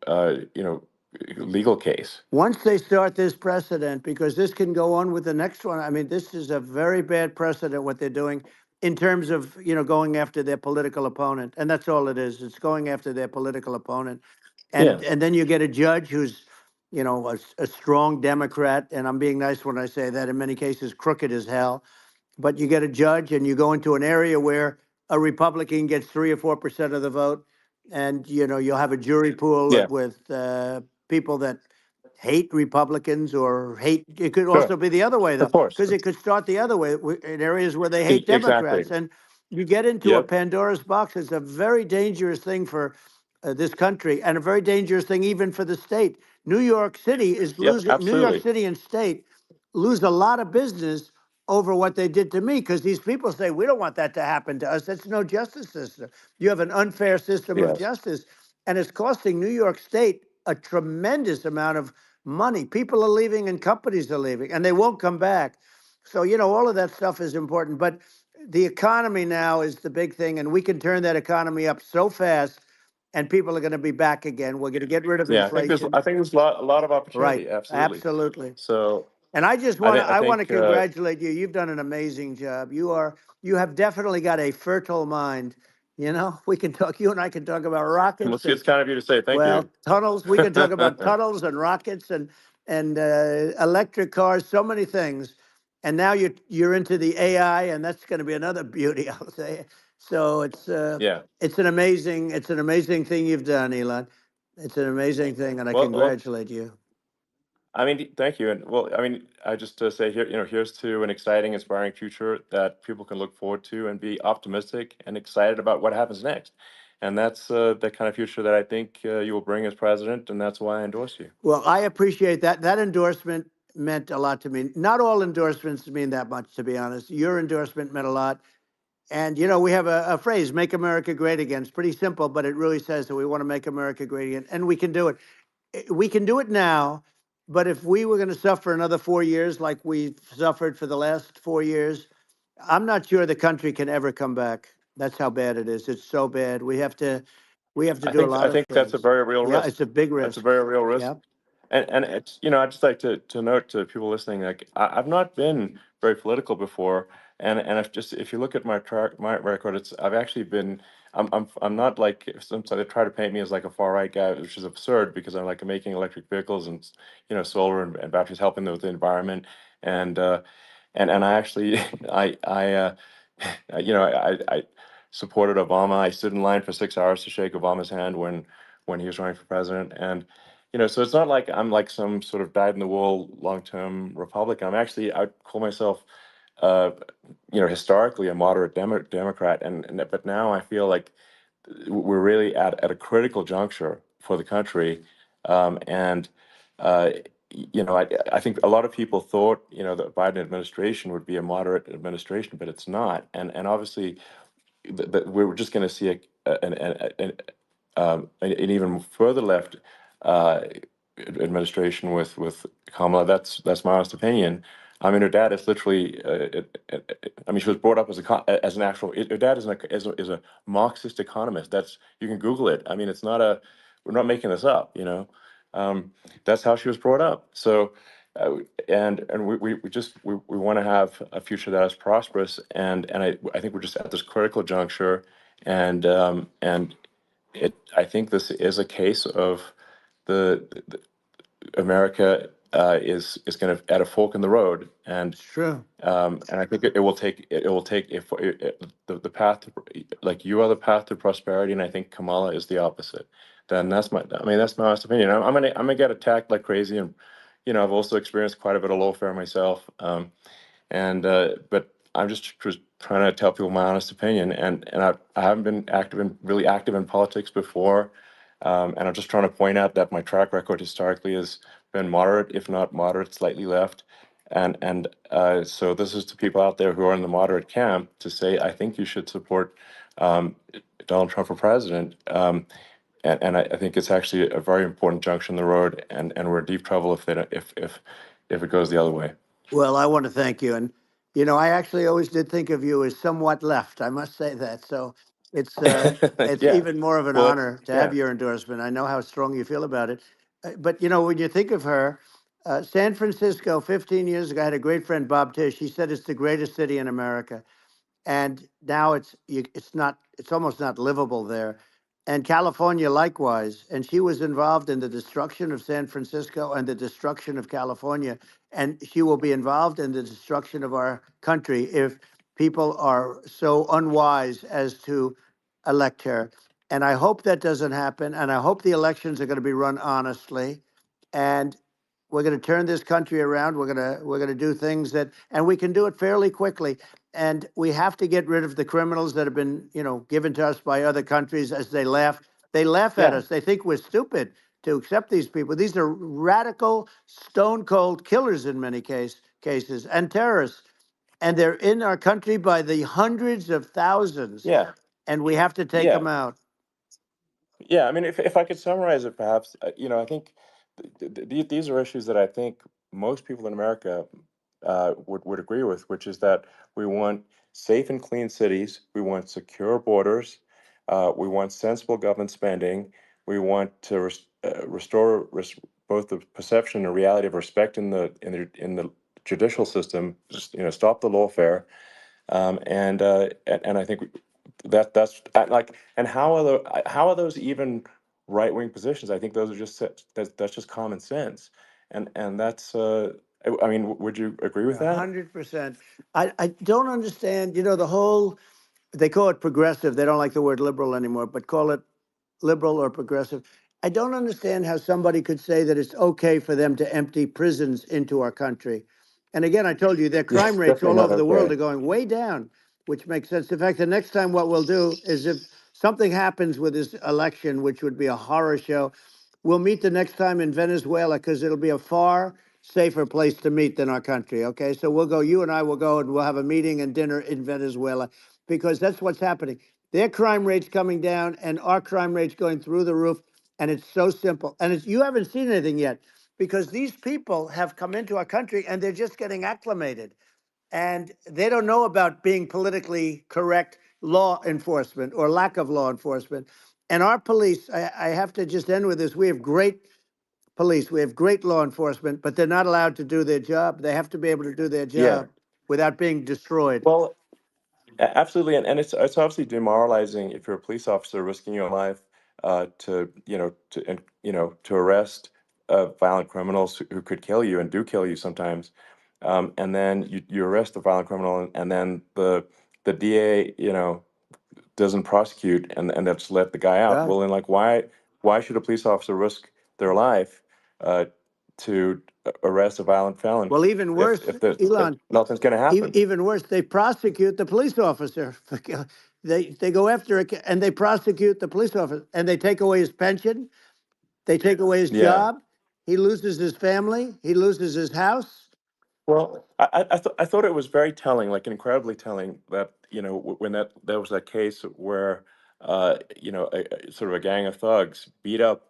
legal case. Once they start this precedent, because this can go on with the next one. I mean, this is a very bad precedent, what they're doing in terms of, going after their political opponent. And that's all it is. It's going after their political opponent. Yeah, And then you get a judge who's, a strong Democrat. And I'm being nice when I say that, in many cases, crooked as hell. But you get a judge and you go into an area where a Republican gets 3 or 4% of the vote, and you'll have a jury pool yeah, with people that hate Republicans or hate. It could sure, also be the other way, though, of course, because it could start the other way in areas where they hate exactly. Democrats, and you get into a Yep, Pandora's box. It's a very dangerous thing for this country, and a very dangerous thing even for the state. New York City is yep, losing. New York absolutely. City and state lose a lot of business over what they did to me, because these people say, we don't want that to happen to us. That's no justice system. You have an unfair system of Yes, justice, and it's costing New York State a tremendous amount of money. People are leaving and companies are leaving, and they won't come back. So, all of that stuff is important. But the economy now is the big thing, and we can turn that economy up so fast, and people are going to be back again. We're going to get rid of yeah. I think there's inflation. I think there's a lot of Right. opportunity. Absolutely. Absolutely. So And I just I want to think I I want to think congratulate you. You've done an amazing job. You have definitely got a fertile mind. We can talk. You and I can talk about rockets and, it's kind of you to say thank well, you. tunnels. We can talk about tunnels and rockets and electric cars. So many things. And now you're into the AI, and that's going to be another beauty, I'll say. So Yeah. it's an amazing thing you've done, Elon. It's an amazing thing, and I Well, congratulate you. I mean, thank you. And well, I mean, I just say here, here's to an exciting, inspiring future that people can look forward to and be optimistic and excited about what happens next. And that's the kind of future that I think you will bring as president, and that's why I endorse you. Well, I appreciate that. That endorsement meant a lot to me. Not all endorsements mean that much, to be honest. Your endorsement meant a lot. And, we have a phrase, make America great again. It's pretty simple, but it really says that we want to make America great again. And we can do it. We can do it now. But if we were going to suffer another 4 years like we've suffered for the last 4 years, I'm not sure the country can ever come back. That's how bad it is. It's so bad. We have to do a I lot of think that's a things. very real Yeah, risk. it's a big That's a risk. very real risk. Yeah, And it's, I'd just like to note to people listening, like I've not been very political before, and if you look at my record, I've actually been I'm not like some they try to paint me as like a far right guy, which is absurd because I'm like making electric vehicles and solar and batteries helping with the environment, and and I actually I supported Obama. I stood in line for 6 hours to shake Obama's hand when he was running for president, and so it's not like I'm like some sort of dyed-in-the-wool long-term Republican. I'd call myself, uh, historically a moderate Democrat, but now I feel like we're really at a critical juncture for the country, and uh, I think a lot of people thought the Biden administration would be a moderate administration, but it's not, and obviously we're just going to see an even further left uh, administration with Kamala. That's my honest opinion. I mean, her dad is literally. I mean, she was brought up as an actual. Her dad is a Marxist economist. You can Google it. I mean, it's not a. We're not making this up. That's how she was brought up. So, uh, and we want to have a future that is prosperous. And I think we're just at this critical juncture, and I think this is a case of the America is kind of at a fork in the road, it's true. and I think it will take if the path to, like you are the path to prosperity, and I think Kamala is the opposite. Then that's my honest opinion. I'm gonna get attacked like crazy, and I've also experienced quite a bit of lawfare myself. And but I'm just trying to tell people my honest opinion, and I haven't been really active in politics before, and I'm just trying to point out that my track record historically has been moderate, if not moderate, slightly left, and so this is to people out there who are in the moderate camp to say I think you should support um, Donald Trump for president. And I think it's actually a very important junction in the road, and we're in deep trouble if they don't, if it goes the other way. Well, I want to thank you. And, I actually always did think of you as somewhat left. I must say that. So it's it's Yeah. even more of an Well, honor to have yeah. your endorsement. I know how strong you feel about it. But, when you think of her, San Francisco 15 years ago, I had a great friend, Bob Tish. He said it's the greatest city in America, and now it's almost not livable there. And California likewise. And she was involved in the destruction of San Francisco and the destruction of California, and she will be involved in the destruction of our country if people are so unwise as to elect her. And I hope that doesn't happen, and I hope the elections are going to be run honestly, and we're going to turn this country around. We're going to do things and we can do it fairly quickly. And we have to get rid of the criminals that have been, given to us by other countries as they laugh. They laugh at Yeah. us. They think we're stupid to accept these people. These are radical, stone cold killers in many cases and terrorists. And they're in our country by the hundreds of thousands. Yeah. And we have to take Yeah. them out. Yeah, I mean, if I could summarize it, perhaps, I think these are issues that I think most people in America would agree with, which is that we want safe and clean cities, we want secure borders, we want sensible government spending, we want to restore both the perception and reality of respect in the judicial system, just stop the lawfare, and I think that's like, and how are those even right wing positions? I think those are that's just common sense, and that's I mean, would you agree with A that? 100%. I don't understand, the whole, they call it progressive. They don't like the word liberal anymore, but call it liberal or progressive. I don't understand how somebody could say that it's okay for them to empty prisons into our country. And again, I told you their Yeah, crime rates definitely all not over the world okay. are going way down, which makes sense. In fact, the next time what we'll do is if something happens with this election, which would be a horror show, we'll meet the next time in Venezuela because it'll be a far safer place to meet than our country. Okay. So you and I will go and we'll have a meeting and dinner in Venezuela because that's what's happening. Their crime rate's coming down and our crime rate's going through the roof. And it's so simple. And you haven't seen anything yet. because these people have come into our country and they're just getting acclimated, and they don't know about being politically correct law enforcement or lack of law enforcement. And our police, I have to just end with this. We have great police, we have great law enforcement, but they're not allowed to do their job. They have to be able to do their Yeah. job without being destroyed. Well, absolutely, and it's obviously demoralizing if you're a police officer risking your life to to arrest violent criminals who could kill you and do kill you sometimes, and then you arrest the violent criminal, and then the DA doesn't prosecute, and that's let the guy out. Yeah. Well, then, like, why should a police officer risk their life uh, to arrest a violent felon Well, even if worse, if Elon, nothing's going to happen? even worse, they prosecute the police officer. They go after it and they prosecute the police officer and they take away his pension. They take away his Yeah. job. He loses his family. He loses his house. Well, I thought it was very telling, like incredibly telling, that when there was that case where sort of a gang of thugs beat up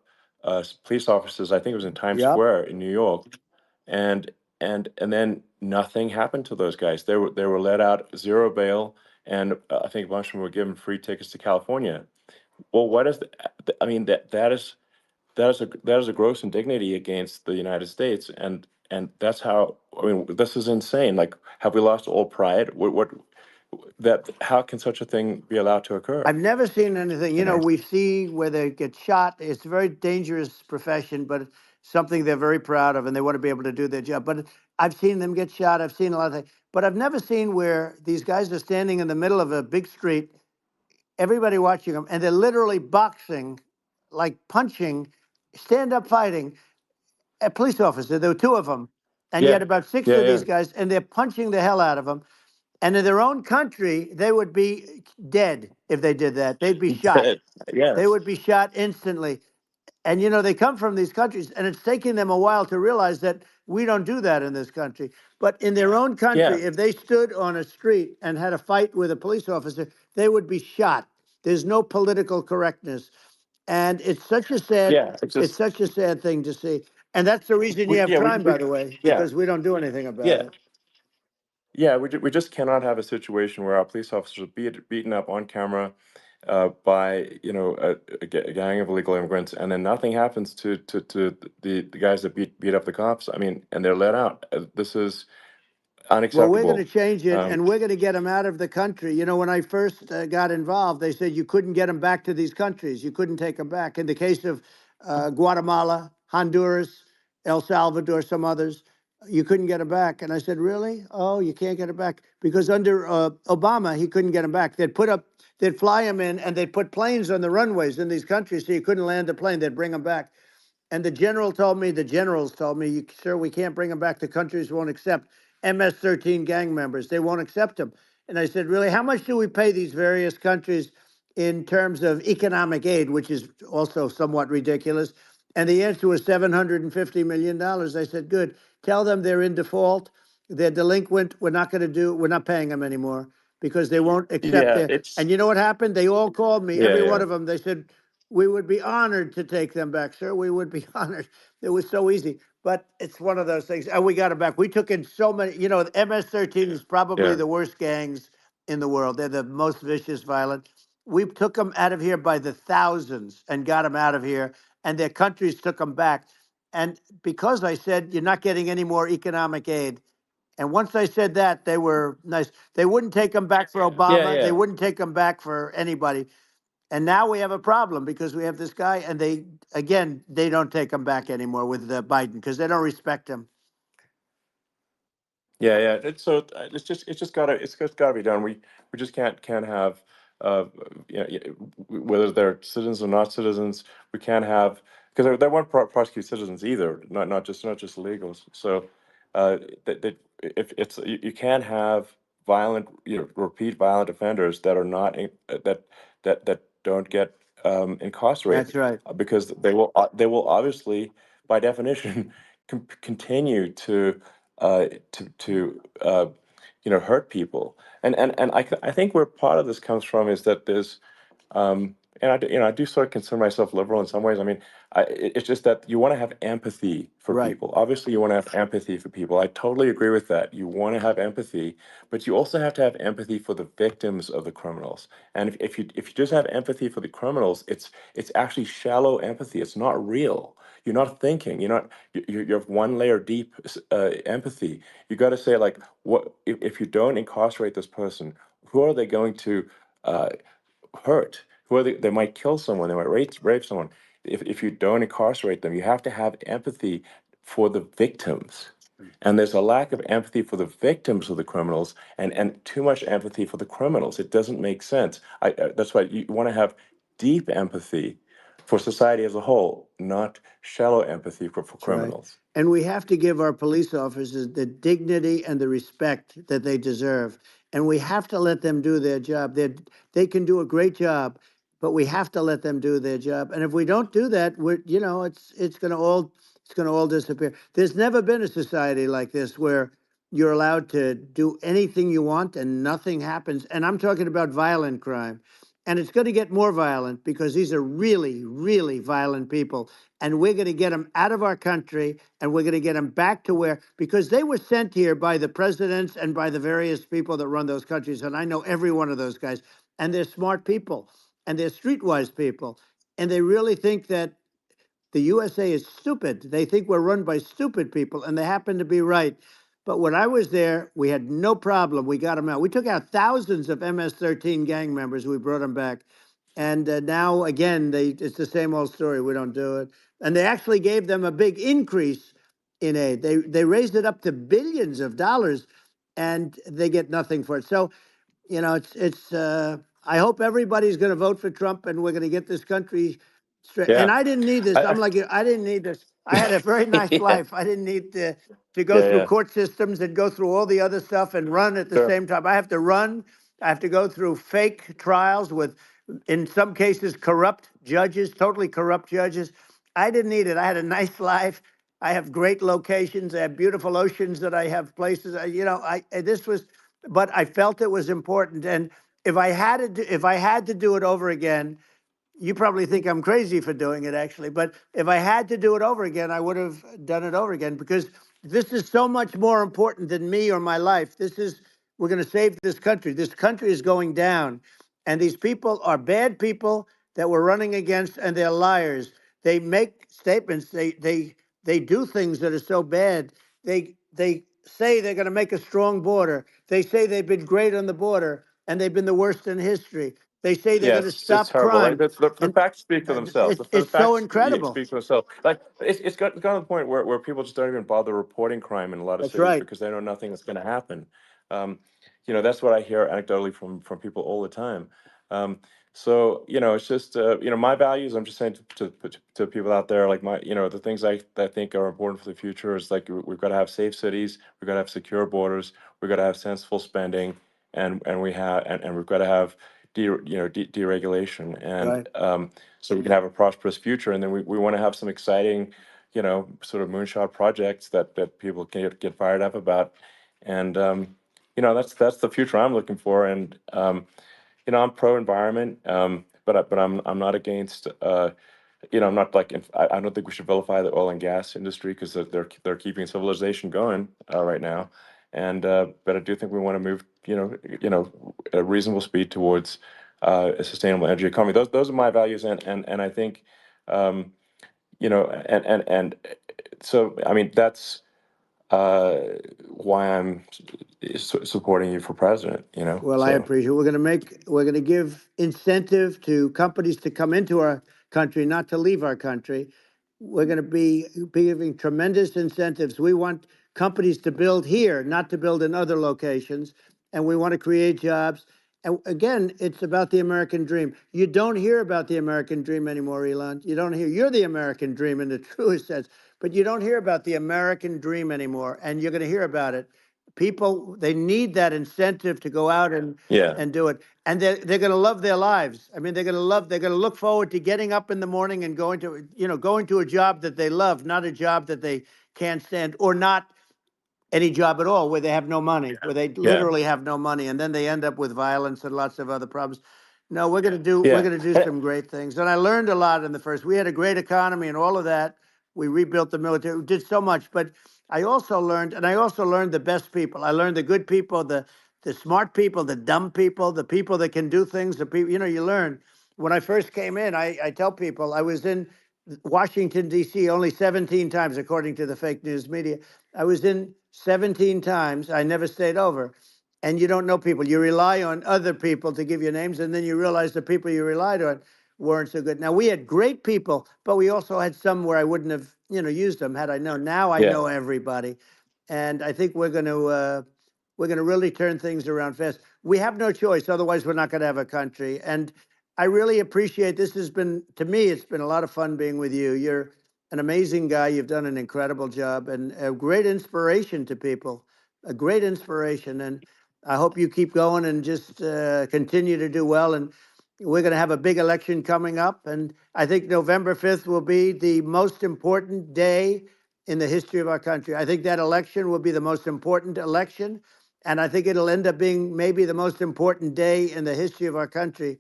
police officers. I think it was in Times Yep. Square in New York, and and then nothing happened to those guys. They were let out, zero bail, and I think a bunch of them were given free tickets to California. Well, what is I mean, that is a gross indignity against the United States, and that's how, I mean, this is insane. Like, have we lost all pride? What that how can such a thing be allowed to occur? I've never seen anything. You know? We see where they get shot. It's a very dangerous profession, but it's something they're very proud of, and they want to be able to do their job. But I've seen them get shot. I've seen a lot of things, but I've never seen where these guys are standing in the middle of a big street, everybody watching them, and they're literally boxing, like punching, stand up fighting a police officer. There were two of them, and you Yeah, had about six yeah, of yeah. these guys, and they're punching the hell out of them. And in their own country, they would be dead if they did that. They'd be shot. They Yes. would be shot instantly. And they come from these countries, and it's taking them a while to realize that we don't do that in this country. But in their own Yeah, country, if they stood on a street and had a fight with a police officer, they would be shot. There's no political correctness, and yeah. It's it's just such a sad thing to see. And that's the reason you have crime, we by the way, yeah, because we don't do anything about yeah. it. Yeah, we just cannot have a situation where our police officers are beaten up on camera by a gang of illegal immigrants, and then nothing happens to the guys that beat up the cops. I mean, and they're let out. This is Well, we're going to unacceptable. change it, Um, and we're going to get them out of the country. When I first got involved, they said you couldn't get them back to these countries. You couldn't take them back. In the case of Guatemala, Honduras, El Salvador, some others, you couldn't get them back. And I said, really? Oh, you can't get them back because under Obama, he couldn't get them back. They'd fly them in, and they'd put planes on the runways in these countries, so you couldn't land the plane. They'd bring them back. And the generals told me, sir, we can't bring them back. The countries won't accept MS-13 gang members. They won't accept them. And I said, really, how much do we pay these various countries in terms of economic aid, which is also somewhat ridiculous? And the answer was $750 million. I said, good. Tell them they're in default. They're delinquent. We're not paying them anymore because they won't accept yeah, their. it's And you know what happened? They all called me, yeah, every one yeah, of them. They said, we would be honored to take them back, sir. We would be honored. It was so easy. But it's one of those things. And we got them back. We took in so many, the MS-13 is probably yeah, the worst gangs in the world. They're the most vicious, violent. We took them out of here by the thousands and got them out of here. And their countries took them back. And because I said, you're not getting any more economic aid. And once I said that, they were nice. They wouldn't take them back for yeah, Obama. They yeah. wouldn't take them back for anybody. And now we have a problem because we have this guy, and they don't take him back anymore with Biden because they don't respect him. Yeah, yeah. It's just gotta be done. We just can't have whether they're citizens or not citizens. We can't have, because they won't prosecute citizens either. Not just illegals. So that if it's you can't have violent repeat violent offenders that are not that don't get That's incarcerated, right. because they will obviously, by definition, continue to hurt people. And I think where part of this comes from is that there's and I do sort of consider myself liberal in some ways. I mean, it's just that you want to have empathy for Right. people. Obviously, you want to have empathy for people. I totally agree with that. You want to have empathy, but you also have to have empathy for the victims of the criminals. And if you just have empathy for the criminals, it's actually shallow empathy. It's not real. You're not thinking. You have one layer deep empathy. You got to say like, what if you don't incarcerate this person? Who are they going to? Uh, Hurt. Who are they might kill someone, they might rape someone. If you don't incarcerate them, you have to have empathy for the victims. And there's a lack of empathy for the victims of the criminals and too much empathy for the criminals. It doesn't make sense. That's why you want to have deep empathy for society as a whole, not shallow empathy for That's right. criminals. And we have to give our police officers the dignity and the respect that they deserve. And we have to let them do their job. They can do a great job, but we have to let them do their job. And if we don't do that, it's going to all disappear. There's never been a society like this where you're allowed to do anything you want and nothing happens. And I'm talking about violent crime. And it's going to get more violent because these are really, really violent people, and we're going to get them out of our country, and we're going to get them back to where, because they were sent here by the presidents and by the various people that run those countries. And I know every one of those guys, and they're smart people, and they're streetwise people. And they really think that the USA is stupid. They think we're run by stupid people, and they happen to be right. But when I was there, we had no problem. We got them out. We took out thousands of MS-13 gang members. We brought them back. And now, again, it's the same old story. We don't do it. And they actually gave them a big increase in aid. They raised it up to billions of dollars, and they get nothing for it. So it's. I hope everybody's going to vote for Trump, and we're going to get this country straight. And Yeah. I didn't need this. I, I'm like you. I didn't need this. I had a very nice yeah. life. I didn't need to go Yeah. through Yeah. court systems and go through all the other stuff and run at the Sure. same time. I have to run. I have to go through fake trials with, in some cases, corrupt judges, totally corrupt judges. I didn't need it. I had a nice life. I have great locations. I have beautiful oceans that I have places. This was, but I felt it was important. And if I had to do it over again, you probably think I'm crazy for doing it, actually. But if I had to do it over again, I would have done it over again, because this is so much more important than me or my life. We're going to save this country. This country is going down. And these people are bad people that we're running against, and they're liars. They make statements. They do things that are so bad. They say they're going to make a strong border. They say they've been great on the border, and they've been the worst in history. They say they're Yeah, going to it's stop horrible. Like crime, the and facts speak for themselves. The it's so facts incredible. speak for themselves. Like it's got to the point where people just don't even bother reporting crime in a lot of That's cities right. because they know nothing is going to happen. Um, that's what I hear anecdotally from people all the time. So it's just my values. I'm just saying to people out there, like the things I think are important for the future is like we've got to have safe cities, we've got to have secure borders, we've got to have sensible spending, and we've got to have deregulation, and Right. so we can have a prosperous future. And then we want to have some exciting, sort of moonshot projects that people can get fired up about. And that's the future I'm looking for. And I'm pro environment, but I'm not against. I'm not like I don't think we should vilify the oil and gas industry because they're keeping civilization going right now, and but I do think we want to move at a reasonable speed towards a sustainable energy economy. Those are my values, and I think um, and so I mean that's uh, why I'm supporting you for president. Well, I So appreciate it. We're going to give incentive to companies to come into our country, not to leave our country. We're going to be giving tremendous incentives. We want companies to build here, not to build in other locations. And we want to create jobs. And again, it's about the American dream. You don't hear about the American dream anymore, Elon. You're the American dream in the truest sense, but you don't hear about the American dream anymore. And you're going to hear about it. People, they need that incentive to go out yeah, and do it, and they're going to love their lives. I mean, they're going to look forward to getting up in the morning and going to a job that they love, not a job that they can't stand, or not any job at all where they have no money, where they yeah, literally have no money, and then they end up with violence and lots of other problems. No, we're Yeah. gonna do some great things. And I learned a lot in the first. We had a great economy and all of that. We rebuilt the military. We did so much, but I also learned, and I also learned the best people. I learned the good people, the smart people, the dumb people, the people that can do things. The people, you learn. When I first came in, I tell people I was in Washington D.C. only 17 times, according to the fake news media. I was in 17 times. I never stayed over, and you don't know people. You rely on other people to give you names, and then you realize the people you relied on weren't so good. Now we had great people, but we also had some where I wouldn't have, used them had I known. Now I Yeah. know everybody, and I think we're going to really turn things around fast. We have no choice, otherwise we're not going to have a country. And I really appreciate this. Has been, to me, it's been a lot of fun being with you. You're an amazing guy. You've done an incredible job and a great inspiration to people. A great inspiration, and I hope you keep going and just continue to do well. And we're going to have a big election coming up, and I think November 5th will be the most important day in the history of our country. I think that election will be the most important election, and I think it'll end up being maybe the most important day in the history of our country,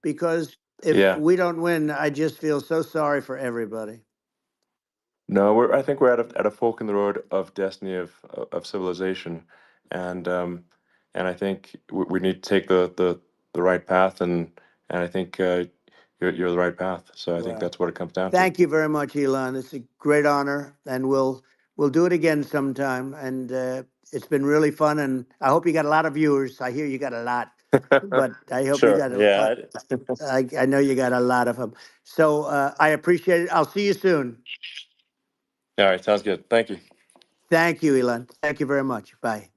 because if Yeah. we don't win, I just feel so sorry for everybody. No, I think we're at a fork in the road of destiny of civilization, and I think we need to take the right path, and I think you're the right path. So I think Well, that's what it comes down to. thank you very much, Elon. It's a great honor, and we'll do it again sometime. And it's been really fun, and I hope you got a lot of viewers. I hear you got a lot, but I hope you Sure. got Yeah. I know you got a lot of them. So I appreciate it. I'll see you soon. All right. Sounds good. Thank you. Thank you, Elon. Thank you very much. Bye.